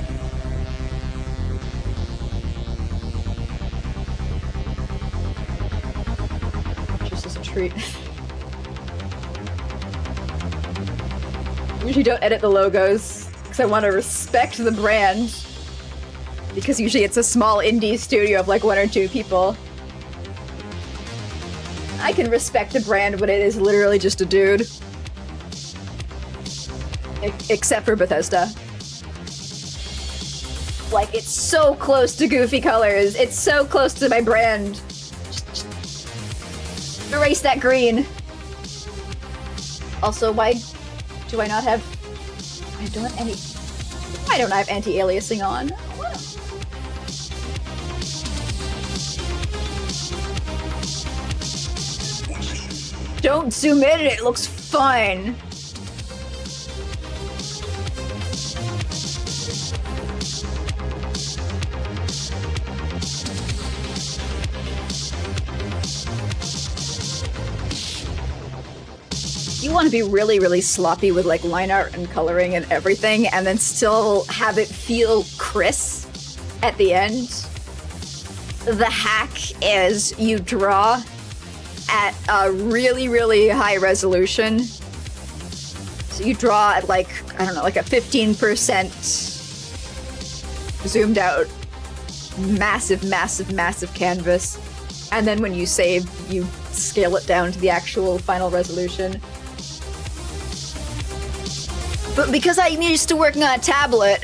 Just as a treat. Usually don't edit the logos because I want to respect the brand. Because usually it's a small indie studio of like 1 or 2 people. I can respect the brand when it is literally just a dude. Except for Bethesda. Like, it's so close to Goofy colors. It's so close to my brand. Just erase that green. Also, why do I not have... I don't have any... Why don't I have anti-aliasing on? Don't zoom in, it looks fine. You want to be really, really sloppy with like line art and coloring and everything, and then still have it feel crisp at the end. The hack is you draw at a really, really high resolution. So you draw at like, I don't know, like a 15% zoomed out, massive, massive, massive canvas. And then when you save, you scale it down to the actual final resolution. But because I'm used to working on a tablet,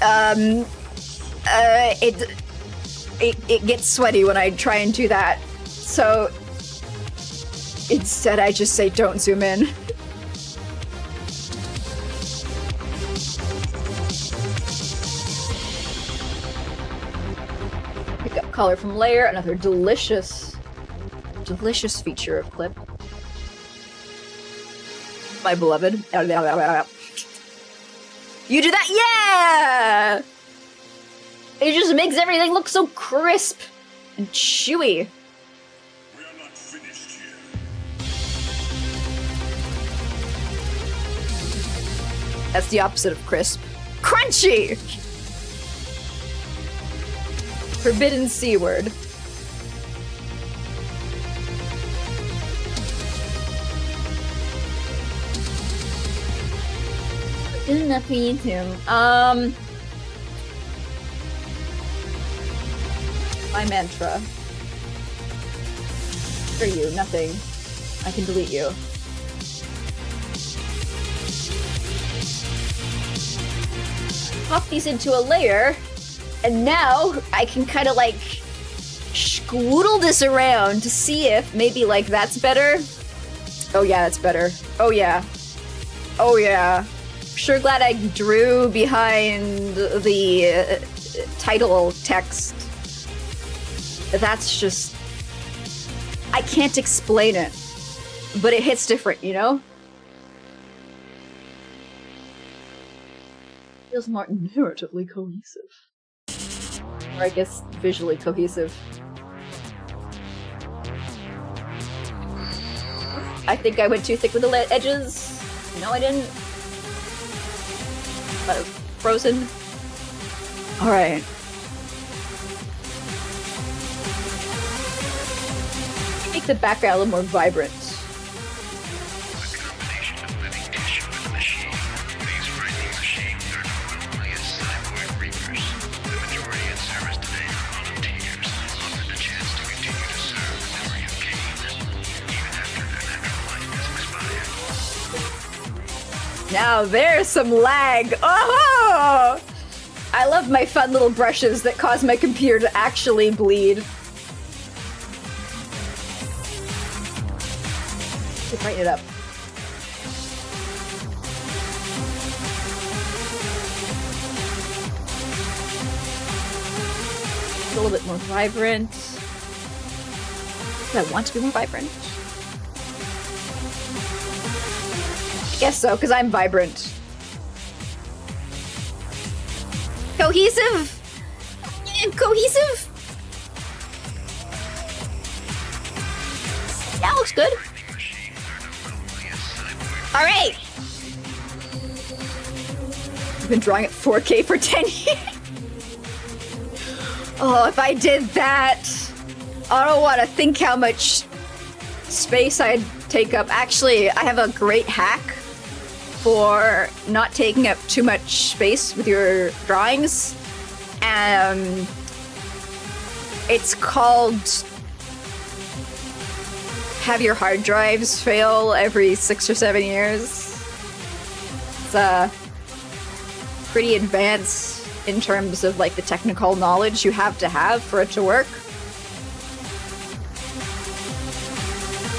it gets sweaty when I try and do that. So instead I just say don't zoom in. Pick up color from layer, another delicious, delicious feature of clip. My beloved. You do that? Yeah! It just makes everything look so crisp and chewy. We are not finished here. That's the opposite of crisp. Crunchy! Forbidden C word. Good enough for you too. My mantra. For you, nothing. I can delete you. Pop these into a layer, and now I can kind of like squoodle this around to see if maybe like that's better. Oh yeah, that's better. Oh yeah. Oh yeah. Sure glad I drew behind the title text. That's just... I can't explain it. But it hits different, you know? Feels more narratively cohesive. Or I guess visually cohesive. I think I went too thick with the edges. No, I didn't. Frozen. Alright. Make the background a little more vibrant. A combination of living tissue and machine. These frightening machines are known only as cyborg reapers. The majority in service today are volunteers, offered the chance to continue to serve the memory of Cain, even after their natural life has expired. Now there's some lag. Oh! I love my fun little brushes that cause my computer to actually bleed. Brighten it up. A little bit more vibrant. Do I want to be more vibrant? I guess so, because I'm vibrant. Cohesive! Cohesive! Yeah, looks good. Alright! I've been drawing at 4K for 10 years. Oh, if I did that, I don't want to think how much space I'd take up. Actually, I have a great hack for not taking up too much space with your drawings. It's called have your hard drives fail every 6 or 7 years. It's pretty advanced in terms of like the technical knowledge you have to have for it to work.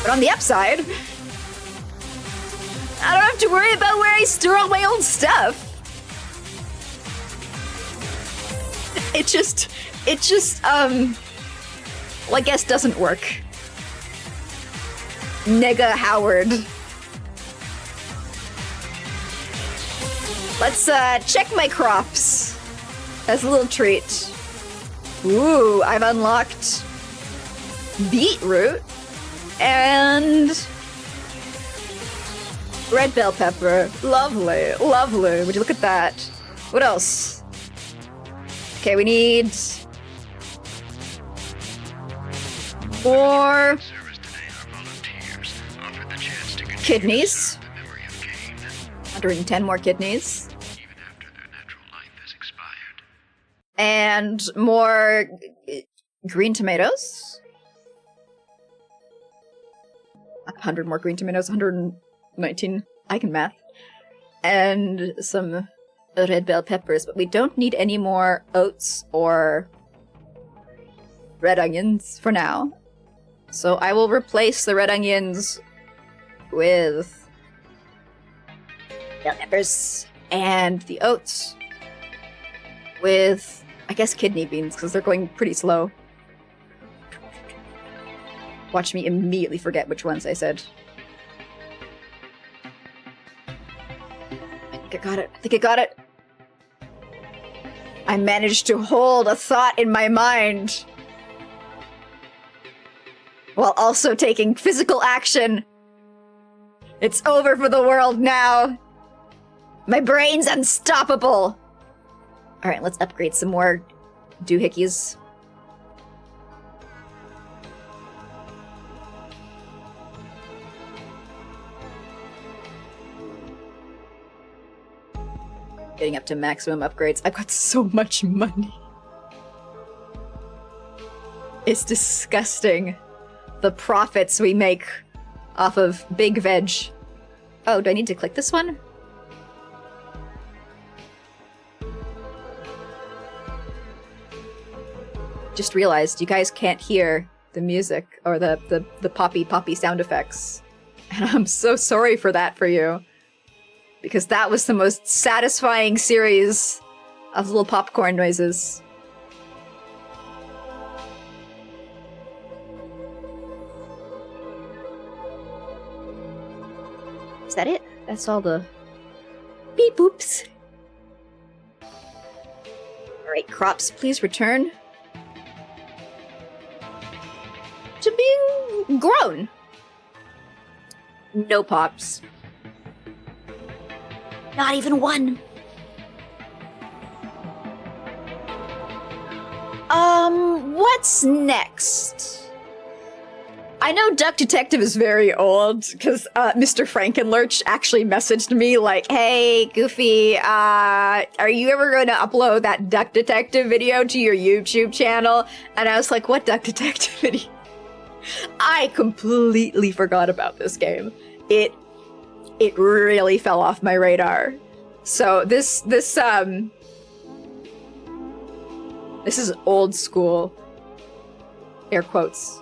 But on the upside, I don't have to worry about where I store all my old stuff. It just, well, I guess doesn't work. Nigga Howard. Let's check my crops. As a little treat. Ooh, I've unlocked beetroot and red bell pepper. Lovely, lovely. Would you look at that? What else? Okay, we need more kidneys. 110 more kidneys. And more green tomatoes. 100 more green tomatoes, 119. I can math. And some red bell peppers, but we don't need any more oats or red onions for now. So I will replace the red onions with bell peppers and the oats with, I guess, kidney beans, because they're going pretty slow. Watch me immediately forget which ones I said. I think I got it. I think I got it. I managed to hold a thought in my mind while also taking physical action. It's over for the world now. My brain's unstoppable. All right, let's upgrade some more doohickeys. Getting up to maximum upgrades. I've got so much money. It's disgusting. The profits we make off of big veg. Oh, do I need to click this one? Just realized you guys can't hear the music or the poppy sound effects. And I'm so sorry for that for you. Because that was the most satisfying series of little popcorn noises. Is that it? That's all the beep boops. Alright, crops, please return to being grown. No pops. Not even one. What's next? I know Duck Detective is very old, because Mr. Frankenlurch actually messaged me like, hey, Goofy, are you ever going to upload that Duck Detective video to your YouTube channel? And I was like, what Duck Detective video? I completely forgot about this game. It it really fell off my radar. So this is old school. Air quotes.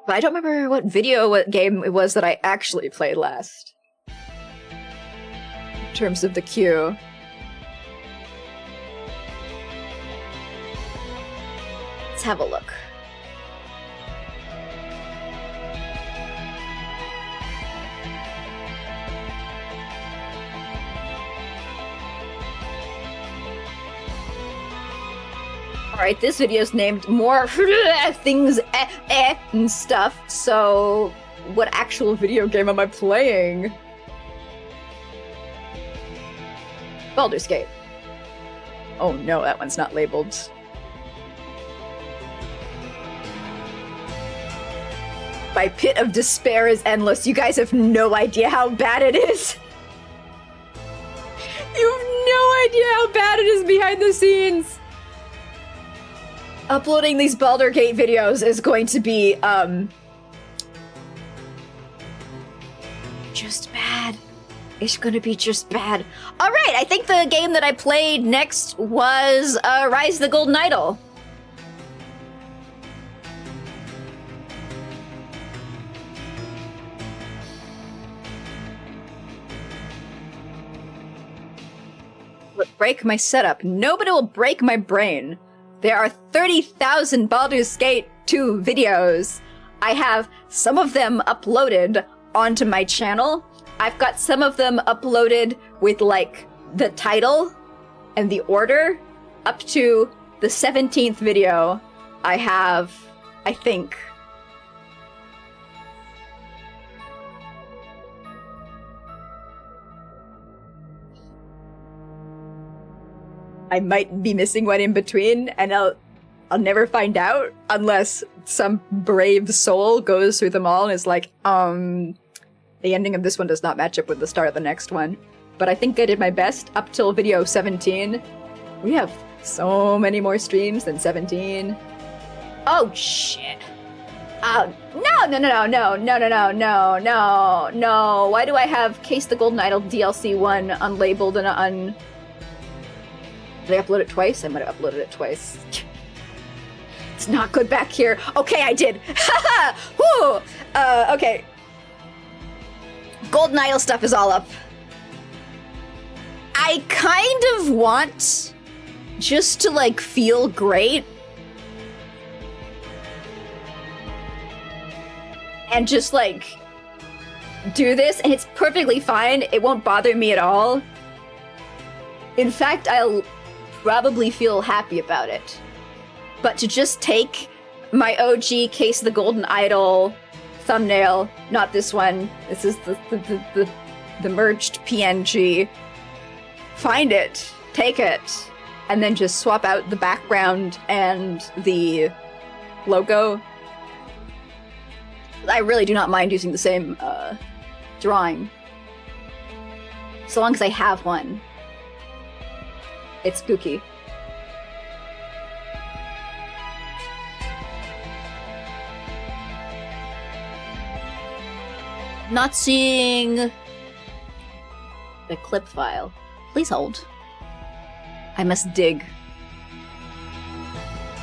But I don't remember what game it was that I actually played last. In terms of the queue. Let's have a look. Alright, this video is named More Things and Stuff, so what actual video game am I playing? Baldur's Gate. Oh no, that one's not labeled. My pit of despair is endless. You guys have no idea how bad it is. You have no idea how bad it is behind the scenes. Uploading these Baldur's Gate videos is going to be, just bad. It's gonna be just bad. Alright, I think the game that I played next was, Rise of the Golden Idol. What break my setup? Nobody will break my brain. There are 30,000 Baldur's Gate 2 videos. I have some of them uploaded onto my channel. I've got some of them uploaded with, like, the title and the order. Up to the 17th video, I have, I think, I might be missing one in between, and I'll never find out unless some brave soul goes through them all and is like, the ending of this one does not match up with the start of the next one. But I think I did my best up till video 17. We have so many more streams than 17. Oh, shit. No. Why do I have Case the Golden Idol DLC 1 unlabeled and Did I upload it twice? I might have uploaded it twice. It's not good back here. Okay, I did. Haha! Woo! Okay. Golden Idol stuff is all up. I kind of want just to, like, feel great. And just, like, do this, and it's perfectly fine. It won't bother me at all. In fact, I'll probably feel happy about it. But to just take my OG Case of the Golden Idol thumbnail, not this one, this is the merged PNG, find it, take it, and then just swap out the background and the logo. I really do not mind using the same drawing. So long as I have one. It's spooky. Not seeing the clip file. Please hold. I must dig.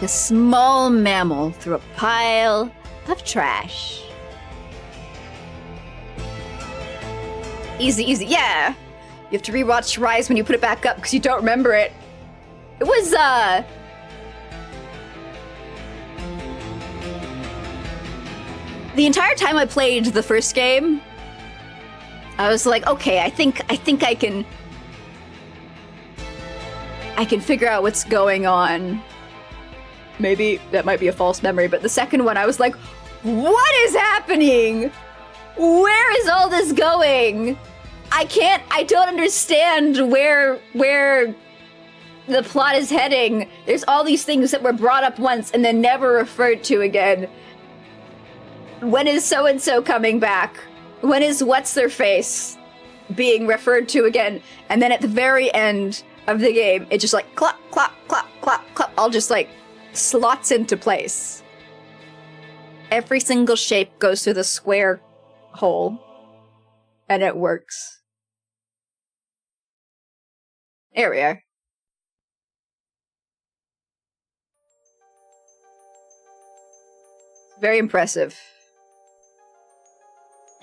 A small mammal through a pile of trash. Easy, easy. Yeah! You have to rewatch Rise when you put it back up because you don't remember it. It was, the entire time I played the first game, I was like, okay, I think I can figure out what's going on. Maybe that might be a false memory, but the second one I was like, what is happening? Where is all this going? I don't understand where the plot is heading. There's all these things that were brought up once and then never referred to again. When is so-and-so coming back? When is what's-their-face being referred to again? And then at the very end of the game, it just like clap, clap, clap, clap, clap, all just like slots into place. Every single shape goes through the square hole. And it works. There we are. Very impressive.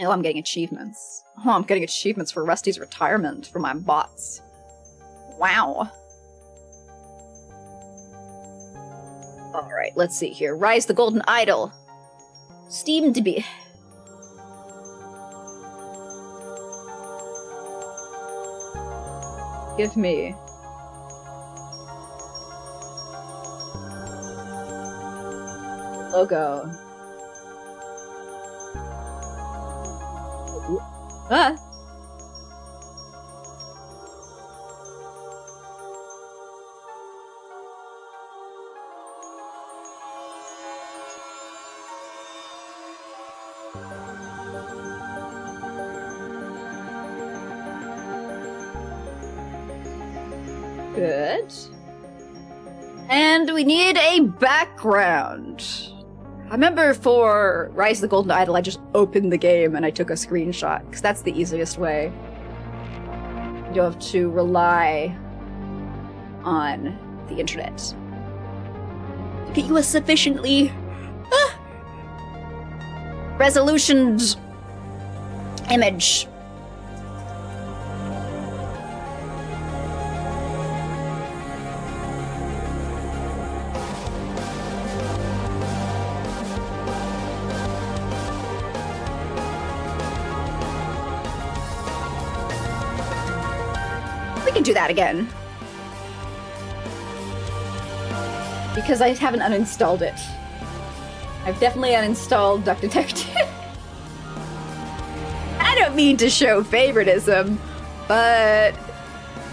Oh, I'm getting achievements. Oh, I'm getting achievements for Rusty's retirement for my bots. Wow. Alright, let's see here. Rise the Golden Idol. Steam to be... Give me... logo. Ah! Good. And we need a background. I remember for Rise of the Golden Idol, I just opened the game and I took a screenshot, because that's the easiest way. You don't have to rely on the internet to get you a sufficiently resolutioned image. We can do that again. Because I haven't uninstalled it. I've definitely uninstalled Duck Detective. I don't mean to show favoritism, but...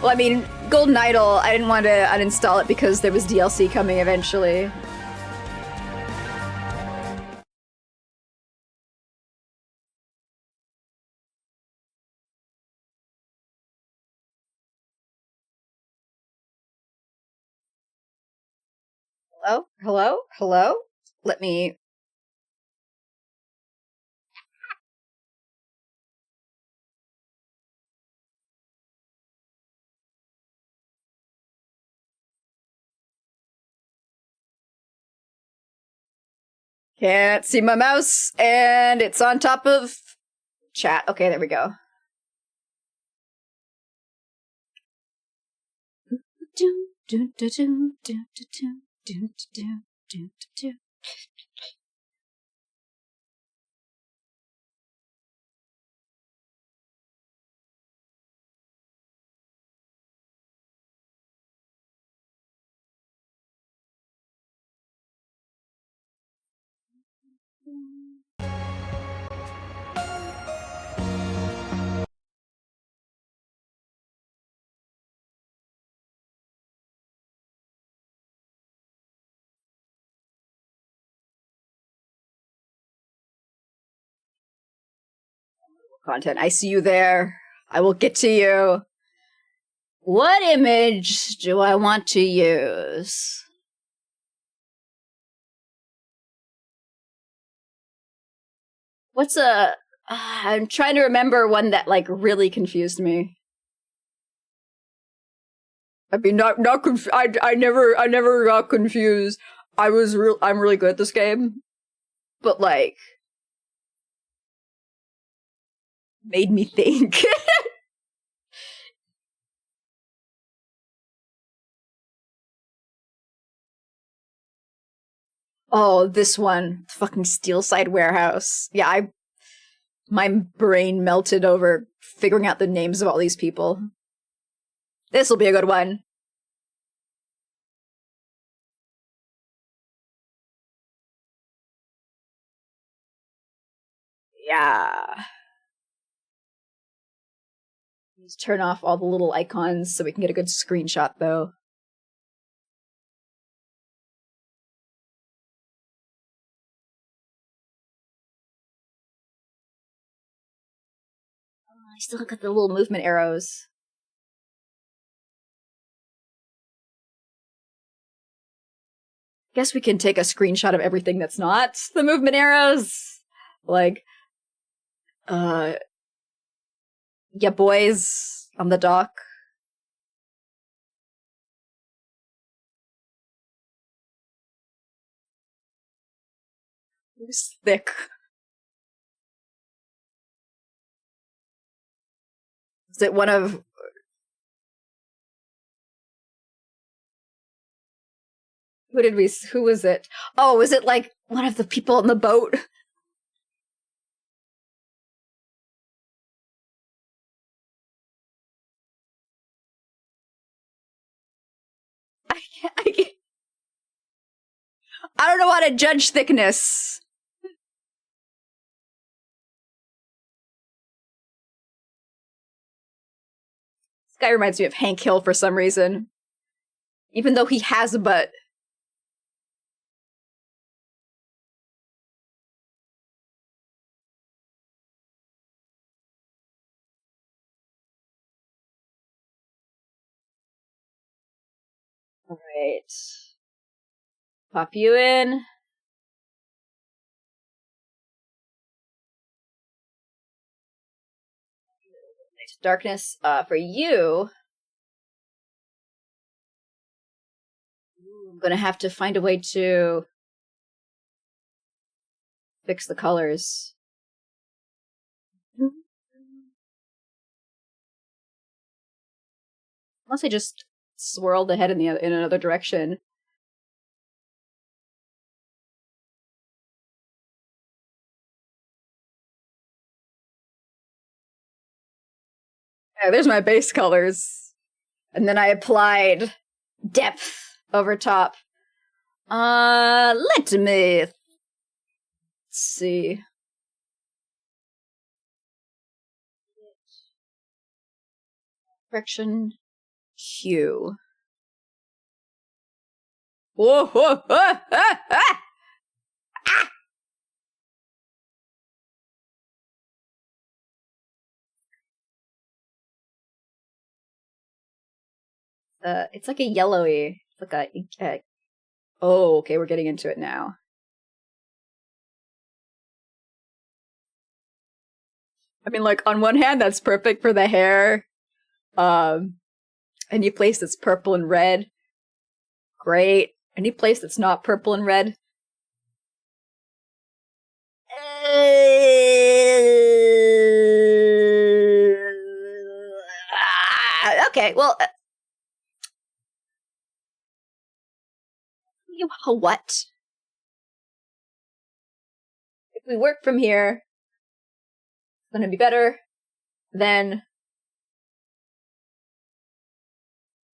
Well, I mean, Golden Idol, I didn't want to uninstall it because there was DLC coming eventually. Hello? Hello? Hello? Let me... Can't see my mouse, and it's on top of chat. Okay, there we go. Content. I see you there. I will get to you. What image do I want to use? What's a... I'm trying to remember one that, like, really confused me. I mean, I never got confused. I'm really good at this game. But, like... made me think. Oh, this one. Fucking Steelside Warehouse. Yeah, my brain melted over figuring out the names of all these people. This'll be a good one. Yeah. Just turn off all the little icons so we can get a good screenshot, though. Oh, I still got the little movement arrows. Guess we can take a screenshot of everything that's not the movement arrows. Like, Yeah, boys on the dock. Who's thick? Is it one of... Who was it? Oh, was it like one of the people on the boat? I don't know how to judge thickness. This guy reminds me of Hank Hill for some reason. Even though he has a butt. Alright. Pop you in. Darkness. For you... I'm gonna have to find a way to fix the colors. Unless I just swirl the head in another direction. Yeah, there's my base colors. And then I applied depth over top. Let me see. Correction. Hue. Whoa, whoa, ah, ah, ah! It's like a yellowy. It's like a oh, okay, we're getting into it now. I mean, like, on one hand, that's perfect for the hair. Any place that's purple and red, great. Any place that's not purple and red, okay, well, what? If we work from here, it's gonna be better than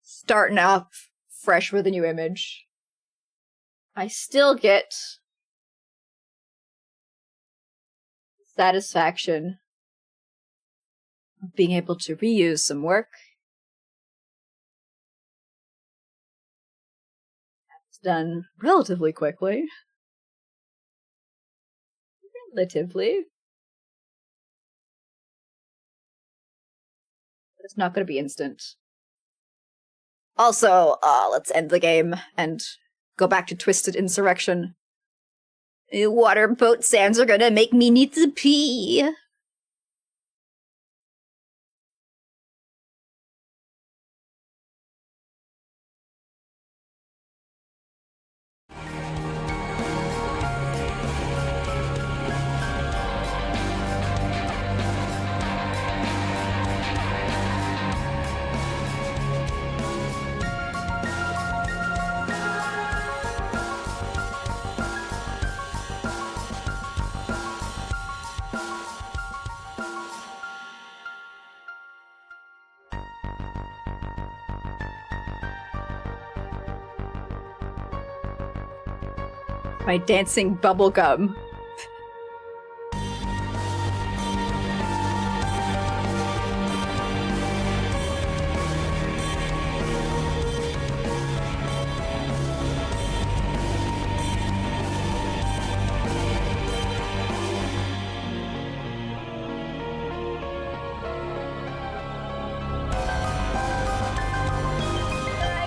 starting off fresh with a new image. I still get satisfaction of being able to reuse some work. It's done relatively quickly. Relatively. But it's not going to be instant. Also, let's end the game and go back to Twisted Insurrection. Water boat sounds are gonna make me need to pee. My dancing bubblegum.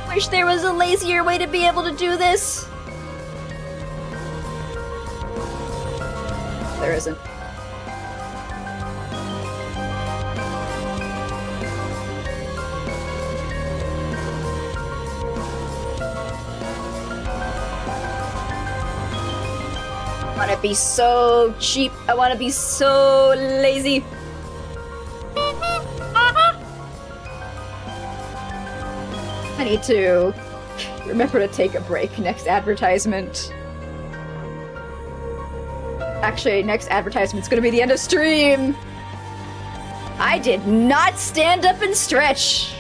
I wish there was a lazier way to be able to do this. There isn't. to be so cheap. I want to be so lazy. I need to remember to take a break next advertisement. Actually, next advertisement's gonna be the end of stream. I did not stand up and stretch.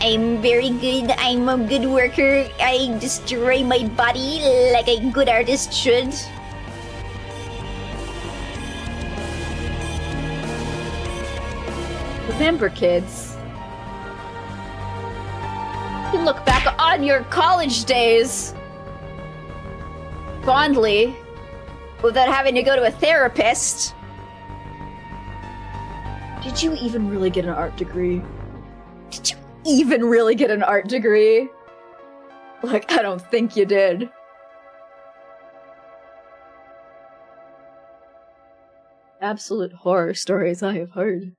I'm very good. I'm a good worker. I destroy my body like a good artist should. Remember, kids. You look back on your college days fondly without having to go to a therapist. Did you even really get an art degree? Did you even really get an art degree? Like, I don't think you did. Absolute horror stories I have heard.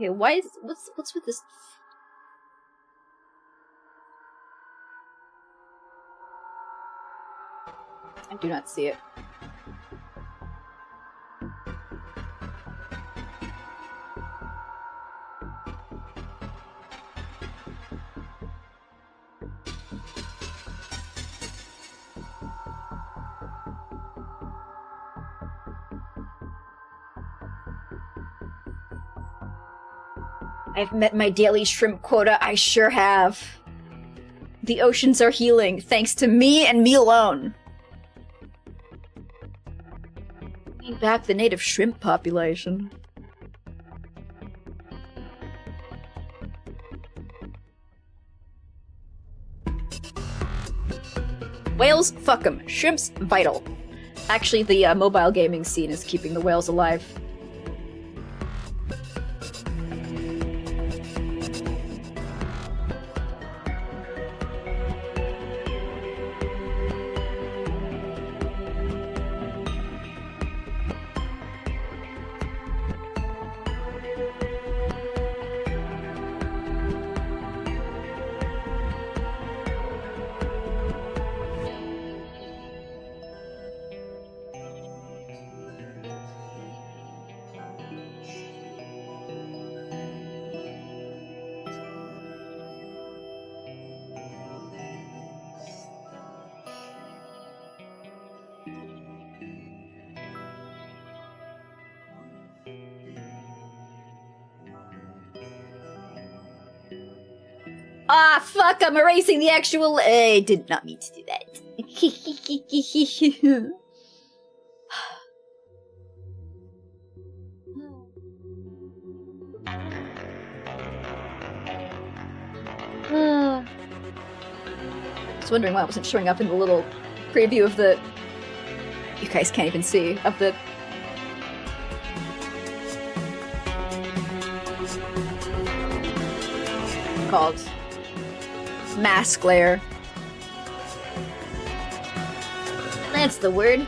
Okay, why is what's with this? I do not see it. I've met my daily shrimp quota, I sure have. The oceans are healing, thanks to me and me alone. Bring back the native shrimp population. Whales, fuck 'em. Shrimps, vital. Actually, the mobile gaming scene is keeping the whales alive. Ah, fuck, I'm erasing the actual... I did not mean to do that. I was wondering why it wasn't showing up in the little preview of the... You guys can't even see, of the... called... mask layer. That's the word.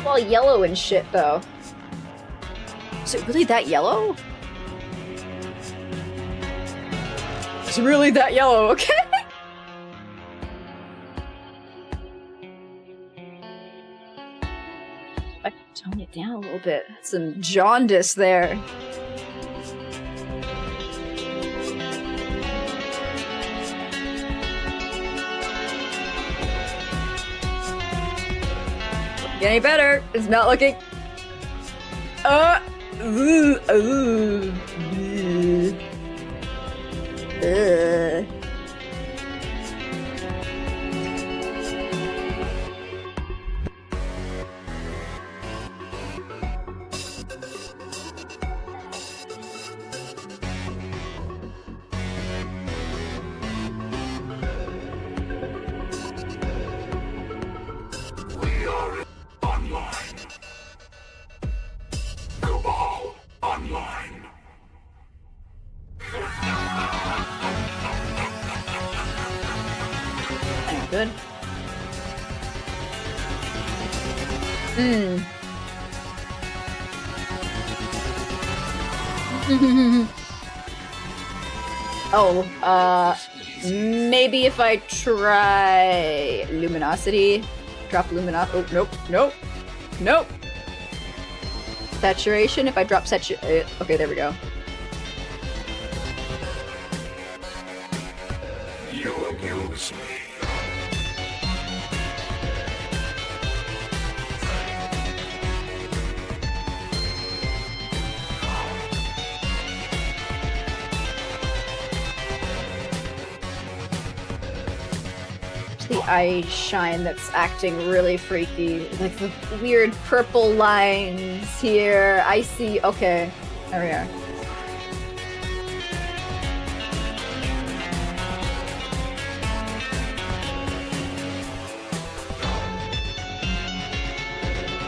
All yellow and shit, though. Is it really that yellow? Is it really that yellow? Okay. I can tone it down a little bit. Some jaundice there. Any better? It's not looking. Ooh, ooh, Good. Oh, maybe if I try luminosity, drop luminosity. Oh, nope, nope, nope. Saturation. If I drop saturation, okay, there we go. You amuse me. It's the eye shine that's acting really freaky. Like the weird purple lines here. I see. Okay, there we are.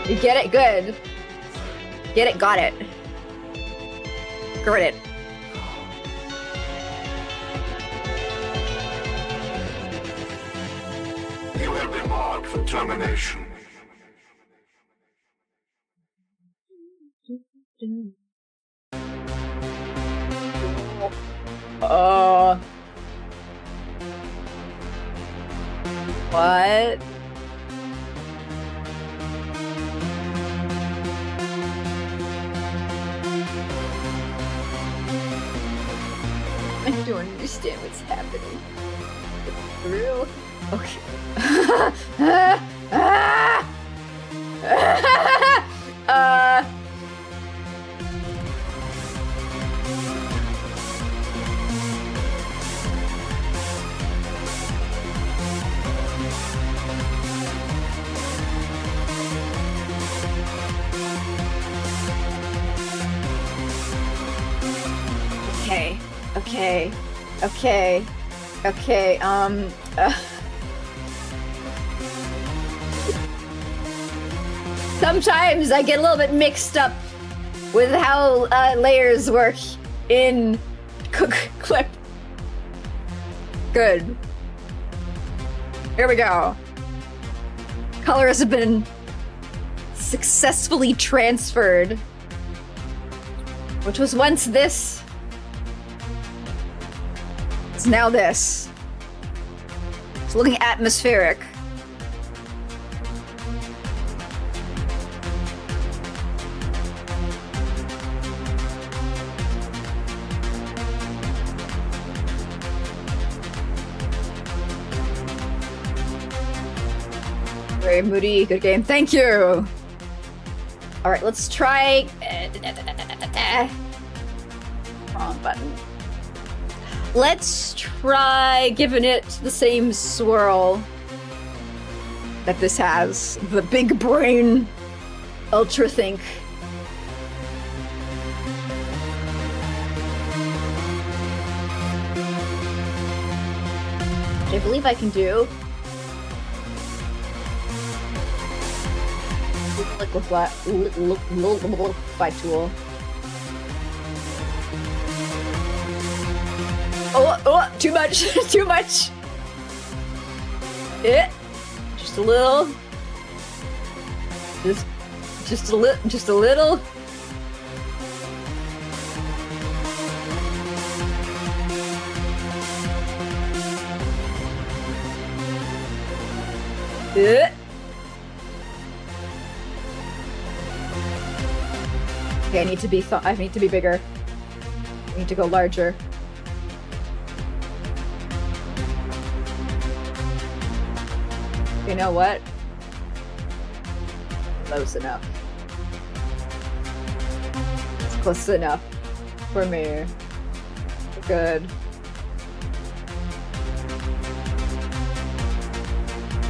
You get it? Good. Get it? Got it. Got it. You will be marked for termination. What? I don't understand what's happening. It's real. Okay. Okay. Sometimes I get a little bit mixed up with how layers work in clip. Good. Here we go. Colors have been successfully transferred, which was once this. It's now this. It's looking atmospheric. Very moody, good game. Thank you. All right, let's try. Wrong button. Let's try giving it the same swirl that this has. The big brain ultra think. Which I believe I can do. Liquify tool. Oh, too much, too much. Just a little. Just a little. Okay, I need to be bigger. I need to go larger. You know what? Close enough. It's close enough for me. Good.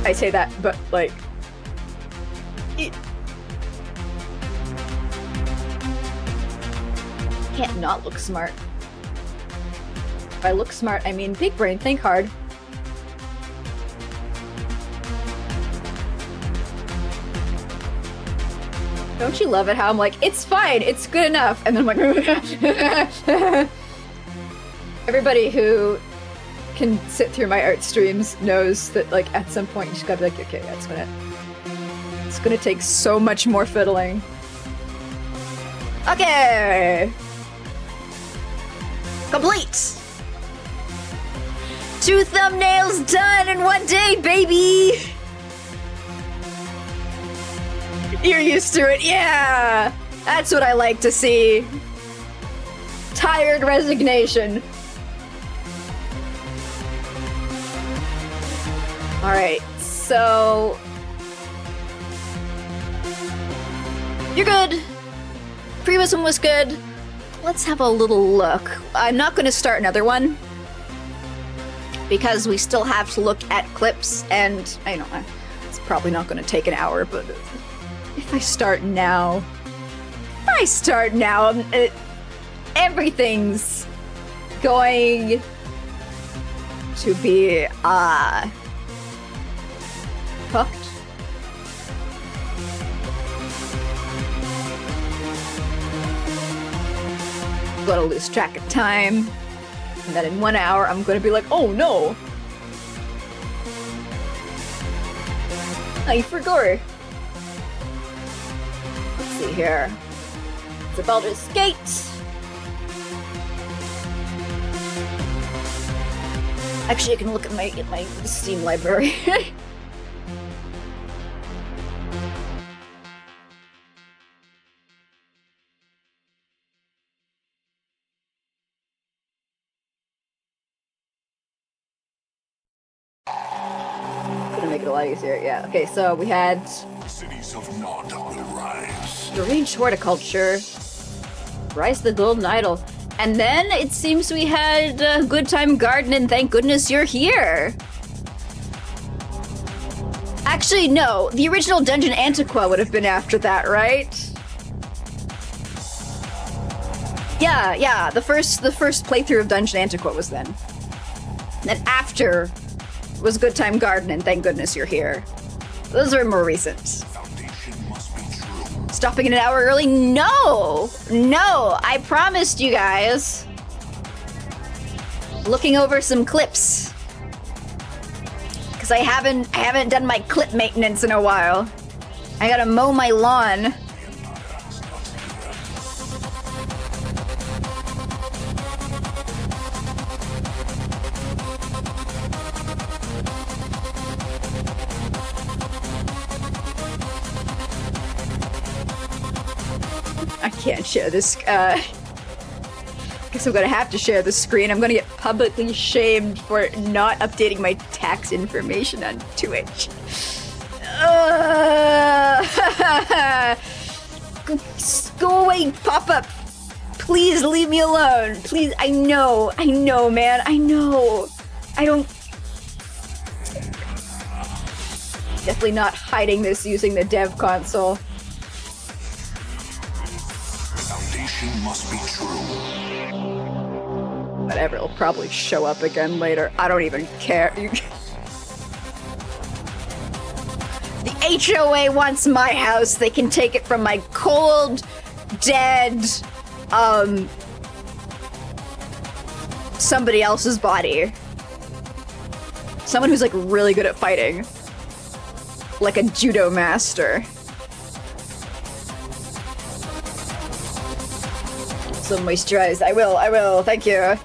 I say that, but like... Can't not look smart. If I look smart, I mean big brain, think hard. Don't you love it how I'm like, it's fine, it's good enough, and then I'm like, everybody who can sit through my art streams knows that, like, at some point you just gotta be like, okay, it's gonna take so much more fiddling. Okay! Complete! 2 thumbnails done in 1 day, baby! You're used to it, yeah! That's what I like to see. Tired resignation. Alright, so... You're good. Previous one was good. Let's have a little look. I'm not gonna start another one, because we still have to look at clips, and I know it's probably not gonna take an hour, but if I start now, everything's going to be, fucked. Gonna lose track of time, and then in 1 hour I'm gonna be like, oh no! I forgot. Let's see here. It's a Baldur's Gate. Actually, I can look at my Steam library. Gonna make it a lot easier. Yeah. Okay. So we had Cities of Nod will rise. Deranged Horticulture, Rise the Golden Idol, and then it seems we had Good Time Garden, and thank goodness you're here. Actually, no. The original Dungeon Antiqua would have been after that, right? Yeah. The first playthrough of Dungeon Antiqua was then. And then after was Good Time Garden, and thank goodness you're here. Those are more recent. Foundation must be true. Stopping it an hour early? No! I promised you guys. Looking over some clips. Because I haven't done my clip maintenance in a while. I gotta mow my lawn. I can't share this, guess I'm gonna have to share the screen. I'm gonna get publicly shamed for not updating my tax information on Twitch. Go away, pop-up. Please leave me alone. Please, I know, man, I know. I don't... Definitely not hiding this using the dev console. Foundation must be true. Whatever, it'll probably show up again later. I don't even care. The HOA wants my house. They can take it from my cold, dead, somebody else's body. Someone who's like really good at fighting. Like a judo master. So moisturized. I will. Thank you.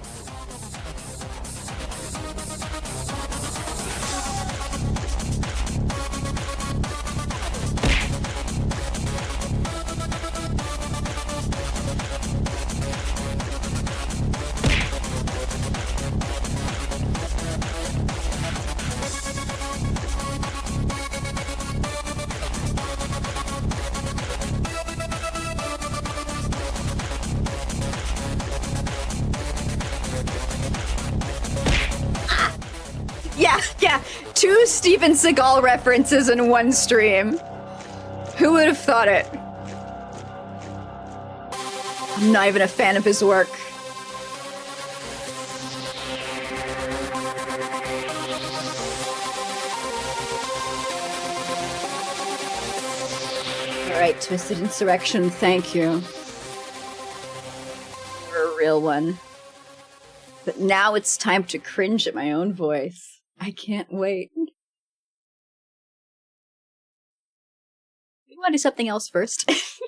Yeah. 2 Steven Seagal references in one stream. Who would have thought it? I'm not even a fan of his work. Alright, Twisted Insurrection, thank you. You're a real one. But now it's time to cringe at my own voice. I can't wait. You want to do something else first? It's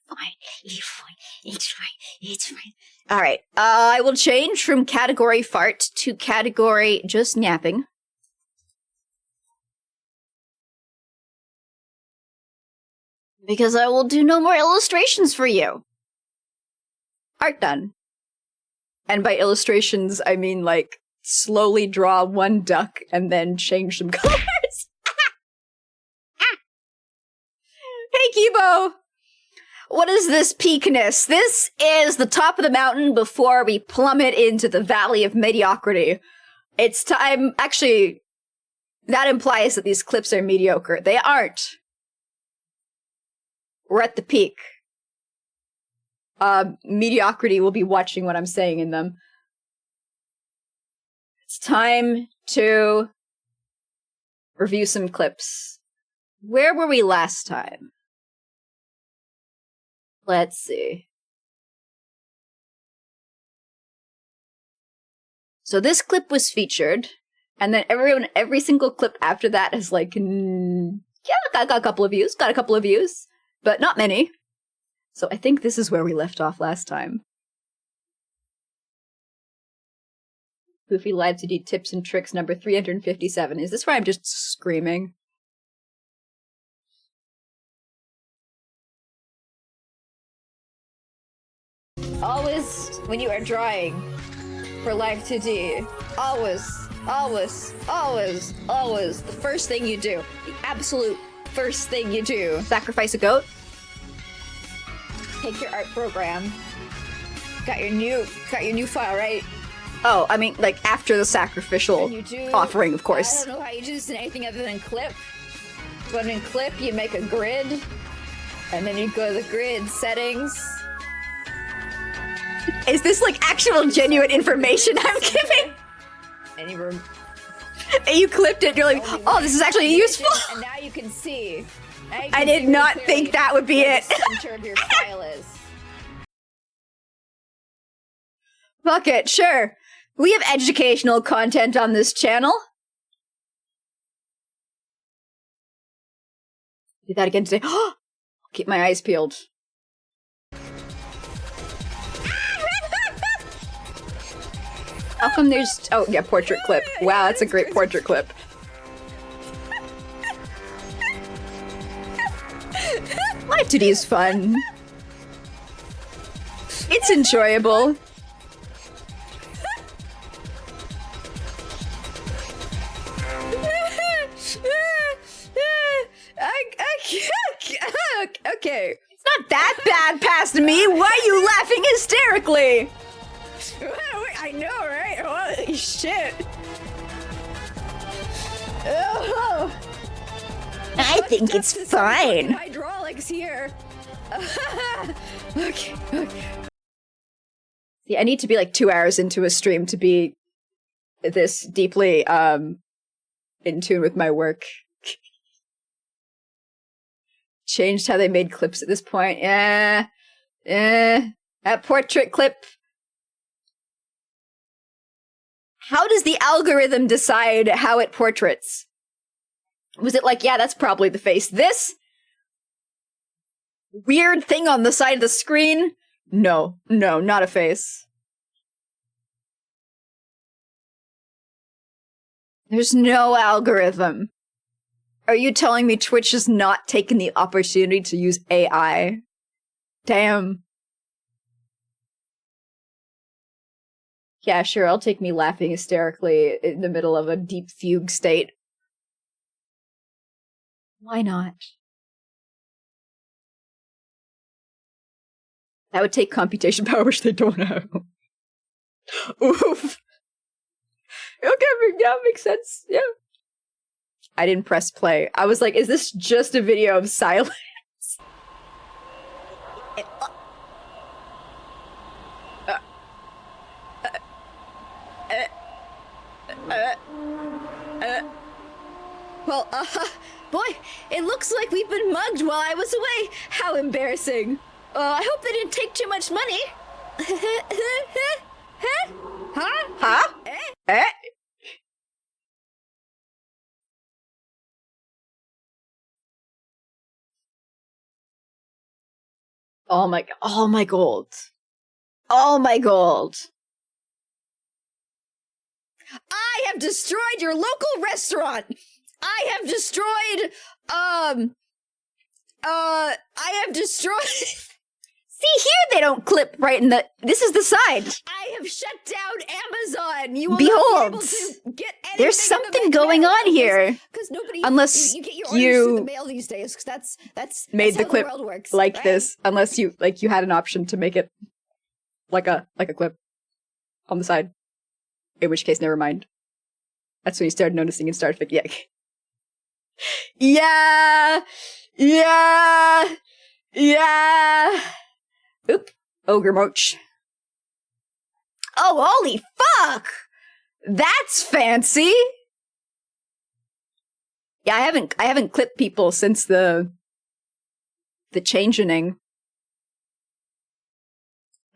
fine. It's fine. It's fine. It's fine. All right. I will change from category fart to category just napping. Because I will do no more illustrations for you. Art done. And by illustrations, I mean, like, slowly draw one duck and then change some colors. Hey, Kibo! What is this peakness? This is the top of the mountain before we plummet into the valley of mediocrity. It's time... Actually, that implies that these clips are mediocre. They aren't. We're at the peak. Mediocrity will be watching what I'm saying in them. It's time to review some clips. Where were we last time? Let's see. So this clip was featured, and then every single clip after that has like, yeah, got a couple of views, but not many. So I think this is where we left off last time. Goofie Live 2D Tips and Tricks number 357. Is this where I'm just screaming? Always, when you are drawing for Live 2D, always, the first thing you do, the absolute first thing you do, sacrifice a goat, take your art program, got your new file, right? Oh, I mean, like, after the sacrificial offering, of course. I don't know how you do this in anything other than clip. But in clip, you make a grid, and then you go to the grid settings. Is this like actual genuine information I'm giving? And you You clipped it, you're like, oh, this is actually useful. And now you can see. I did not think that would be it. The center of your file is. Fuck it, sure. We have educational content on this channel. Do that again today. Keep my eyes peeled. How come there's... Oh, yeah, portrait clip. Wow, that's a great portrait clip. Live 2D is fun. It's enjoyable. Okay. It's not that bad past me. Why are you laughing hysterically? I know, right? Holy shit. Oh. I think it's fine. Hydraulics here. Okay. See, I need to be like 2 hours into a stream to be this deeply in tune with my work. Changed how they made clips at this point. That portrait clip. How does the algorithm decide how it portraits? Was it like, yeah, that's probably the face. This weird thing on the side of the screen? No, not a face. There's no algorithm. Are you telling me Twitch has not taken the opportunity to use AI? Damn. Yeah, sure, it'll take me laughing hysterically in the middle of a deep fugue state. Why not? That would take computation power, which they don't have. Oof. Okay, yeah, makes sense, yeah. I didn't press play. I was like, is this just a video of silence? Well, boy, it looks like we've been mugged while I was away. How embarrassing. I hope they didn't take too much money. Huh? Eh? Oh my gold. All my gold. I have destroyed your local restaurant. I have destroyed, I have destroyed... See, here they don't clip right in the... This is the side. I have shut down Amazon. You will Behold, not be able to get anything there's in the something going mail on here. Because nobody... Unless you get your orders you through the mail these days, because that's made how the clip world works, like right? this. Unless you had an option to make it like a clip on the side. In which case, never mind. That's when you started noticing and started thinking, yeah. Oop. Ogre Moch. Oh, holy fuck! That's fancy! Yeah, I haven't clipped people since the changening.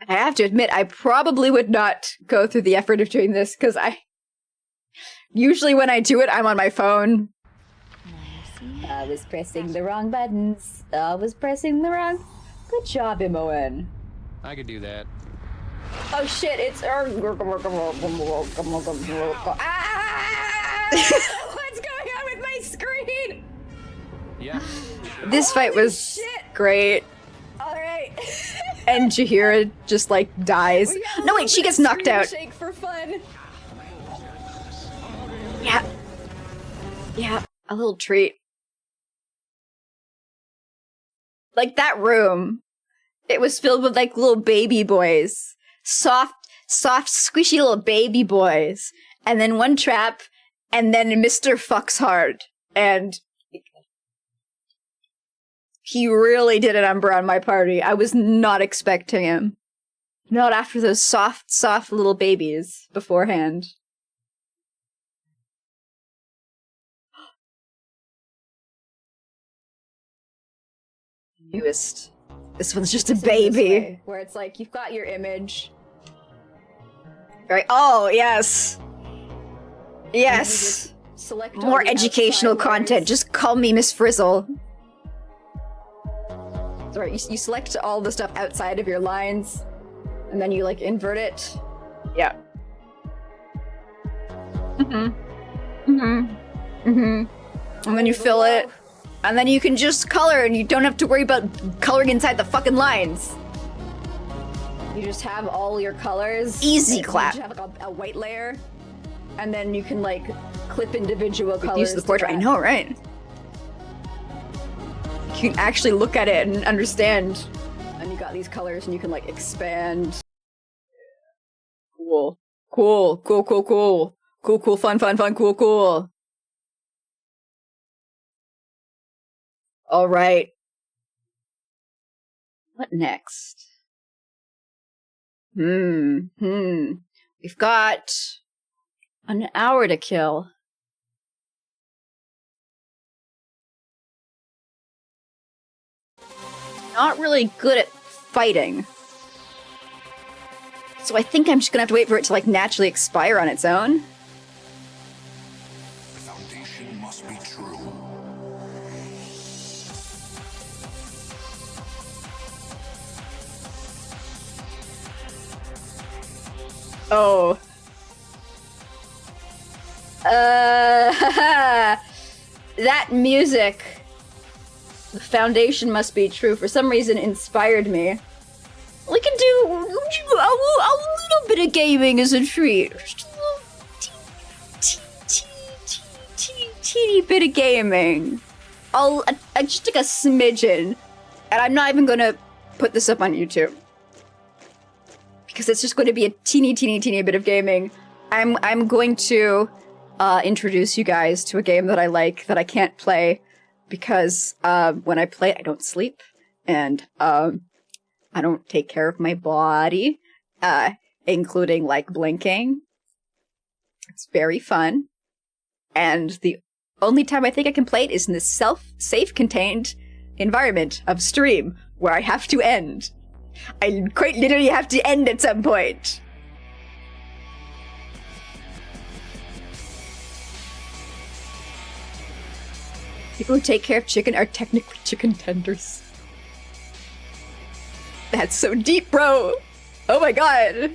I have to admit, I probably would not go through the effort of doing this, because usually when I do it, I'm on my phone. I was pressing the wrong buttons. Good job, Imoen. I could do that. Oh shit, it's... Ah! What's going on with my screen? Yeah. This fight Holy was shit. great. Alright. And Jahira just, dies. No, wait, she gets knocked out. Shake for fun. Yeah, a little treat. Like, that room, it was filled with, little baby boys. Soft, squishy little baby boys. And then one trap, and then Mr. Fucks Hard. And he really did a number on my party. I was not expecting him. Not after those soft little babies beforehand. Newest. This one's just a baby. Where it's like, you've got your image. Right. Oh, yes. Yes. Select all More the educational outside content. words. Just call me Miss Frizzle. Sorry, you select all the stuff outside of your lines, and then you invert it. Yeah. And then you fill it. And then you can just color, and you don't have to worry about coloring inside the fucking lines. You just have all your colors. Easy and clap. You just have a white layer, and then you can clip individual colors. Use the to portrait. I that. know, right? You can actually look at it and understand. And you got these colors, and you can expand. Cool. Fun, cool. All right. What next? We've got an hour to kill. Not really good at fighting. So I think I'm just gonna have to wait for it to naturally expire on its own. The foundation must be true. Oh. That music, the foundation must be true, for some reason inspired me. We can do a little bit of gaming as a treat. Just a little teeny bit of gaming. I'll just a smidgen. And I'm not even gonna put this up on YouTube. Because it's just going to be a teeny bit of gaming. I'm going to introduce you guys to a game that I like, that I can't play, because when I play, I don't sleep, and I don't take care of my body, including blinking. It's very fun, and the only time I think I can play it is in this safe contained environment of stream, where I have to end. I quite literally have to end at some point. People who take care of chicken are technically chicken tenders. That's so deep, bro. Oh my god.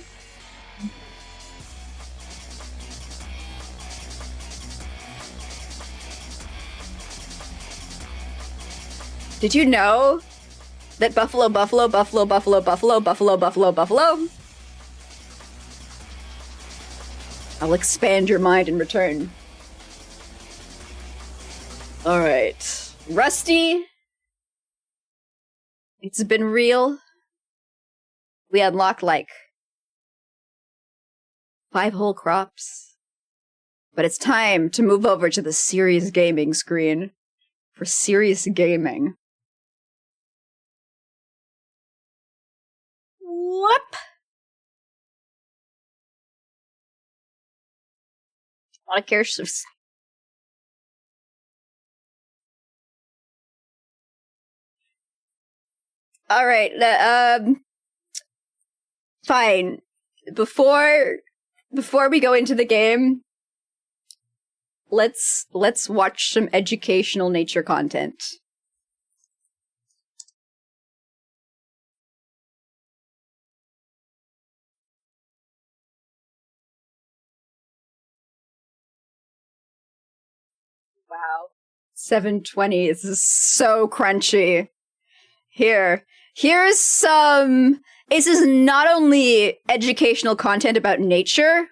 Did you know that buffalo, buffalo, buffalo, buffalo, buffalo, buffalo, buffalo, buffalo? I'll expand your mind in return. Alright. Rusty. It's been real. We unlocked like 5 whole crops. But it's time to move over to the serious gaming screen for serious gaming. Whoop! A lot of characters. All right. Fine. Before we go into the game, let's watch some educational nature content. Wow. 720. This is so crunchy. Here's some... This is not only educational content about nature,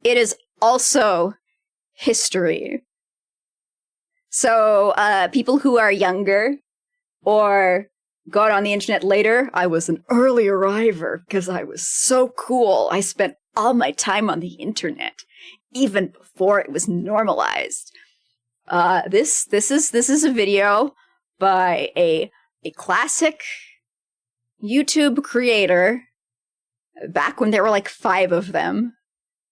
it is also history. So, people who are younger or got on the internet later, I was an early arriver because I was so cool. I spent all my time on the internet, even before it was normalized. This is a video by a classic YouTube creator back when there were like 5 of them,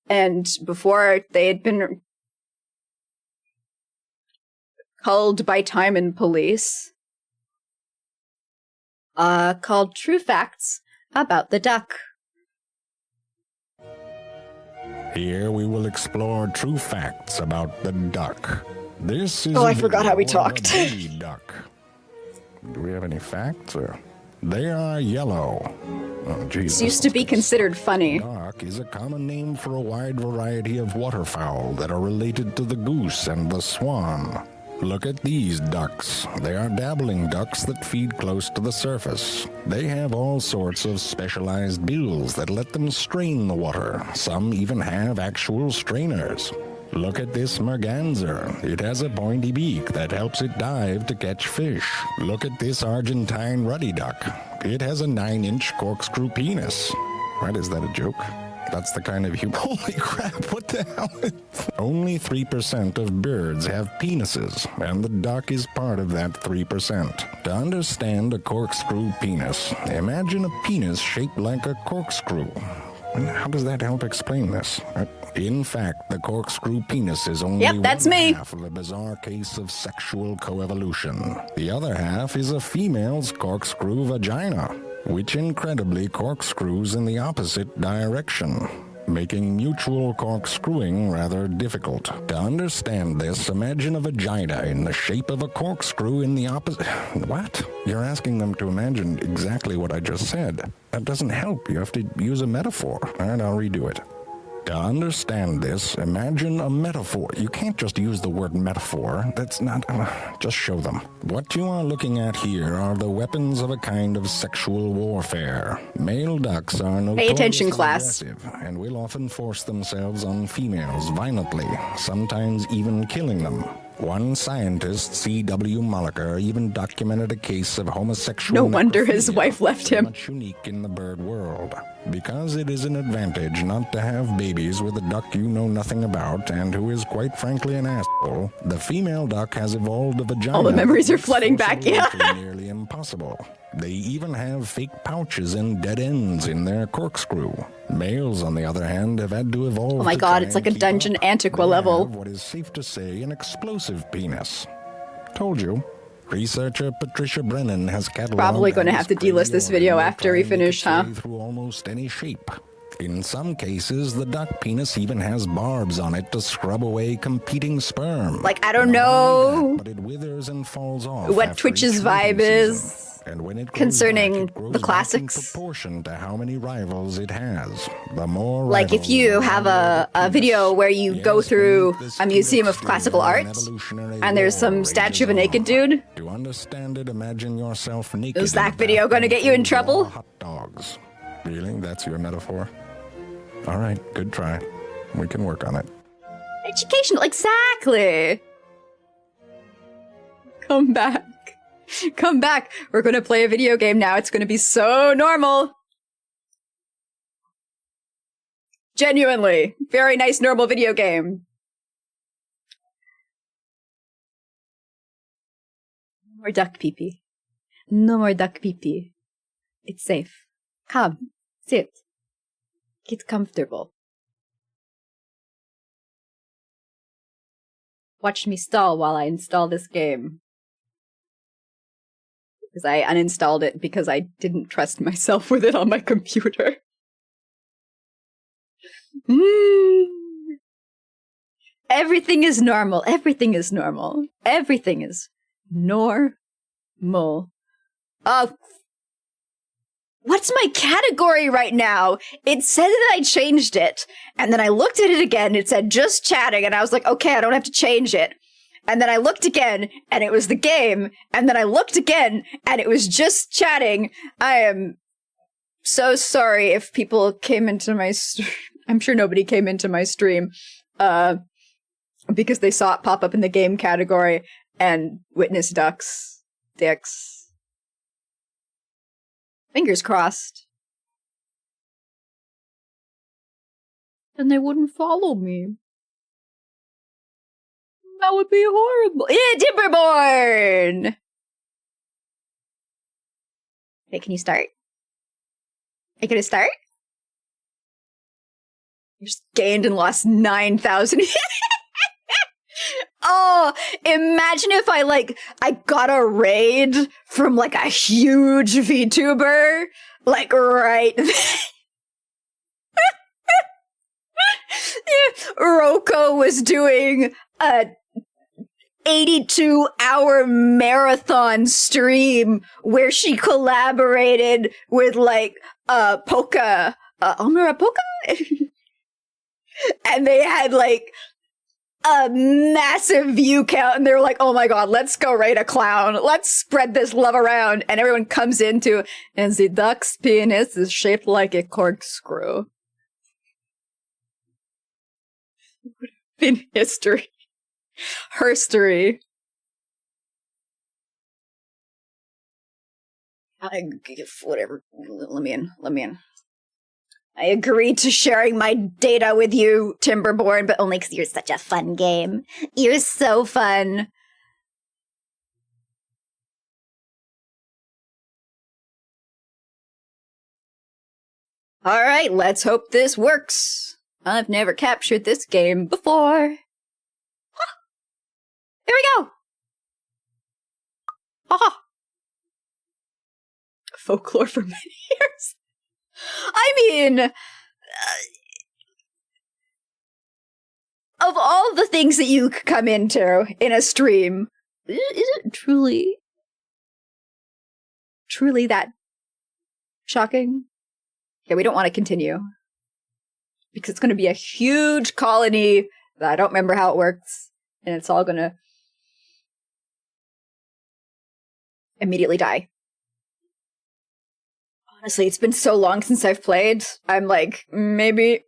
and before they had been culled by time and police, called True Facts About the Duck. Here we will explore true facts about the duck. This is I forgot how we talked. Baby duck. Do we have any facts? They are yellow. Oh, Jesus. This used to be considered funny. Duck is a common name for a wide variety of waterfowl that are related to the goose and the swan. Look at these ducks. They are dabbling ducks that feed close to the surface. They have all sorts of specialized bills that let them strain the water. Some even have actual strainers. Look at this merganser. It has a pointy beak that helps it dive to catch fish. Look at this Argentine ruddy duck. It has a 9-inch corkscrew penis. What, is that a joke? That's the kind of holy crap, what the hell? Only 3% of birds have penises, and the duck is part of that 3%. To understand a corkscrew penis, imagine a penis shaped like a corkscrew. How does that help explain this? In fact, the corkscrew penis is only half of a bizarre case of sexual coevolution. The other half is a female's corkscrew vagina, which incredibly corkscrews in the opposite direction, making mutual corkscrewing rather difficult. To understand this, imagine a vagina in the shape of a corkscrew in the opposite... What? You're asking them to imagine exactly what I just said. That doesn't help. You have to use a metaphor. All right, I'll redo it. To understand this, imagine a metaphor. You can't just use the word metaphor. That's not... just show them. What you are looking at here are the weapons of a kind of sexual warfare. Male ducks are Pay attention, class. aggressive and will often force themselves on females violently, sometimes even killing them. One scientist, C.W. Molliker, even documented a case of homosexual... No wonder his wife left him. Much unique in the bird world. Because it is an advantage not to have babies with a duck you know nothing about and who is quite frankly an asshole, the female duck has evolved a vagina. All the memories are flooding back, yeah. Nearly impossible. They even have fake pouches and dead ends in their corkscrew. Males, on the other hand, have had to evolve. Oh my god, it's like a Dungeon Antiqua level. What is safe to say an explosive penis. Told you. Researcher Patricia Brennan has cataloged. Probably gonna have to delist this video after we finish, huh? Through almost any shape. In some cases, the duck penis even has barbs on it to scrub away competing sperm. Like, I don't Not only know that, but it withers and falls off what after Twitch's each mating vibe is season. And when it grows concerning back, it grows the back classics. in proportion to how many rivals it has. The more Like, if rivals, you the have longer the a video penis. where you go Yes, through beneath this a museum of cute classical exterior, art, an evolutionary and there's war some statue of a rages naked on. dude. To understand it, imagine yourself naked. Is in that a video gonna bathtub get you in full of trouble? raw hot dogs. Really? That's your metaphor? All right, good try. We can work on it. Educational, exactly. Come back. Come back. We're gonna play a video game now. It's gonna be so normal. Genuinely. Very nice, normal video game. No more duck pee-pee. No more duck pee-pee. It's safe. Come. Sit. Get comfortable. Watch me stall while I install this game. Because I uninstalled it because I didn't trust myself with it on my computer. Everything is normal. Everything is normal. Everything is normal. What's my category right now? It said that I changed it. And then I looked at it again. It said just chatting. And I was like, okay, I don't have to change it. And then I looked again, and it was the game. And then I looked again, and it was just chatting. I am so sorry if people came into my stream. I'm sure nobody came into my stream because they saw it pop up in the game category and witnessed ducks, dicks. Fingers crossed. Then they wouldn't follow me. That would be horrible. Yeah, Timberborn! Hey, can you start? Are you gonna start? You just gained and lost 9,000. Oh, imagine if I got a raid from, like, a huge VTuber. Like, right. Roko was doing a 82-hour marathon stream where she collaborated with, like, Poca. Omura Poca? And they had, like, a massive view count, and they were like, oh my god, let's go raid a clown. Let's spread this love around. And everyone comes into, and the duck's penis is shaped like a corkscrew. In history. Herstory. Whatever. Let me in. I agreed to sharing my data with you, Timberborn, but only because you're such a fun game. You're so fun. Alright, let's hope this works. I've never captured this game before. Huh. Here we go! Haha! Folklore for many years. I mean, of all the things that you could come into in a stream, is it truly that shocking? Yeah, we don't want to continue. Because it's going to be a huge colony that I don't remember how it works, and it's all going to immediately die. Honestly, it's been so long since I've played. I'm like, maybe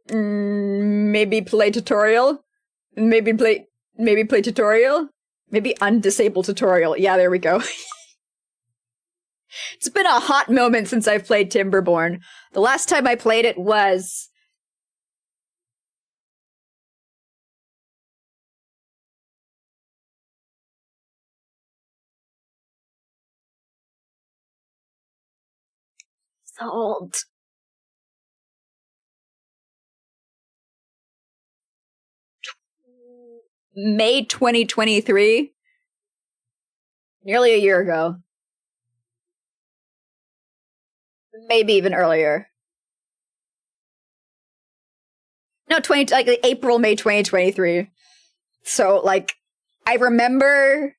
play tutorial. Maybe play tutorial. Maybe undisable tutorial. Yeah, there we go. It's been a hot moment since I've played Timberborn. The last time I played it was... Salt. May 2023. Nearly a year ago. Maybe even earlier. No, like April, May 2023. So, like, I remember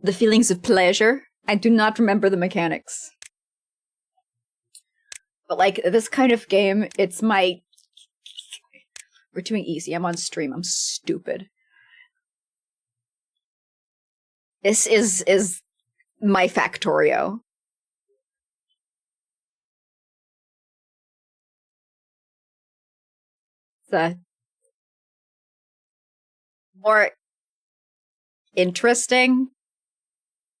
the feelings of pleasure. I do not remember the mechanics. But, like, this kind of game, it's my... We're doing easy. I'm on stream. I'm stupid. This is my Factorio. It's more interesting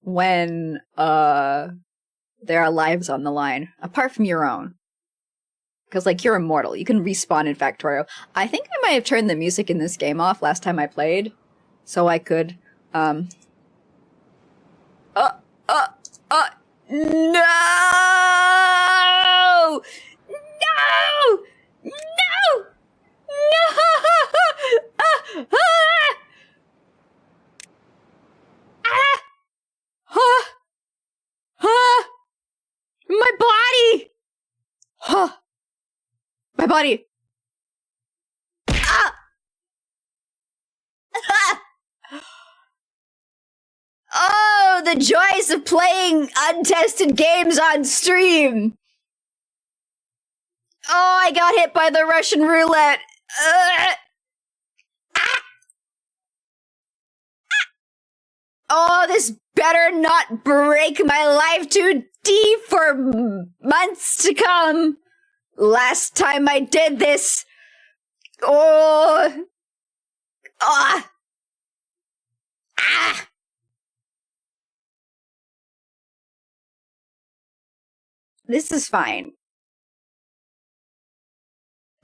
when there are lives on the line, apart from your own. Because, like, you're immortal. You can respawn in Factorio. I think I might have turned the music in this game off last time I played. So I could, No! No! No! No! My body! My body! Oh, the joys of playing untested games on stream! Oh, I got hit by the Russian roulette! Oh, this better not break my life too deep for months to come! Last time I did this... Oh... Ah! Ah! This is fine.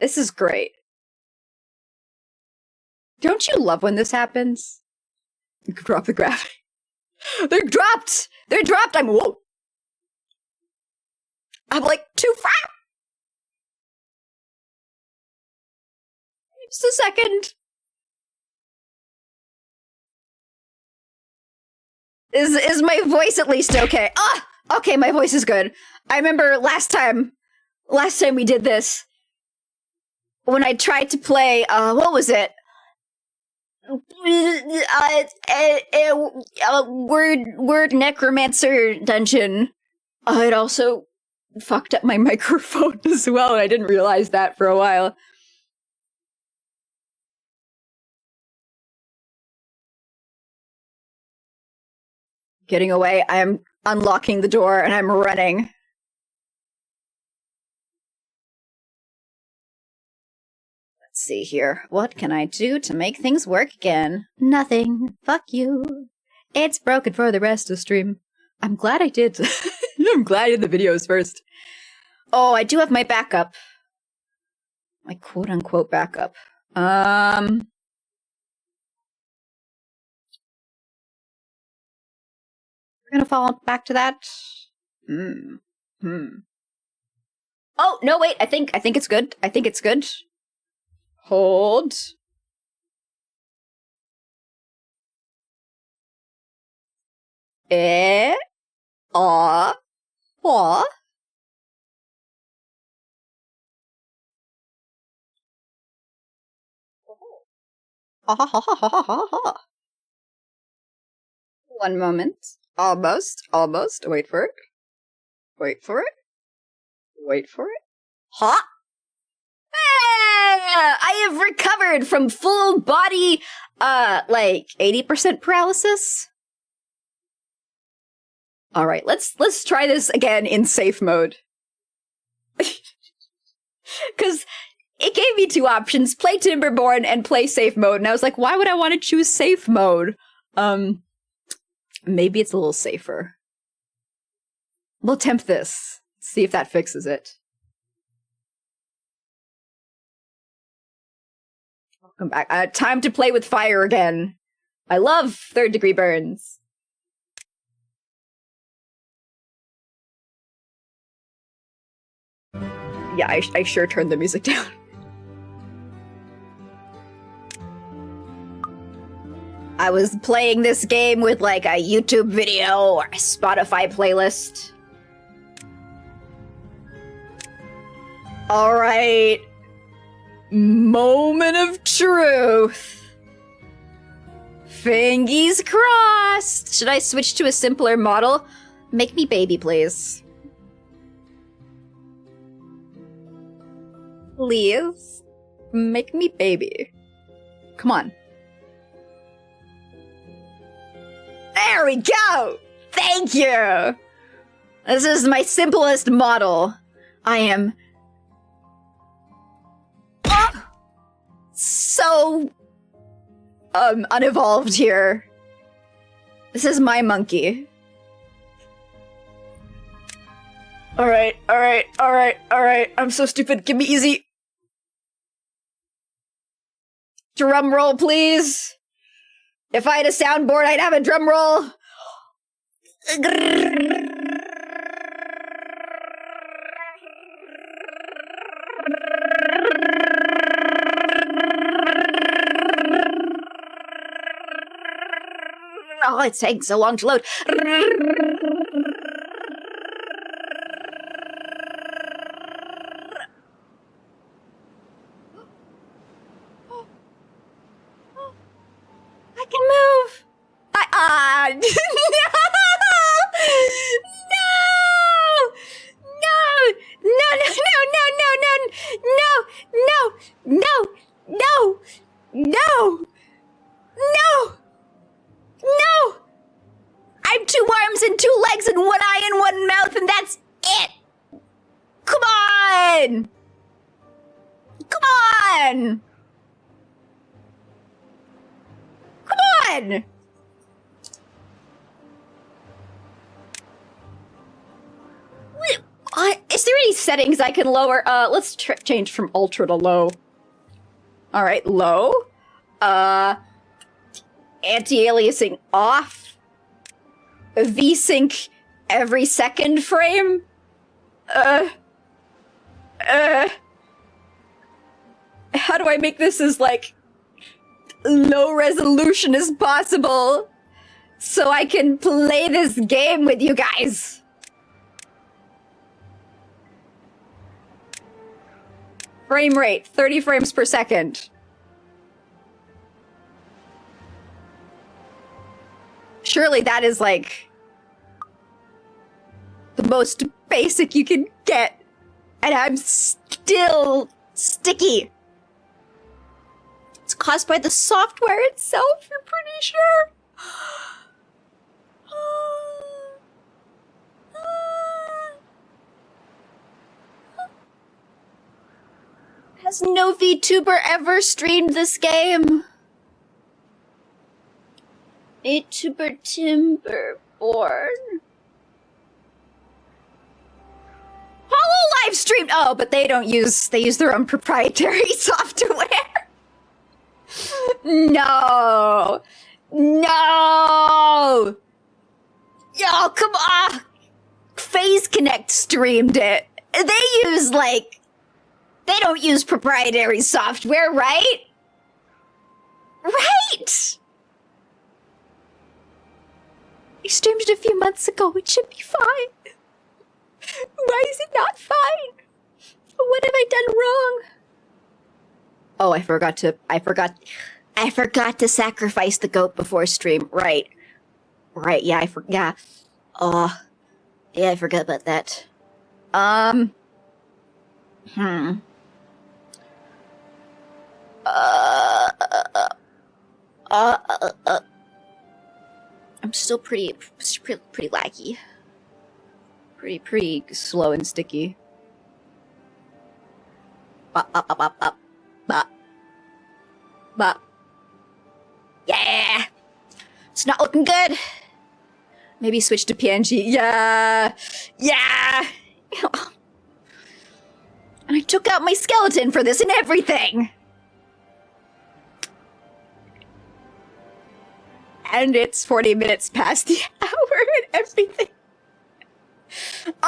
This is great. Don't you love when this happens? You can drop the graphic. They're dropped! They're dropped! Whoa! I'm like, too far! Just a second. Is my voice at least okay? Ah! Okay, my voice is good. I remember last time we did this, when I tried to play, what was it? Word Necromancer Dungeon. It also fucked up my microphone as well, and I didn't realize that for a while. Getting away, I'm unlocking the door, and I'm running. Let's see here. What can I do to make things work again? Nothing. Fuck you. It's broken for the rest of the stream. I'm glad I did. I'm glad I did the videos first. Oh, I do have my backup. My quote-unquote backup. We're gonna fall back to that. Oh, no, wait. I think it's good. I think it's good. Hold. Aw. One moment. Almost. Wait for it. Wait for it. Ha! I have recovered from full body, like 80% paralysis. All right, let's try this again in safe mode. Because it gave me two options: play Timberborn and play safe mode. And I was like, why would I want to choose safe mode? Maybe it's a little safer. We'll attempt this. See if that fixes it. Welcome back. Time to play with fire again. I love third-degree burns. Yeah, I sure turned the music down. I was playing this game with like a YouTube video or a Spotify playlist. All right. Moment of truth. Fingies crossed. Should I switch to a simpler model? Make me baby, please. Please. Make me baby. Come on. There we go! Thank you! This is my simplest model. I am... so... unevolved here. This is my monkey. Alright, alright, alright, alright. I'm so stupid. Give me easy. Drum roll, please. If I had a soundboard, I'd have a drum roll. Oh, it's taking so long to load. I can move. No! I'm 2 arms and 2 legs and 1 eye and 1 mouth, and that's it. Come on. Come on. Come on. Is there any settings I can lower? Let's change from ultra to low. All right, low. Anti-aliasing off. VSync every second frame. How do I make this as, like, low resolution as possible so I can play this game with you guys? Frame rate, 30 frames per second. Surely that is, like, the most basic you can get. And I'm still sticky. It's caused by the software itself, you're pretty sure? Has no VTuber ever streamed this game? VTuber Timberborn. Hollow live streamed. Oh, but they use their own proprietary software. No. No. Yo, come on. FaZe Connect streamed it. They use, like, they don't use proprietary software, right? Right! I streamed it a few months ago. It should be fine. Why is it not fine? What have I done wrong? Oh, I forgot to sacrifice the goat before stream. Right. Right, yeah, yeah. Oh. Yeah, I forgot about that. I'm still pretty laggy. Pretty slow and sticky. Yeah! It's not looking good. Maybe switch to PNG. Yeah! Yeah! And I took out my skeleton for this and everything! And it's 40 minutes past the hour and everything.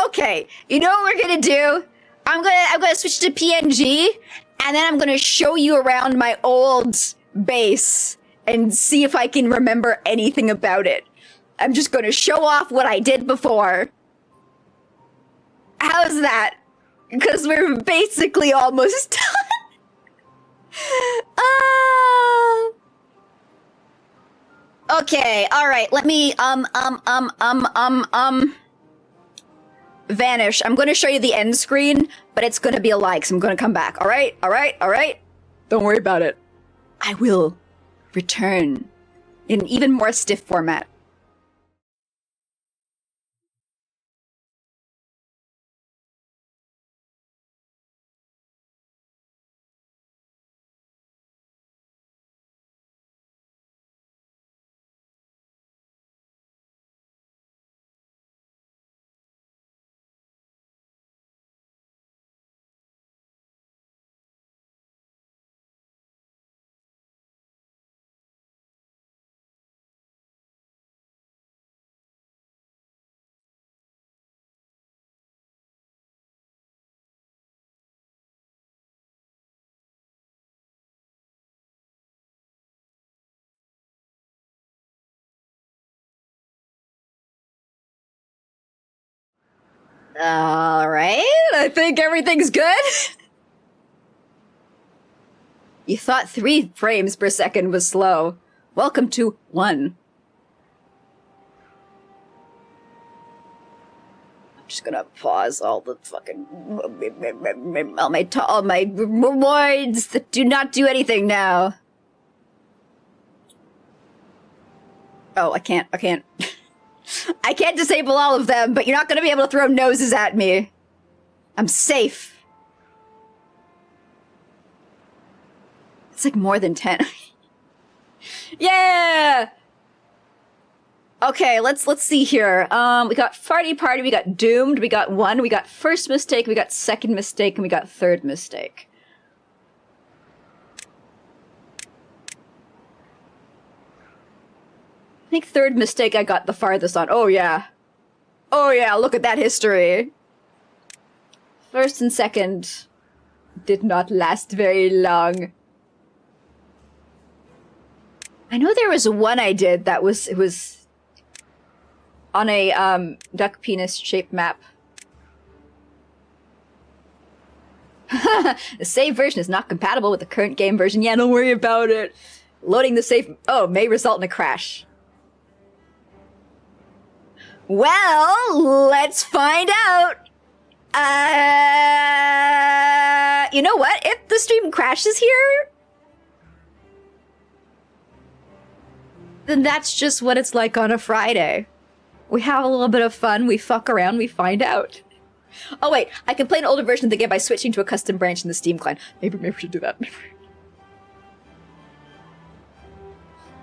Okay, you know what we're gonna do? I'm gonna switch to PNG, and then I'm gonna show you around my old base and see if I can remember anything about it. I'm just gonna show off what I did before. How's that? Because we're basically almost done. Okay, alright, let me, vanish. I'm gonna show you the end screen, but it's gonna be a lie, 'cause I'm gonna come back. Alright? Don't worry about it. I will return in even more stiff format. Alright, I think everything's good. You thought 3 frames per second was slow. Welcome to 1. I'm just gonna pause all the fucking... all my rewards that do not do anything now. Oh, I can't. I can't disable all of them, but you're not gonna be able to throw noses at me. I'm safe. It's like more than 10. Yeah! Okay, let's see here. We got Farty Party, we got Doomed, we got 1, we got first mistake, we got second mistake, and we got third mistake. I think third mistake I got the farthest on. Oh yeah. Oh yeah, look at that history. First and second did not last very long. I know there was one I did that was on a duck penis shaped map. The save version is not compatible with the current game version. Yeah, don't worry about it. Loading the save may result in a crash. Well, let's find out. You know what? If the stream crashes here, then that's just what it's like on a Friday. We have a little bit of fun, we fuck around, we find out. Oh wait, I can play an older version of the game by switching to a custom branch in the Steam client. Maybe we should do that.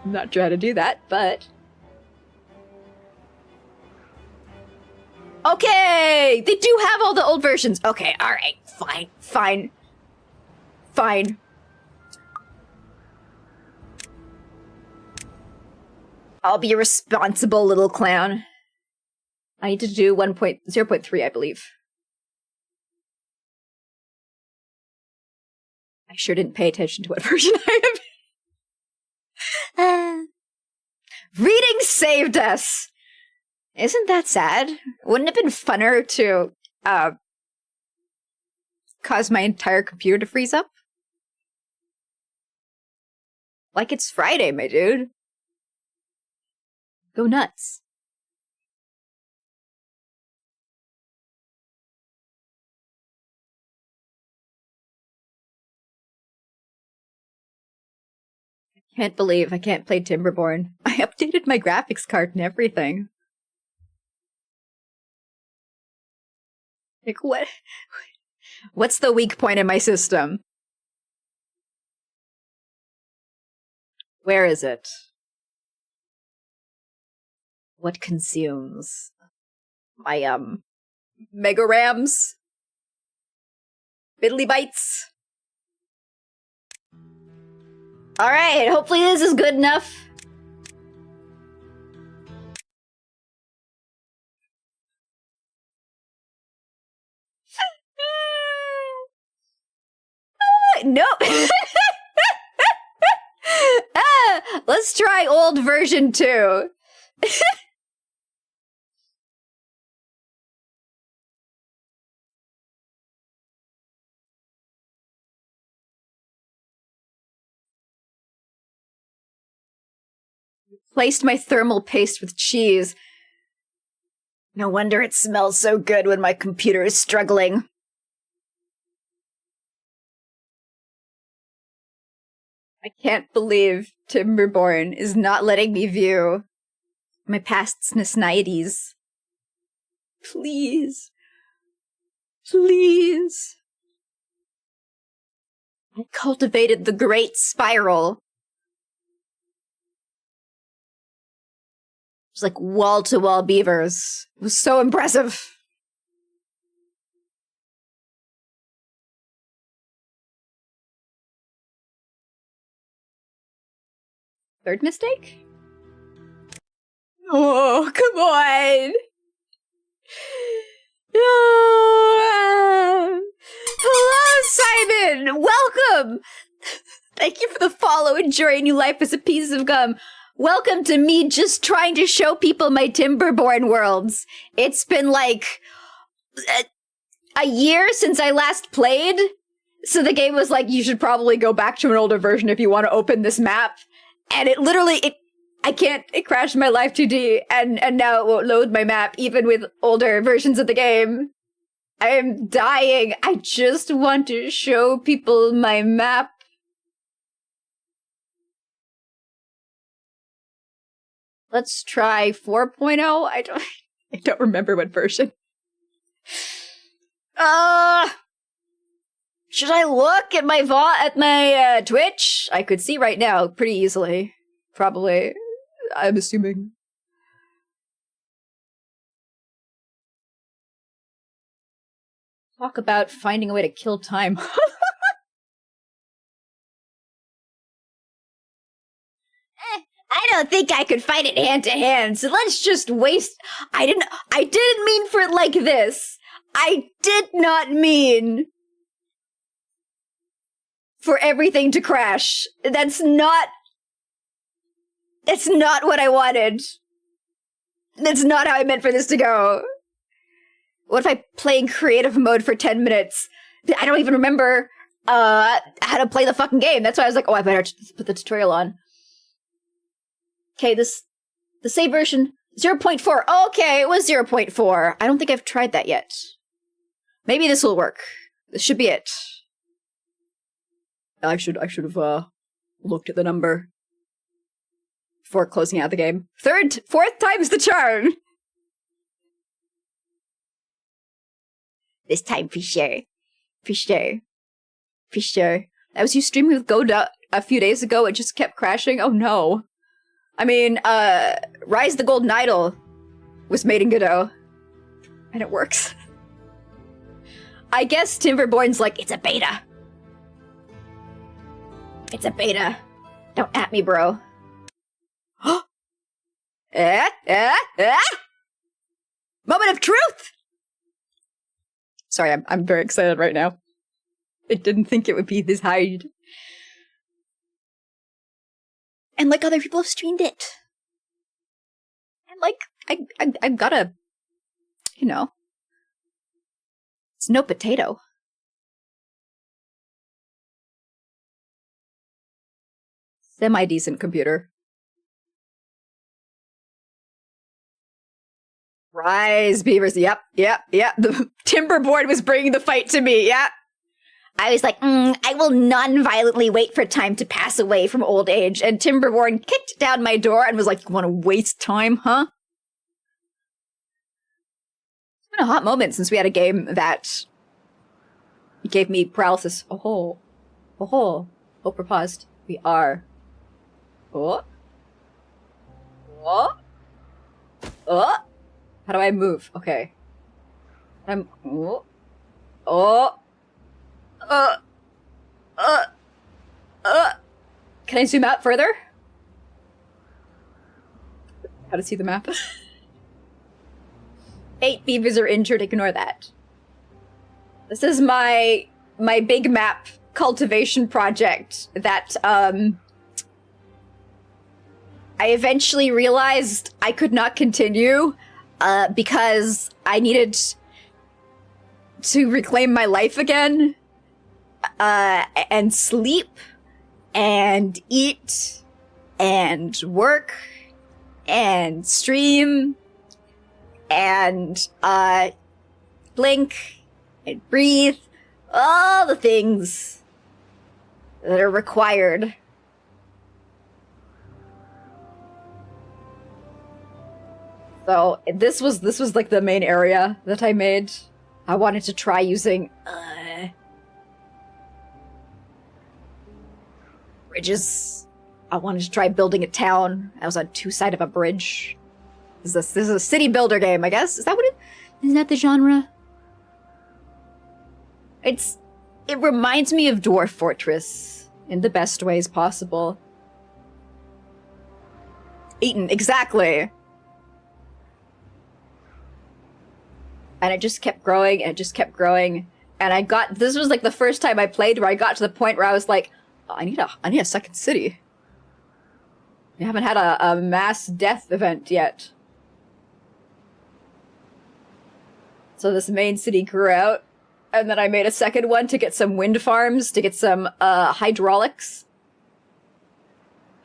I'm not trying to do that, but... Okay! They do have all the old versions. Okay, alright. Fine. I'll be a responsible little clown. I need to do 0.3, I believe. I sure didn't pay attention to what version I am. Reading saved us! Isn't that sad? Wouldn't it have been funner to, cause my entire computer to freeze up? Like it's Friday, my dude. Go nuts. Can't believe I can't play Timberborn. I updated my graphics card and everything. Like, what? What's the weak point in my system? Where is it? What consumes my, mega rams? Biddly bytes? Alright, hopefully this is good enough. Nope. Let's try old version 2. Placed my thermal paste with cheese. No wonder it smells so good when my computer is struggling. I can't believe Timberborn is not letting me view my past Snisnides. Please. Please. I cultivated the Great Spiral. It was like wall-to-wall beavers. It was so impressive. Third mistake? Oh, come on! No! Hello, Simon! Welcome! Thank you for the follow. Enjoy your new life as a piece of gum. Welcome to me just trying to show people my Timberborn worlds. It's been like a year since I last played, so the game was like, you should probably go back to an older version if you want to open this map. And it literally, I can't, it crashed my Live 2D, and now it won't load my map, even with older versions of the game. I am dying. I just want to show people my map. Let's try 4.0. I don't remember what version. Should I look at my Twitch? I could see right now pretty easily. Probably. I'm assuming. Talk about finding a way to kill time. I don't think I could fight it hand to hand, so let's just waste. I didn't mean for it like this. I did not mean for everything to crash. That's not what I wanted. That's not how I meant for this to go. What if I play in creative mode for 10 minutes? I don't even remember how to play the fucking game. That's why I was like, oh, I better put the tutorial on. Okay, the save version 0.4. Okay, it was 0.4. I don't think I've tried that yet. Maybe this will work. This should be it. I should have looked at the number before closing out the game. Fourth time's the charm. This time for sure. For sure. For sure. I was streaming with Goda a few days ago. It just kept crashing. Oh no. I mean, Rise the Golden Idol was made in Godot. And it works. I guess Timberborn's like, it's a beta. It's a beta. Don't at me, bro. Moment of truth! Sorry, I'm very excited right now. I didn't think it would be this high. And like other people have streamed it. And like, I've gotta, you know. It's no potato. Semi-decent computer. Rise, beavers. Yep. The Timberborn was bringing the fight to me. Yeah. I was like, I will non-violently wait for time to pass away from old age. And Timberborn kicked down my door and was like, you want to waste time, huh? It's been a hot moment since we had a game that gave me paralysis. Oh, we're paused. We are. Oh. How do I move? Okay. Can I zoom out further? How to see the map? 8 beavers are injured, ignore that. This is my big map cultivation project that, I eventually realized I could not continue because I needed to reclaim my life again and sleep and eat and work and stream and blink and breathe, all the things that are required. So this was like the main area that I made. I wanted to try using bridges. I wanted to try building a town. I was on two sides of a bridge. This is a city builder game, I guess. Is that the genre? It reminds me of Dwarf Fortress in the best ways possible. Eaten, exactly. And it just kept growing, and it just kept growing. And this was like the first time I played where I got to the point where I was like, oh, I need a second city. We haven't had a mass death event yet. So this main city grew out, and then I made a second one to get some wind farms, to get some hydraulics.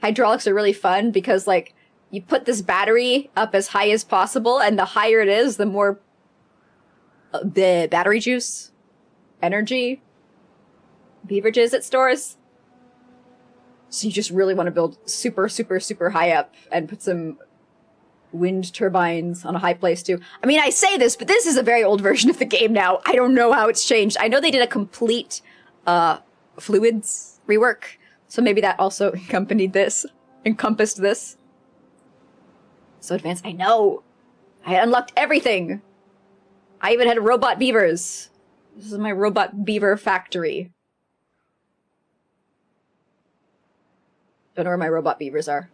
Hydraulics are really fun because, like, you put this battery up as high as possible, and the higher it is, the more the battery juice, energy, beverages it stores. So you just really want to build super, super, super high up and put some wind turbines on a high place too. I mean, I say this, but this is a very old version of the game now. I don't know how it's changed. I know they did a complete fluids rework, so maybe that also encompassed this. So advanced. I know. I unlocked everything. I even had robot beavers. This is my robot beaver factory. Don't know where my robot beavers are.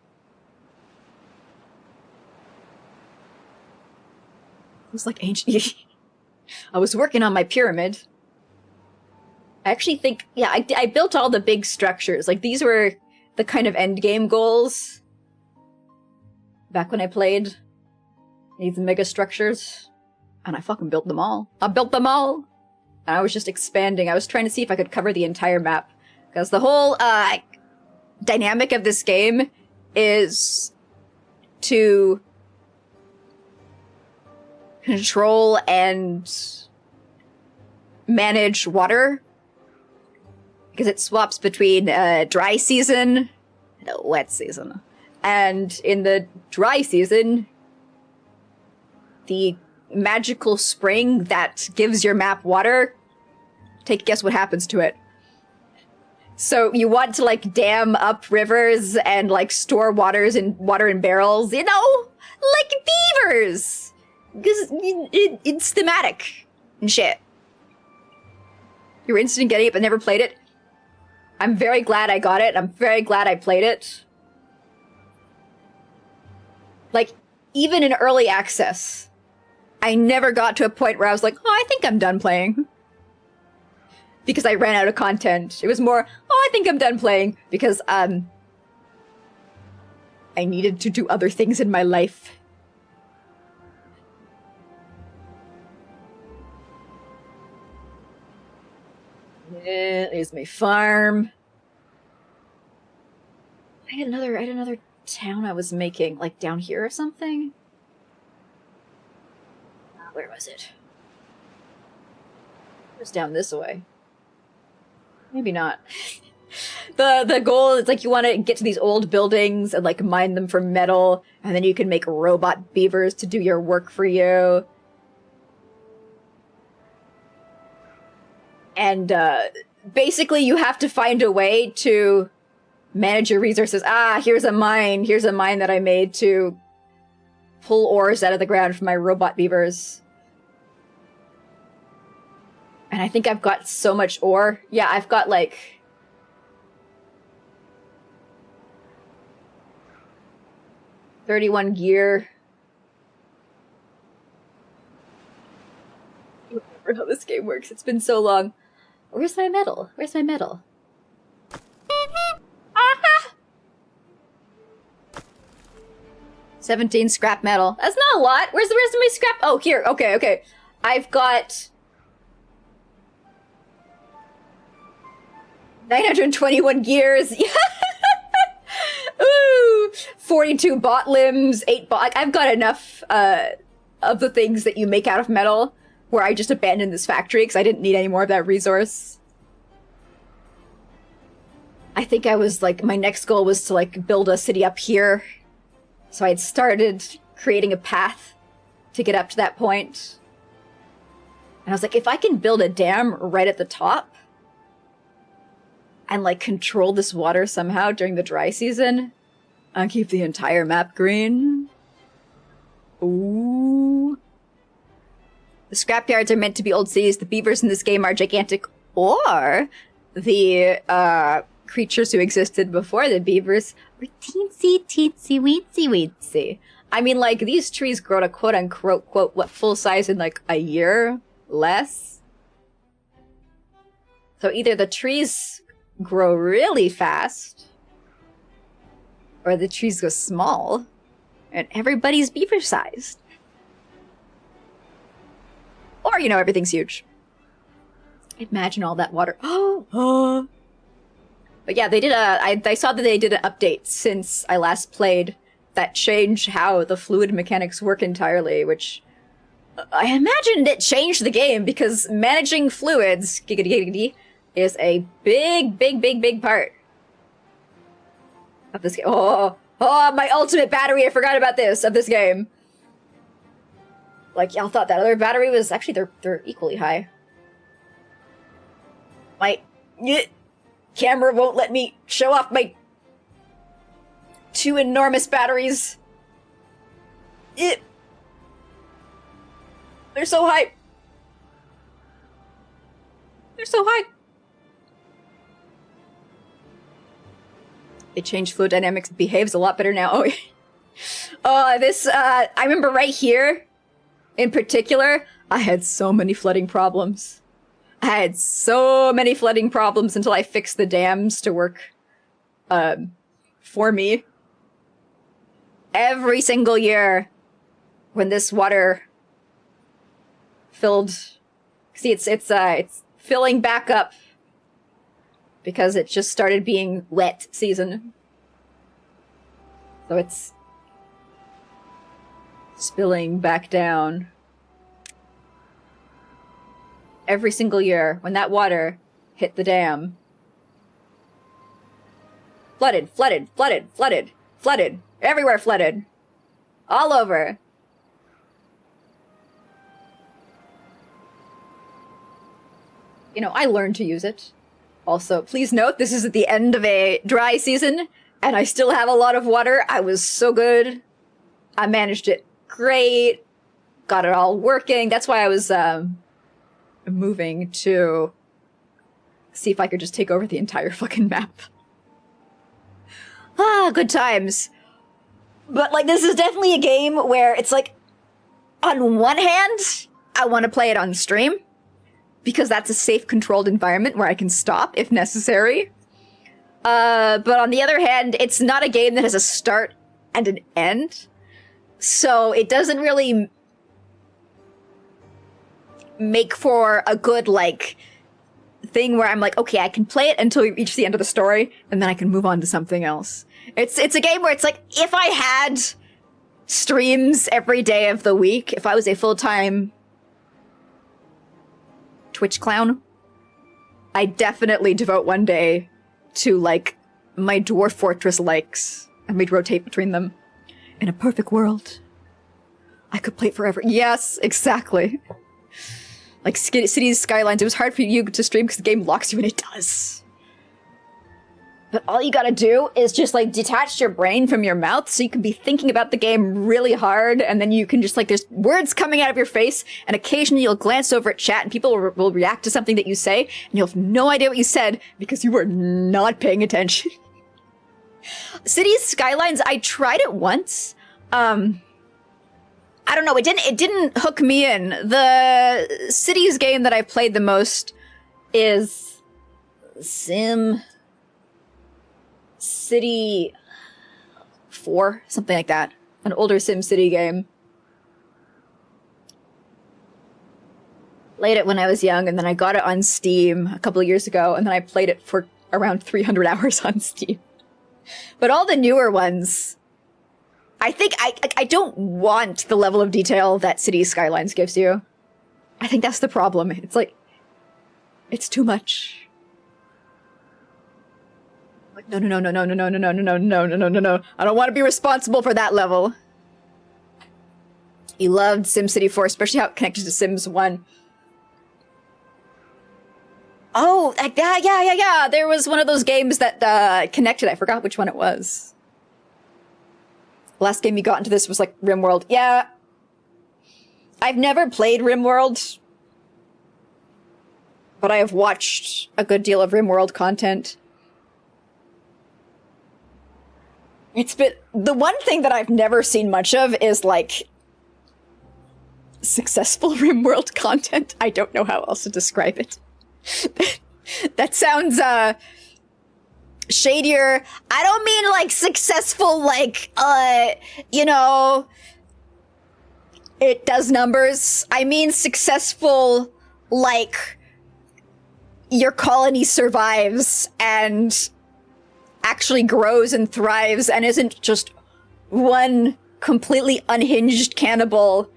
It was like ancient. I was working on my pyramid. I actually think, yeah, I built all the big structures. Like, these were the kind of endgame goals back when I played these mega structures. And I fucking built them all. I built them all! And I was just expanding. I was trying to see if I could cover the entire map. Because the whole dynamic of this game is to control and manage water. Because it swaps between dry season and a wet season. And in the dry season, the magical spring that gives your map water, take a guess what happens to it. So you want to, like, dam up rivers and, like, store water in barrels, you know? Like beavers! Because it's thematic and shit. You were interested in getting it but never played it? I'm very glad I got it. I'm very glad I played it. Like, even in early access, I never got to a point where I was like, oh, I think I'm done playing. Because I ran out of content. It was more, oh, I think I'm done playing. Because, I needed to do other things in my life. Yeah, there's my farm. I had another town I was making, like down here or something. Where was it? It was down this way. Maybe not. The goal is, like, you want to get to these old buildings and, like, mine them for metal, and then you can make robot beavers to do your work for you. And, basically you have to find a way to manage your resources. Ah, here's a mine that I made to pull ores out of the ground for my robot beavers. And I think I've got so much ore. Yeah, I've got, like, $31 gear. I don't remember how this game works. It's been so long. Where's my metal? Where's my metal? Aha! 17 scrap metal. That's not a lot. Where's my scrap? Oh, here. Okay. I've got 921 gears. Ooh, 42 bot limbs, 8 bot. I've got enough of the things that you make out of metal where I just abandoned this factory because I didn't need any more of that resource. I think I was like, my next goal was to like build a city up here. So I had started creating a path to get up to that point. And I was like, if I can build a dam right at the top and like control this water somehow during the dry season and keep the entire map green. Ooh. The scrapyards are meant to be old cities. The beavers in this game are gigantic, or the creatures who existed before the beavers were teensy, teensy, weensy, weensy. I mean, like, these trees grow to quote-unquote, quote, what, full size in, like, a year? Less? So either the trees grow really fast, or the trees go small, and everybody's beaver-sized. Or, you know, everything's huge. Imagine all that water. Oh! But yeah, they did I saw that they did an update since I last played that changed how the fluid mechanics work entirely, which I imagined it changed the game because managing fluids, giggity giggity, is a big part of this game. Oh, my ultimate battery, I forgot about this, of this game. Like, y'all thought that other battery was, actually, they're equally high. My camera won't let me show off my 2 enormous batteries. They're so high. They're so high. They changed fluid dynamics. It behaves a lot better now. Oh, I remember right here, in particular, I had so many flooding problems. I had so many flooding problems until I fixed the dams to work, for me. Every single year, when this water filled, see, it's filling back up because it just started being wet season. So it's spilling back down. Every single year, when that water hit the dam. Flooded. Everywhere flooded. All over. You know, I learned to use it. Also, please note, this is at the end of a dry season, and I still have a lot of water. I was so good. I managed it great. Got it all working. That's why I was, moving to see if I could just take over the entire fucking map. Good times. But, like, this is definitely a game where it's like, on one hand, I want to play it on stream, because that's a safe, controlled environment where I can stop if necessary. But on the other hand, it's not a game that has a start and an end, so it doesn't really make for a good, like, thing where I'm like, okay, I can play it until we reach the end of the story, and then I can move on to something else. It's a game where it's like, if I had streams every day of the week, if I was a full-time Twitch clown, I'd definitely devote one day to, like, my Dwarf Fortress likes, and we'd rotate between them. In a perfect world, I could play it forever. Yes, exactly. Like, Cities Skylines, it was hard for you to stream because the game locks you in, it does. But all you gotta do is just, like, detach your brain from your mouth so you can be thinking about the game really hard, and then you can just, like, there's words coming out of your face, and occasionally you'll glance over at chat and people will react to something that you say, and you'll have no idea what you said because you were not paying attention. Cities Skylines, I tried it once. I don't know, it didn't hook me in. The Cities game that I've played the most is City 4, something like that. an older SimCity game. Played it when I was young, and then I got it on Steam a couple of years ago, and then I played it for around 300 hours on Steam. But all the newer ones, I think I don't want the level of detail that Cities Skylines gives you. I think that's the problem. It's like, it's too much. Like, no. I don't want to be responsible for that level. You loved SimCity 4, especially how it connected to Sims 1. Oh, yeah. There was one of those games that connected. I forgot which one it was. The last game you got into this was like RimWorld. Yeah. I've never played RimWorld, but I have watched a good deal of RimWorld content. It's been... The one thing that I've never seen much of is, like, successful RimWorld content. I don't know how else to describe it. That sounds, shadier. I don't mean, like, successful, like, you know, it does numbers. I mean successful, like, your colony survives and actually grows and thrives and isn't just one completely unhinged cannibal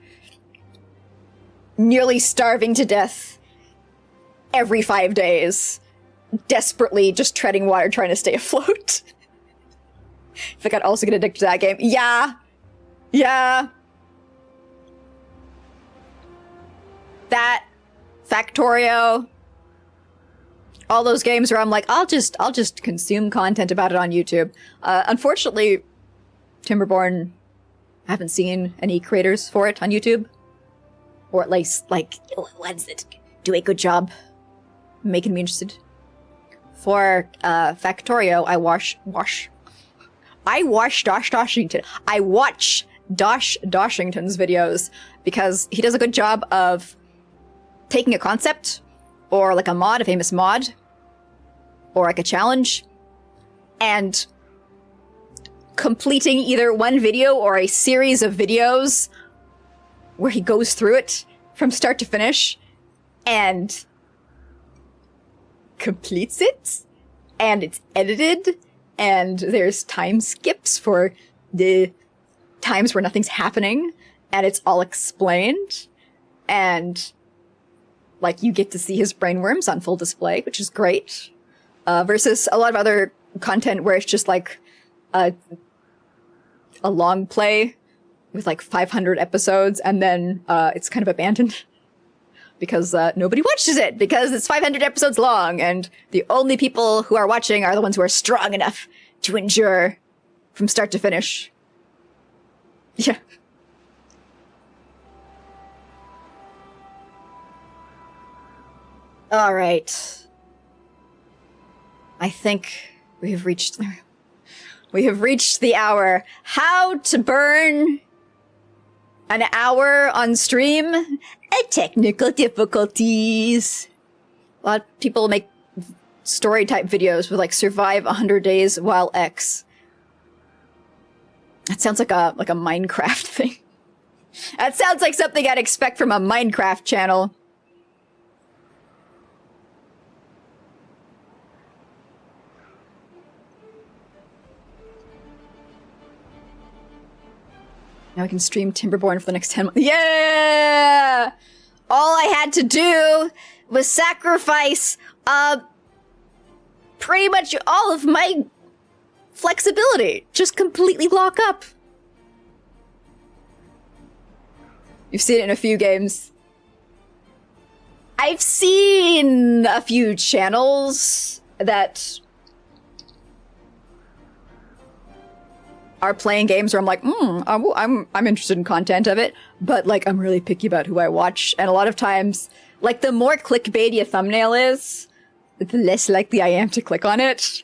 nearly starving to death every 5 days, desperately just treading water trying to stay afloat. I think I'd also get addicted to that game. Yeah. That, Factorio, all those games where I'm like, I'll just consume content about it on YouTube. Unfortunately, Timberborn, I haven't seen any creators for it on YouTube. Or at least, like, ones that do a good job making me interested. For Factorio, I watch Dosh Doshington. I watch Dosh Doshington's videos because he does a good job of taking a concept or like a mod, a famous mod, or like a challenge, and completing either one video or a series of videos where he goes through it from start to finish and completes it, and it's edited, and there's time skips for the times where nothing's happening, and it's all explained, and like you get to see his brainworms on full display, which is great, versus a lot of other content where it's just like a long play with like 500 episodes, and then it's kind of abandoned because nobody watches it because it's 500 episodes long, and the only people who are watching are the ones who are strong enough to endure from start to finish. Yeah. All right. I think we have reached the hour. How to burn an hour on stream? Technical difficulties. A lot of people make story type videos with like survive 100 days while X. That sounds like a Minecraft thing. That sounds like something I'd expect from a Minecraft channel. Now I can stream Timberborn for the next 10 months. Yeah! All I had to do was sacrifice, pretty much all of my flexibility. Just completely lock up. You've seen it in a few games. I've seen a few channels that are playing games where I'm like, I'm interested in content of it, but like I'm really picky about who I watch, and a lot of times, like the more clickbaity a thumbnail is, the less likely I am to click on it.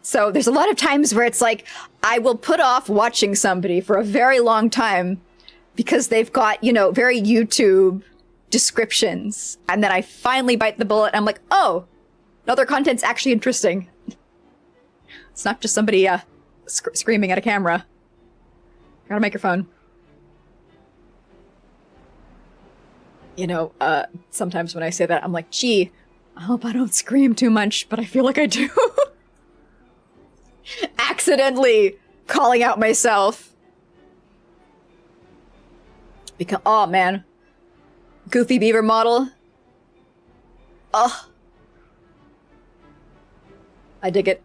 So there's a lot of times where it's like, I will put off watching somebody for a very long time because they've got, you know, very YouTube descriptions, and then I finally bite the bullet and I'm like, oh, no, their content's actually interesting. It's not just somebody, screaming at a camera. Got a microphone. You know, sometimes when I say that, I'm like, gee, I hope I don't scream too much, but I feel like I do. Accidentally calling out myself. Because, oh man. Goofy beaver model. Oh. I dig it.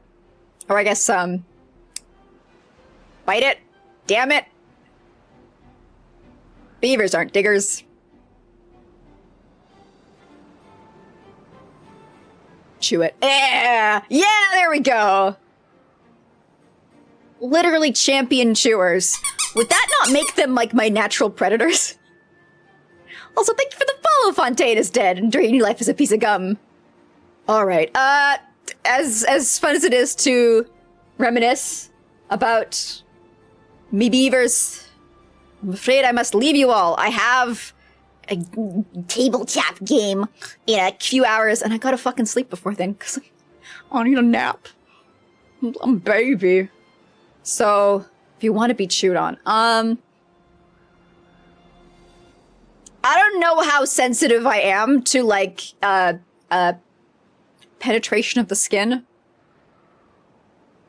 Or I guess, bite it. Damn it. Beavers aren't diggers. Chew it. Yeah! Yeah, there we go! Literally champion chewers. Would that not make them, like, my natural predators? Also, thank you for the follow, Fontaine is dead, and Drain Your Life is a piece of gum. Alright, as fun as it is to reminisce about me beavers, I'm afraid I must leave you all. I have a tabletop game in a few hours, and I gotta fucking sleep before then, because I need a nap. I'm a baby. So, if you want to be chewed on, I don't know how sensitive I am to, like, penetration of the skin.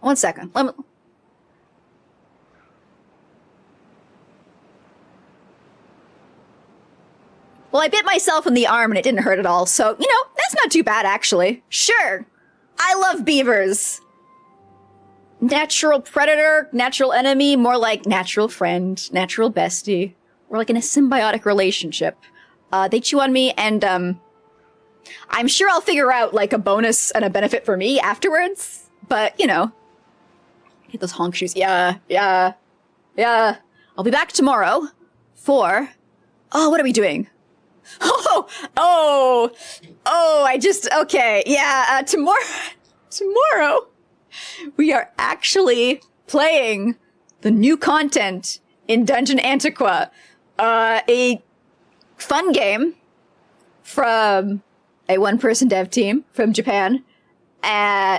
1 second. Let me... Well, I bit myself in the arm and it didn't hurt at all, so, you know, that's not too bad, actually. Sure. I love beavers. Natural predator, natural enemy, more like natural friend, natural bestie. We're like in a symbiotic relationship. They chew on me and, I'm sure I'll figure out, like, a bonus and a benefit for me afterwards. But, you know. Get those honk shoes. Yeah. I'll be back tomorrow for... Oh, what are we doing? Okay. Yeah, tomorrow, we are actually playing the new content in Dungeon Antiqua. A fun game from a one-person dev team from Japan,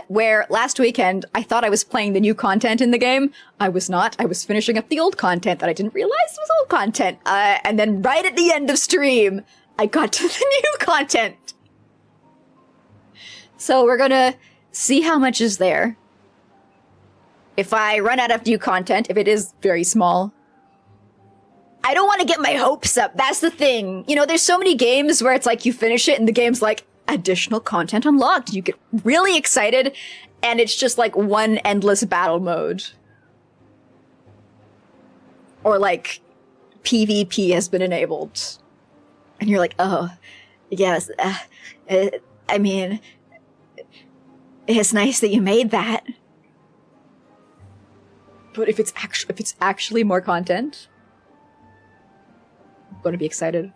where last weekend I thought I was playing the new content in the game. I was not. I was finishing up the old content that I didn't realize was old content. And then right at the end of stream, I got to the new content. So we're gonna see how much is there. If I run out of new content, if it is very small, I don't want to get my hopes up. That's the thing. You know, there's so many games where it's like you finish it and the game's like, additional content unlocked. You get really excited and it's just like one endless battle mode. Or like PvP has been enabled. And you're like, oh, yes. I mean, it's nice that you made that. But if it's actually more content, I'm going to be excited.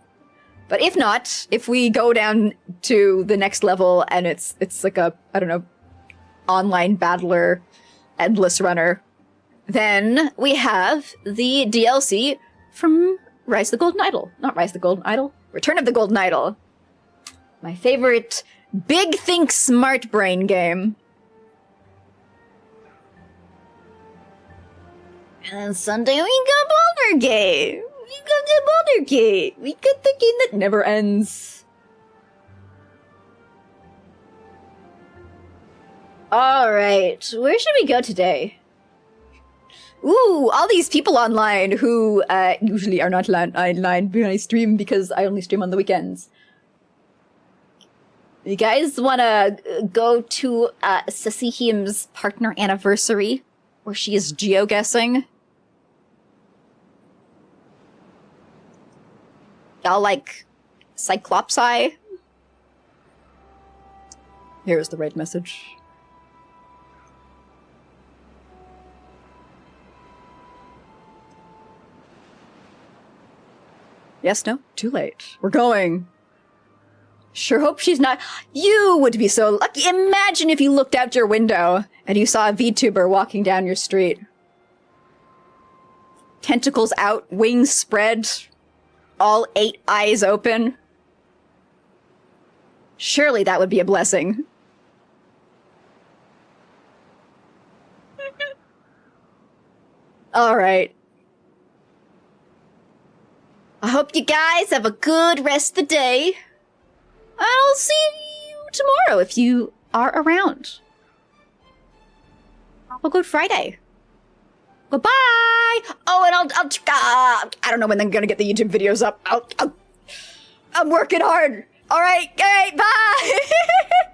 But if not, if we go down to the next level and it's like a, I don't know, online battler, endless runner, then we have the DLC from Rise of the Golden Idol. Not Rise of the Golden Idol, Return of the Golden Idol. My favorite Big Think Smart Brain game. And then Sunday we got Boulder Game. We got the Boulder Game. We got the game that never ends. Alright, where should we go today? Ooh, all these people online who usually are not online when I stream because I only stream on the weekends. You guys want to go to Sasihim's partner anniversary where she is geoguessing? Y'all like Cyclopsi? Here's the right message. Yes, no? Too late. We're going. Sure hope she's not... You would be so lucky. Imagine if you looked out your window and you saw a VTuber walking down your street. Tentacles out, wings spread, all 8 eyes open. Surely that would be a blessing. Alright. I hope you guys have a good rest of the day. I'll see you tomorrow if you are around. Have a good Friday. Goodbye. Oh, and I don't know when I'm gonna get the YouTube videos up. I'm working hard. All right, bye.